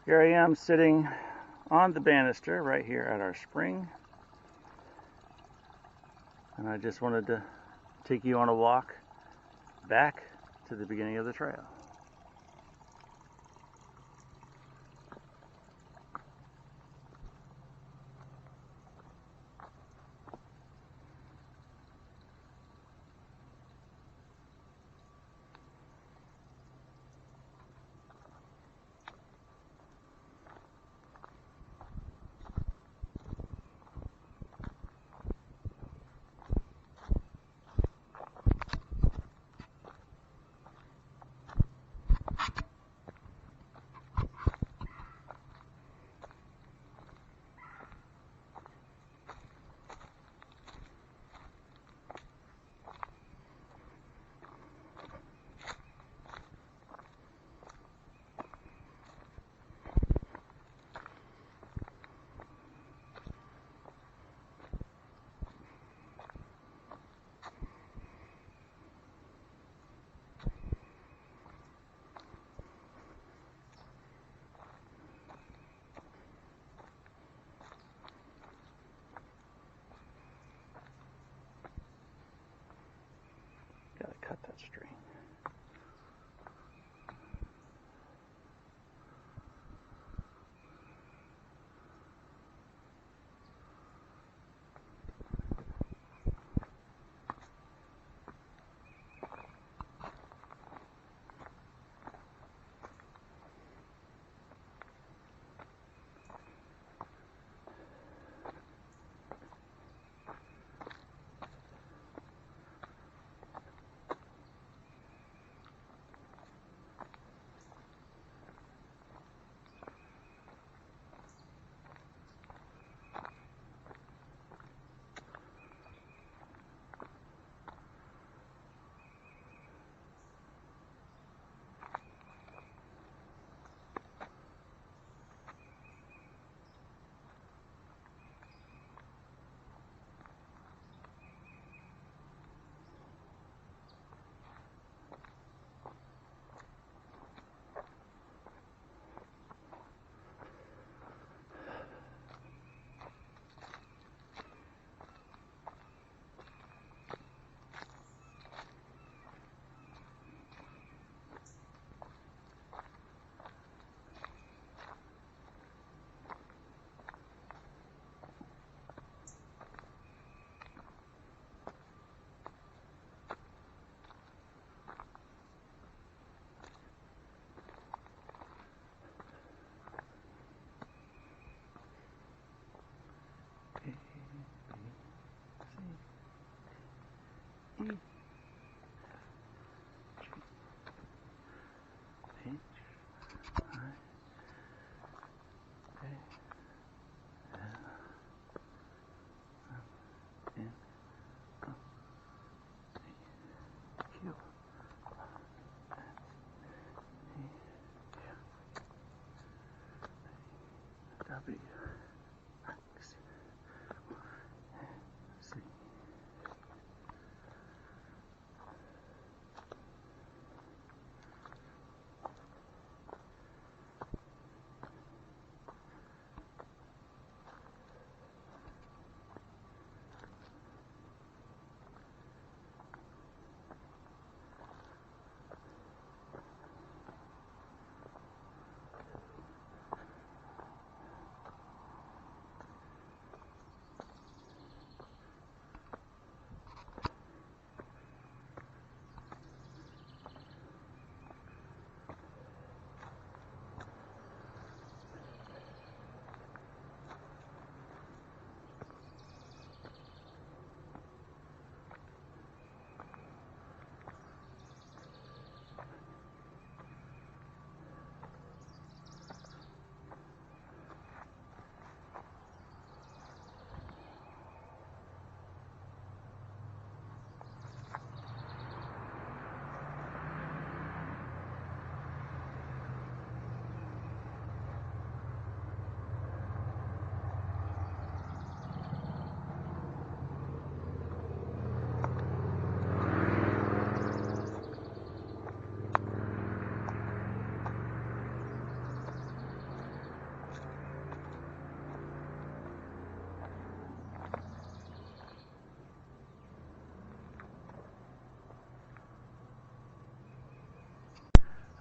Here I am sitting on the banister right here at our spring. And I just wanted to take you on a walk back to the beginning of the trail.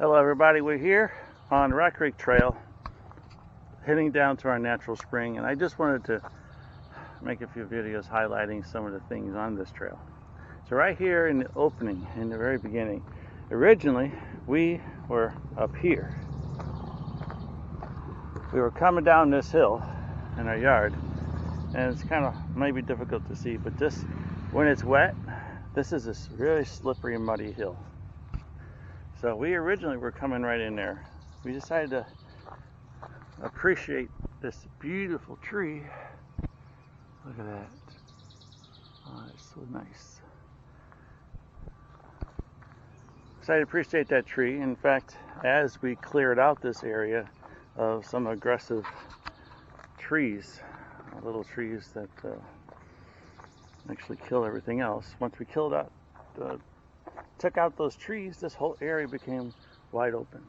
Hello everybody, we're here on Rock Creek Trail heading down to our natural spring, and I just wanted to make a few videos highlighting some of the things on this trail. So right here in the opening, in the very beginning, originally we were up here. We were coming down this hill in our yard, and it's kind of maybe difficult to see, but this, when it's wet, this is this really slippery, muddy hill. So we originally were coming right in there. We decided to appreciate this beautiful tree. Look at that. Oh, it's so nice. Decided to appreciate that tree. In fact, as we cleared out this area of some aggressive trees, little trees that actually kill everything else, once we took out those trees, this whole area became wide open.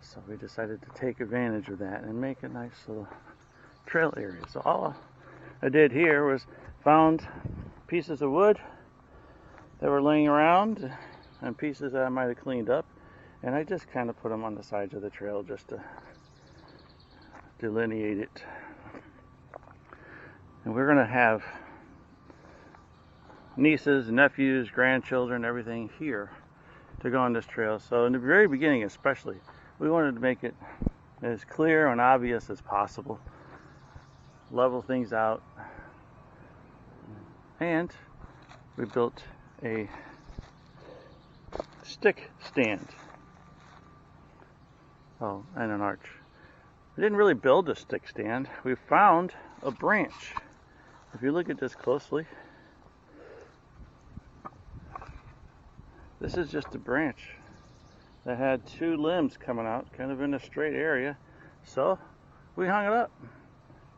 So we decided to take advantage of that and make a nice little trail area. So all I did here was found pieces of wood that were laying around and pieces that I might have cleaned up, and I just kind of put them on the sides of the trail just to delineate it. And we're going to have nieces, nephews, grandchildren, everything here to go on this trail. So in the very beginning especially, we wanted to make it as clear and obvious as possible, level things out, and we built a stick stand. Oh, and an arch. We didn't really build a stick stand. We found a branch. If you look at this closely, this is just a branch that had two limbs coming out kind of in a straight area. So we hung it up.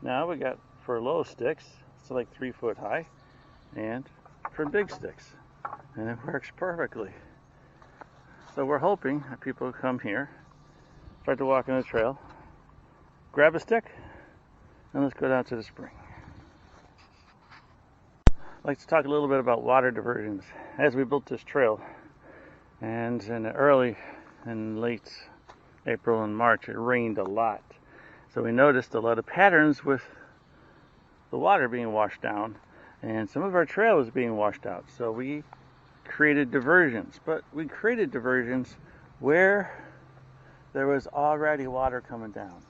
Now we got for low sticks, it's like 3 foot high, and for big sticks. And it works perfectly. So we're hoping that people will come here, start to walk on the trail, grab a stick, and let's go down to the spring. I'd like to talk a little bit about water diversions. As we built this trail, and in the early and late April and March, it rained a lot. So we noticed a lot of patterns with the water being washed down, and some of our trail was being washed out. So we created diversions, but we created diversions where there was already water coming down.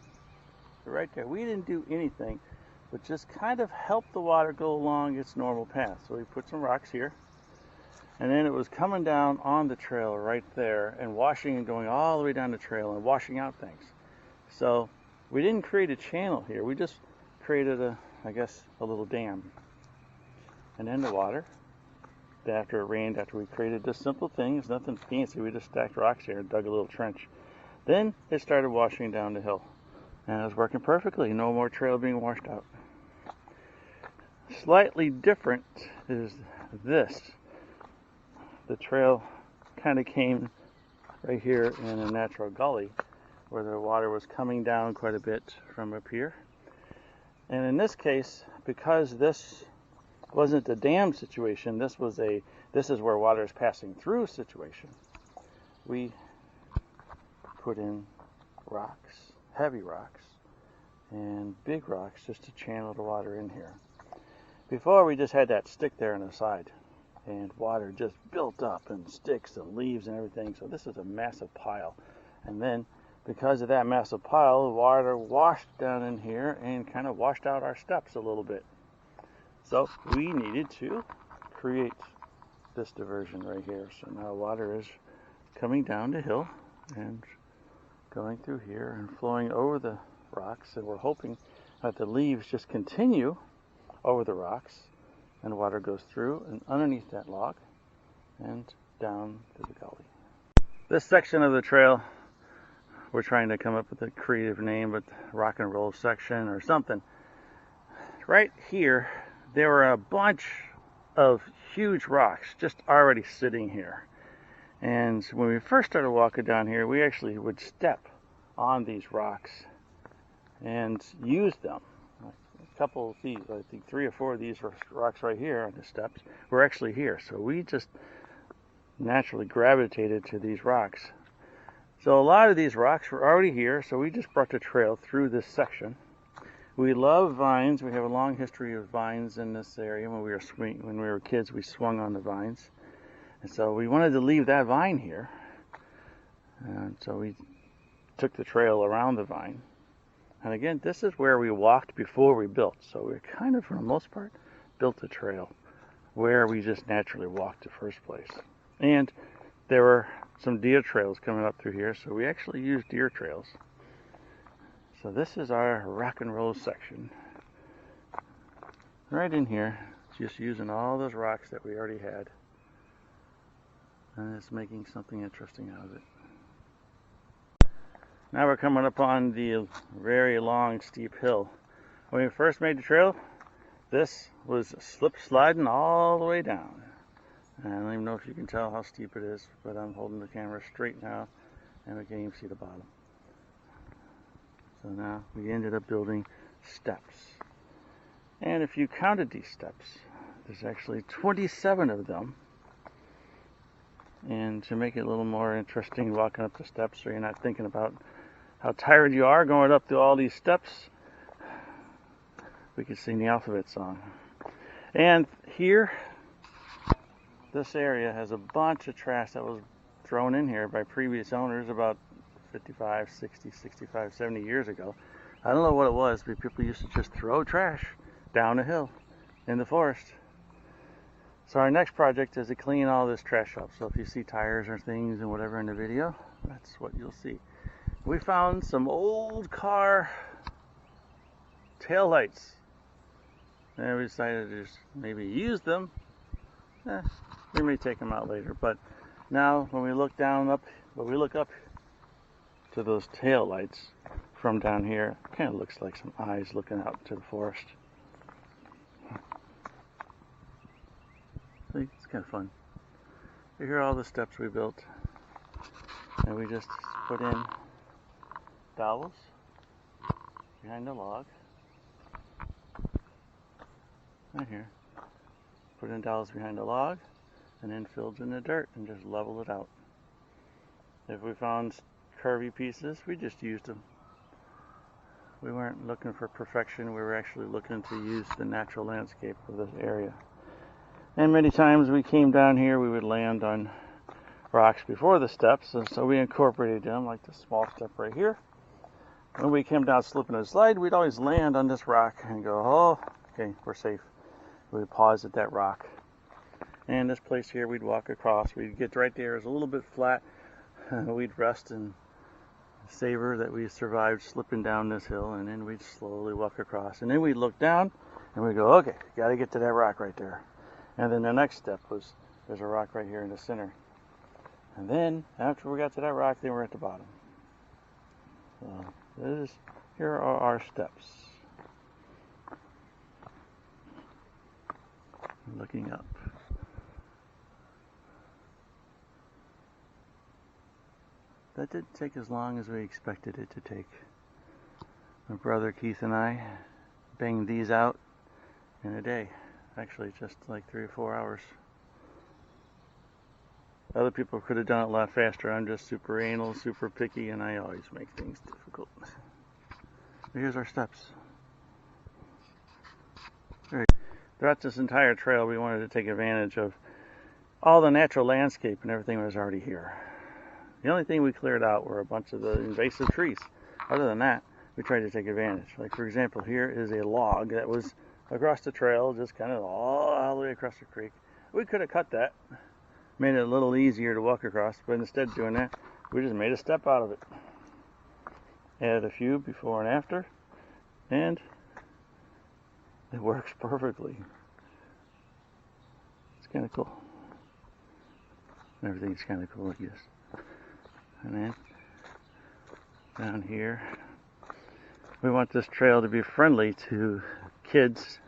So right there, we didn't do anything but just kind of help the water go along its normal path. So we put some rocks here, and then it was coming down on the trail right there and washing and going all the way down the trail and washing out things. So we didn't create a channel here. We just created a little dam. And then the water, after it rained, after we created this simple thing, it's nothing fancy. We just stacked rocks here and dug a little trench. Then it started washing down the hill. And it was working perfectly. No more trail being washed out. Slightly different is this. The trail kind of came right here in a natural gully where the water was coming down quite a bit from up here. And in this case, because this wasn't a dam situation, this is where water is passing through situation, we put in rocks, heavy rocks, and big rocks just to channel the water in here. Before, we just had that stick there on the side, and water just built up and sticks and leaves and everything. So this is a massive pile. And then because of that massive pile, the water washed down in here and kind of washed out our steps a little bit. So we needed to create this diversion right here. So now water is coming down the hill and going through here and flowing over the rocks, and we're hoping that the leaves just continue over the rocks and water goes through and underneath that log and down to the gully. This section of the trail, we're trying to come up with a creative name, but rock and roll section or something. Right here, there were a bunch of huge rocks just already sitting here. And when we first started walking down here, we actually would step on these rocks and use them. A couple of these, I think 3 or 4 of these rocks right here on the steps were actually here. So we just naturally gravitated to these rocks. So a lot of these rocks were already here, so we just brought the trail through this section. We love vines. We have a long history of vines in this area. When we were kids, we swung on the vines. And so we wanted to leave that vine here. And so we took the trail around the vine. And again, this is where we walked before we built. So we kind of, for the most part, built the trail where we just naturally walked the first place. And there were some deer trails coming up through here, so we actually used deer trails. So this is our rock and roll section. Right in here, just using all those rocks that we already had. And it's making something interesting out of it. Now we're coming up on the very long, steep hill. When we first made the trail, this was slip sliding all the way down. And I don't even know if you can tell how steep it is, but I'm holding the camera straight now, and we can't even see the bottom. So now we ended up building steps. And if you counted these steps, there's actually 27 of them. And to make it a little more interesting walking up the steps so you're not thinking about how tired you are going up through all these steps, we could sing the alphabet song. And here, this area has a bunch of trash that was thrown in here by previous owners about 55, 60, 65, 70 years ago. I don't know what it was, but people used to just throw trash down a hill in the forest. So our next project is to clean all this trash up. So if you see tires or things and whatever in the video, that's what you'll see. We found some old car taillights. And we decided to just maybe use them. We may take them out later. But now when we look up to those taillights from down here, it kind of looks like some eyes looking out to the forest. It's kind of fun. Here are all the steps we built, and we just put in dowels behind the log. Right here. Put in dowels behind the log, and then filled in the dirt and just leveled it out. If we found curvy pieces, we just used them. We weren't looking for perfection, we were actually looking to use the natural landscape of this area. And many times we came down here, we would land on rocks before the steps, and so we incorporated them, like the small step right here. When we came down slipping and slide, we'd always land on this rock and go, oh, okay, we're safe. We'd pause at that rock. And this place here, we'd walk across. We'd get right there. It's a little bit flat. We'd rest and savor that we survived slipping down this hill, and then we'd slowly walk across. And then we'd look down, and we'd go, okay, got to get to that rock right there. And then the next step was, there's a rock right here in the center. And then, after we got to that rock, then we're at the bottom. So, here are our steps. Looking up. That didn't take as long as we expected it to take. My brother Keith and I banged these out in a day. Actually, just like 3 or 4 hours. Other people could have done it a lot faster. I'm just super anal, super picky, and I always make things difficult. But here's our steps. Throughout this entire trail, we wanted to take advantage of all the natural landscape and everything that was already here. The only thing we cleared out were a bunch of the invasive trees. Other than that, we tried to take advantage. Like, for example, here is a log that was across the trail, just kind of all the way across the creek. We could have cut that, made it a little easier to walk across, but instead of doing that, we just made a step out of it. Added a few before and after, and it works perfectly. It's kind of cool. Everything's kind of cool like this. And then down here, we want this trail to be friendly to kids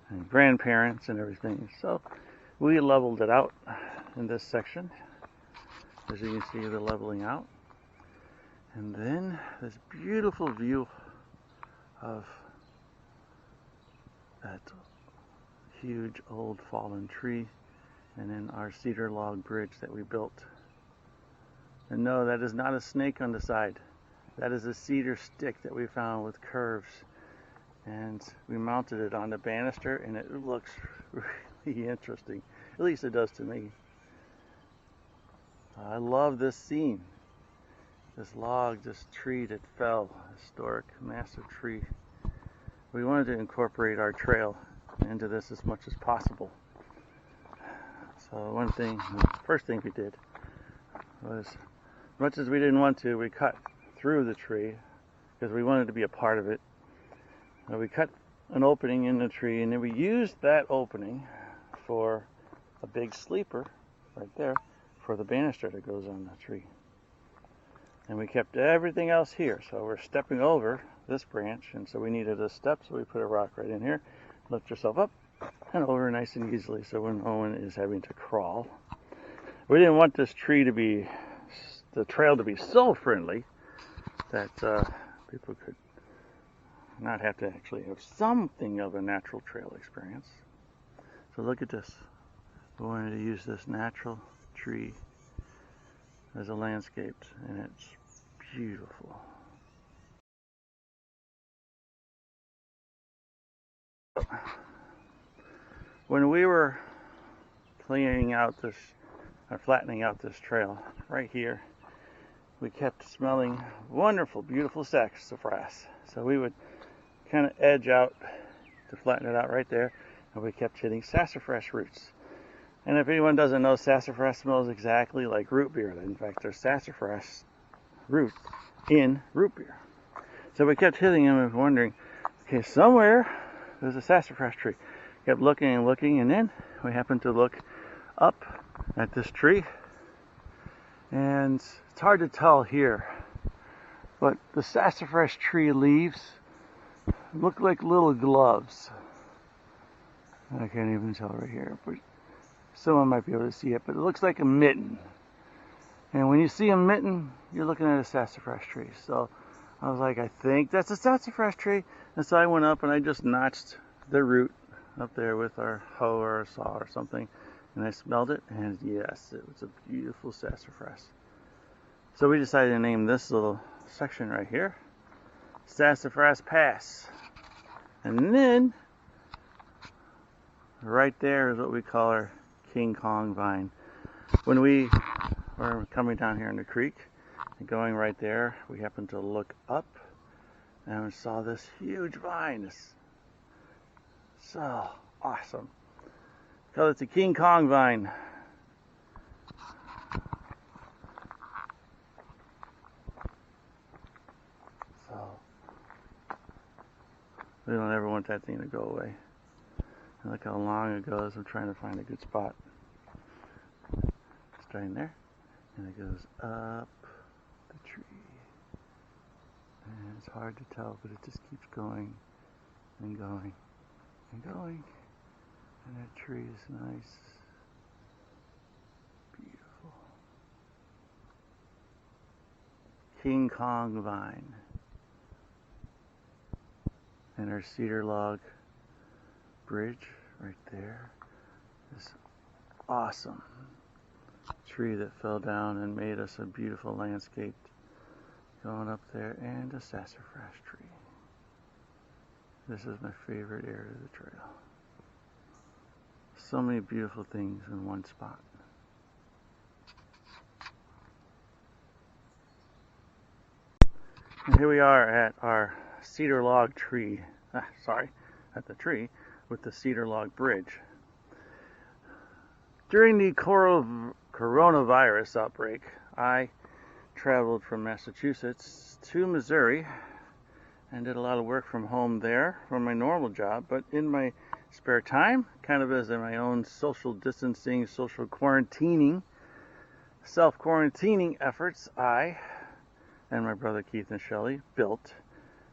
and grandparents and everything. So we leveled it out in this section. As you can see, the leveling out. And then this beautiful view of that huge old fallen tree, and then our cedar log bridge that we built. And no, that is not a snake on the side. That is a cedar stick that we found with curves. And we mounted it on the banister, and it looks really interesting. At least it does to me. I love this scene. This log, this tree that fell, historic, massive tree. We wanted to incorporate our trail into this as much as possible. So first thing we did was, as much as we didn't want to, we cut through the tree because we wanted to be a part of it. We cut an opening in the tree, and then we used that opening for a big sleeper right there for the banister that goes on the tree. And we kept everything else here. So we're stepping over this branch, and so we needed a step, so we put a rock right in here, lift yourself up and over nice and easily, so when Owen is having to crawl. We didn't want this tree to be, the trail to be so friendly that people could not have to actually have something of a natural trail experience. So look at this. We wanted to use this natural tree as a landscape, and it's beautiful. When we were cleaning out this, or flattening out this trail right here, we kept smelling wonderful, beautiful sassafras. So we would kind of edge out to flatten it out right there, and we kept hitting sassafras roots. And if anyone doesn't know, sassafras smells exactly like root beer. In fact, there's sassafras root in root beer. So we kept hitting them and wondering, okay, somewhere there's a sassafras tree. Kept looking and looking, and then we happened to look up at this tree, and it's hard to tell here, but the sassafras tree leaves look like little gloves. I can't even tell right here, but someone might be able to see it, but it looks like a mitten. And when you see a mitten, you're looking at a sassafras tree. So I was like, I think that's a sassafras tree. And so I went up and I just notched the root up there with our hoe or a saw or something. And I smelled it, and yes, it was a beautiful sassafras. So we decided to name this little section right here Sassafras Pass. And then right there is what we call our King Kong vine. When we were coming down here in the creek and going right there, we happened to look up and we saw this huge vine. It's so awesome. Call it the King Kong vine. So we don't ever want that thing to go away. And look how long it goes. I'm trying to find a good spot. It's starting there, and it goes up the tree. And it's hard to tell, but it just keeps going and going and going. And that tree is nice, beautiful. King Kong vine. And our cedar log bridge right there. This awesome tree that fell down and made us a beautiful landscape going up there, and a sassafras tree. This is my favorite area of the trail. So many beautiful things in one spot. And here we are at our cedar log tree. At the tree with the cedar log bridge. During the coronavirus outbreak, I traveled from Massachusetts to Missouri and did a lot of work from home there for my normal job, but in my spare time, kind of as in my own social distancing, social quarantining, self-quarantining efforts, I and my brother Keith and Shelley built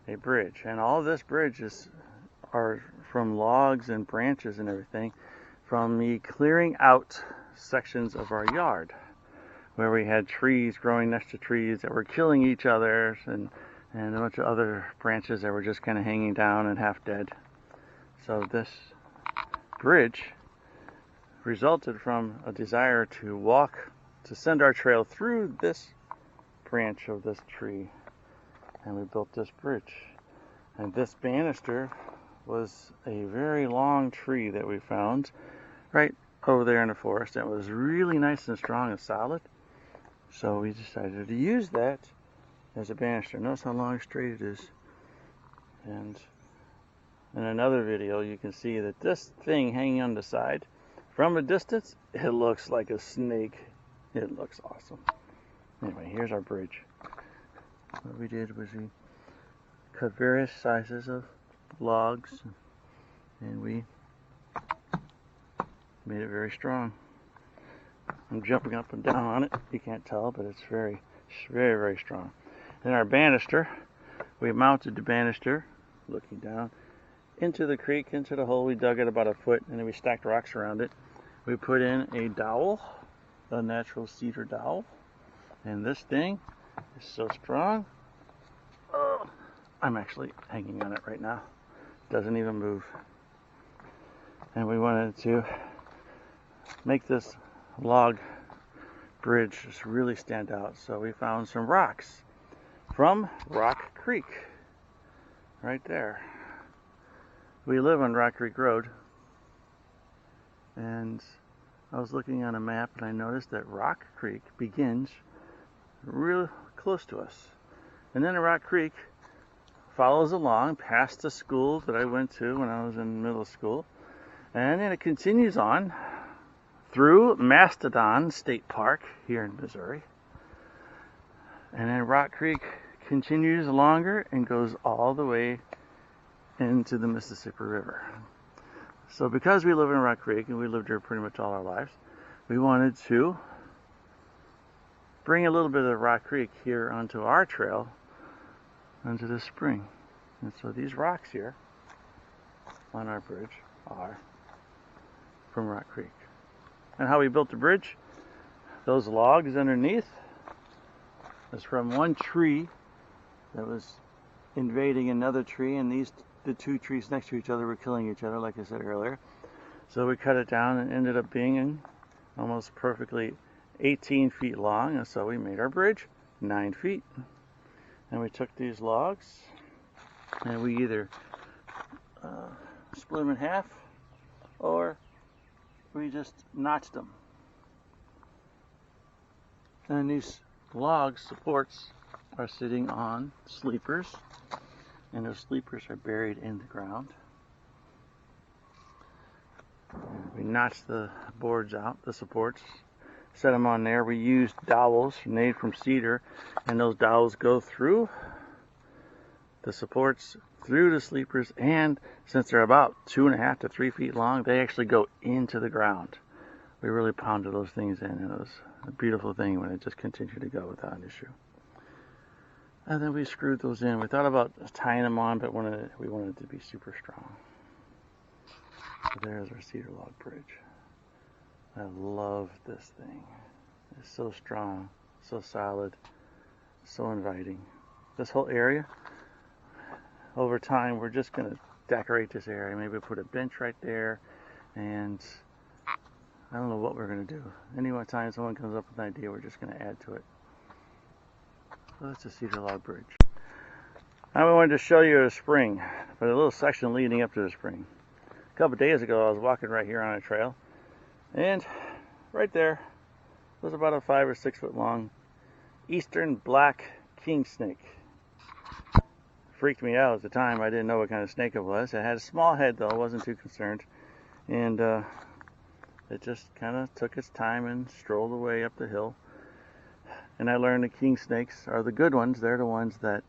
a bridge. And all this bridge are from logs and branches and everything from me clearing out sections of our yard where we had trees growing next to trees that were killing each other, and a bunch of other branches that were just kind of hanging down and half dead. So this bridge resulted from a desire to send our trail through this branch of this tree, and we built this bridge. And this banister was a very long tree that we found right over there in the forest. It was really nice and strong and solid, so we decided to use that as a banister. Notice how long and straight it is. And in another video you can see that this thing hanging on the side, from a distance it looks like a snake. It looks awesome. Anyway, here's our bridge. What we did was we cut various sizes of logs and we made it very strong. I'm jumping up and down on it. You can't tell, but it's very, very strong. And our banister, we mounted the banister looking down into the creek, into the hole. We dug it about a foot, and then we stacked rocks around it. We put in a dowel, a natural cedar dowel, and this thing is so strong. Oh, I'm actually hanging on it right now. It doesn't even move. And we wanted to make this log bridge just really stand out, so we found some rocks from Rock Creek right there. We live on Rock Creek Road, and I was looking on a map and I noticed that Rock Creek begins real close to us, and then Rock Creek follows along past the school that I went to when I was in middle school, and then it continues on through Mastodon State Park here in Missouri, and then Rock Creek continues longer and goes all the way into the Mississippi River. So because we live in Rock Creek, and we lived here pretty much all our lives, we wanted to bring a little bit of Rock Creek here onto our trail, onto the spring. And so these rocks here on our bridge are from Rock Creek. And how we built the bridge, those logs underneath is from one tree that was invading another tree, and the two trees next to each other were killing each other, like I said earlier. So we cut it down and ended up being almost perfectly 18 feet long, and so we made our bridge 9 feet. And we took these logs and we either split them in half or we just notched them. And these log supports are sitting on sleepers, and those sleepers are buried in the ground. We notched the boards out, the supports, set them on there. We used dowels made from cedar, and those dowels go through the supports, through the sleepers, and since they're about 2.5 to 3 feet long, they actually go into the ground. We really pounded those things in, and it was a beautiful thing when it just continued to go without an issue. And then we screwed those in. We thought about tying them on, but we wanted it to be super strong. So there's our cedar log bridge. I love this thing. It's so strong, so solid, so inviting. This whole area, over time, we're just going to decorate this area. Maybe put a bench right there, and I don't know what we're going to do. Any one time someone comes up with an idea, we're just going to add to it. So that's a cedar log bridge. Now we wanted to show you a spring, but a little section leading up to the spring. A couple of days ago, I was walking right here on a trail, and right there was about a 5 or 6 foot long eastern black king snake. Freaked me out at the time. I didn't know what kind of snake it was. It had a small head though, I wasn't too concerned. And it just kind of took its time and strolled away up the hill. And I learned the king snakes are the good ones. They're the ones that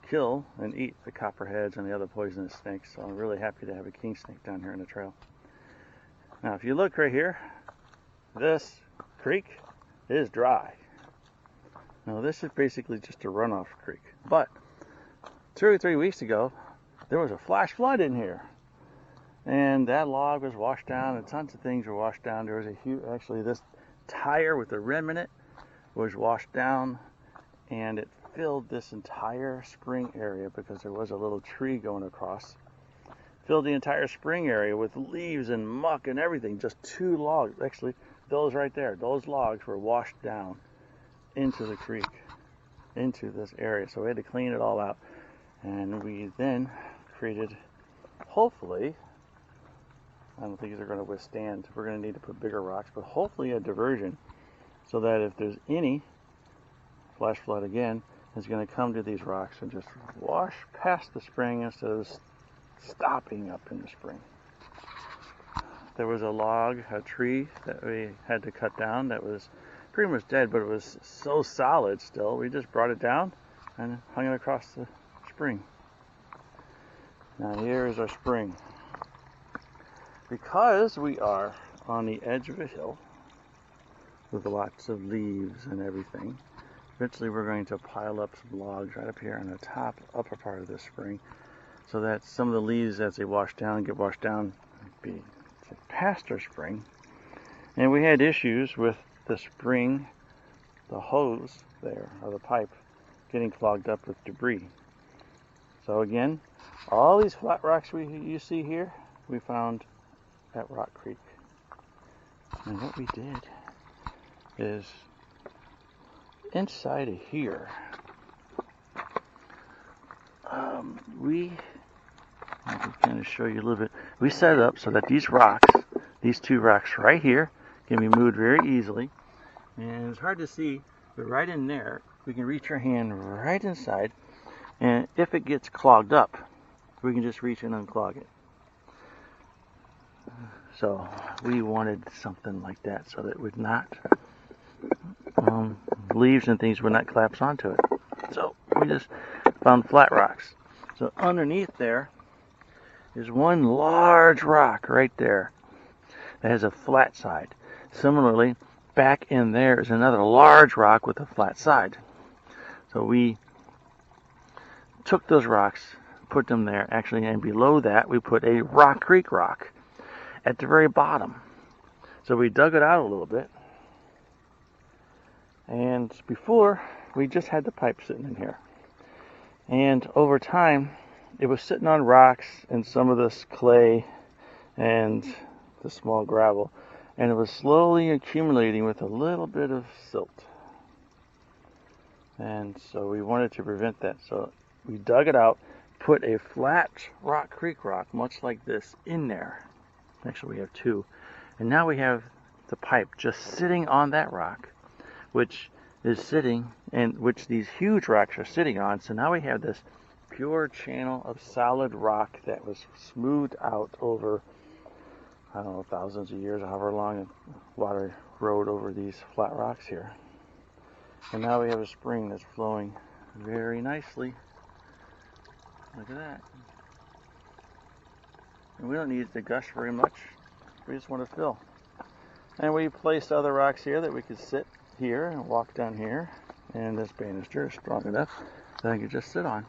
kill and eat the copperheads and the other poisonous snakes. So I'm really happy to have a king snake down here in the trail. Now if you look right here, this creek is dry. Now this is basically just a runoff creek. But 2 or 3 weeks ago, there was a flash flood in here. And that log was washed down, and tons of things were washed down. There was a huge, actually this tire with the rim in it was washed down, and it filled this entire spring area because there was a little tree going across. Filled the entire spring area with leaves and muck and everything. Just 2 logs, actually those right there, those logs were washed down into the creek. into this area. So we had to clean it all out. And we then created, hopefully, I don't think they're going to withstand, we're going to need to put bigger rocks, but hopefully a diversion so that if there's any flash flood again, it's going to come to these rocks and just wash past the spring instead of stopping up in the spring. There was a tree that we had to cut down that was pretty much dead, but it was so solid still. We just brought it down and hung it across the spring. Now here is our spring. Because we are on the edge of a hill with lots of leaves and everything, eventually we're going to pile up some logs right up here on the top upper part of this spring so that some of the leaves as they get washed down be past our spring. And we had issues with the spring, the hose there, or the pipe, getting clogged up with debris. So again, all these flat rocks you see here, we found at Rock Creek. And what we did is inside of here, I can kind of show you a little bit. We set it up so that these two rocks right here, can be moved very easily. And it's hard to see, but right in there, we can reach our hand right inside. And if it gets clogged up, we can just reach and unclog it. So we wanted something like that so that it would not, leaves and things would not collapse onto it. So we just found flat rocks. So underneath there is one large rock right there that has a flat side. Similarly, back in there is another large rock with a flat side. So we took those rocks, put them there, actually, and below that we put a Rock Creek rock at the very bottom. So we dug it out a little bit, and before we just had the pipe sitting in here. And over time, it was sitting on rocks and some of this clay and the small gravel, and it was slowly accumulating with a little bit of silt. And so we wanted to prevent that. So we dug it out, put a flat Rock Creek rock, much like this, in there. Actually, we have two. And now we have the pipe just sitting on that rock, which is sitting, and which these huge rocks are sitting on. So now we have this pure channel of solid rock that was smoothed out over, I don't know, thousands of years, however long water rode over these flat rocks here. And now we have a spring that's flowing very nicely. Look at that. And we don't need it to gush very much. We just want to fill. And we placed other rocks here that we could sit here and walk down here. And this banister is strong enough that I could just sit on.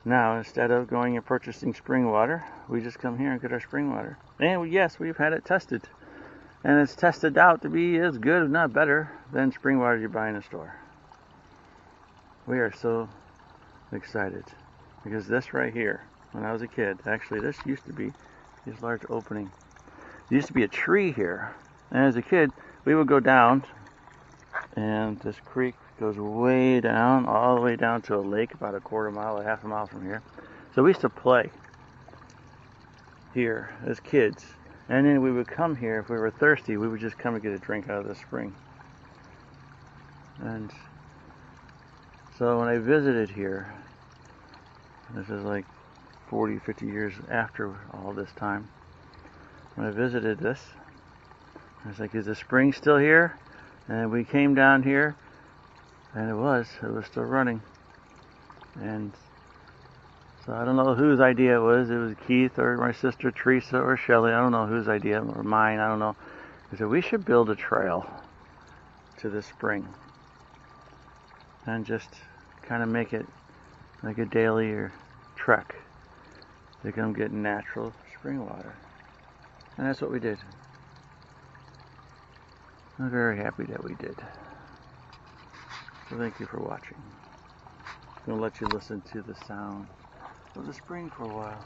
Now, instead of going and purchasing spring water, we just come here and get our spring water. And yes, we've had it tested. And it's tested out to be as good, if not better, than spring water you buy in a store. We are so excited. Because this right here, when I was a kid, actually this used to be this large opening. There used to be a tree here. And as a kid, we would go down, and this creek goes way down, all the way down to a lake about a quarter mile, a half a mile from here. So we used to play here as kids. And then we would come here, if we were thirsty, we would just come and get a drink out of the spring. And so when I visited here, this is like 40, 50 years after all this time, when I visited this, I was like, is the spring still here? And we came down here, and it was still running. And so I don't know whose idea it was. It was Keith or my sister Teresa or Shelley. I don't know whose idea, or mine, I don't know. They said we should build a trail to the spring and just kind of make it like a daily or trek to come get natural spring water. And that's what we did. I'm very happy that we did. So thank you for watching. I'm going to let you listen to the sound of the spring for a while.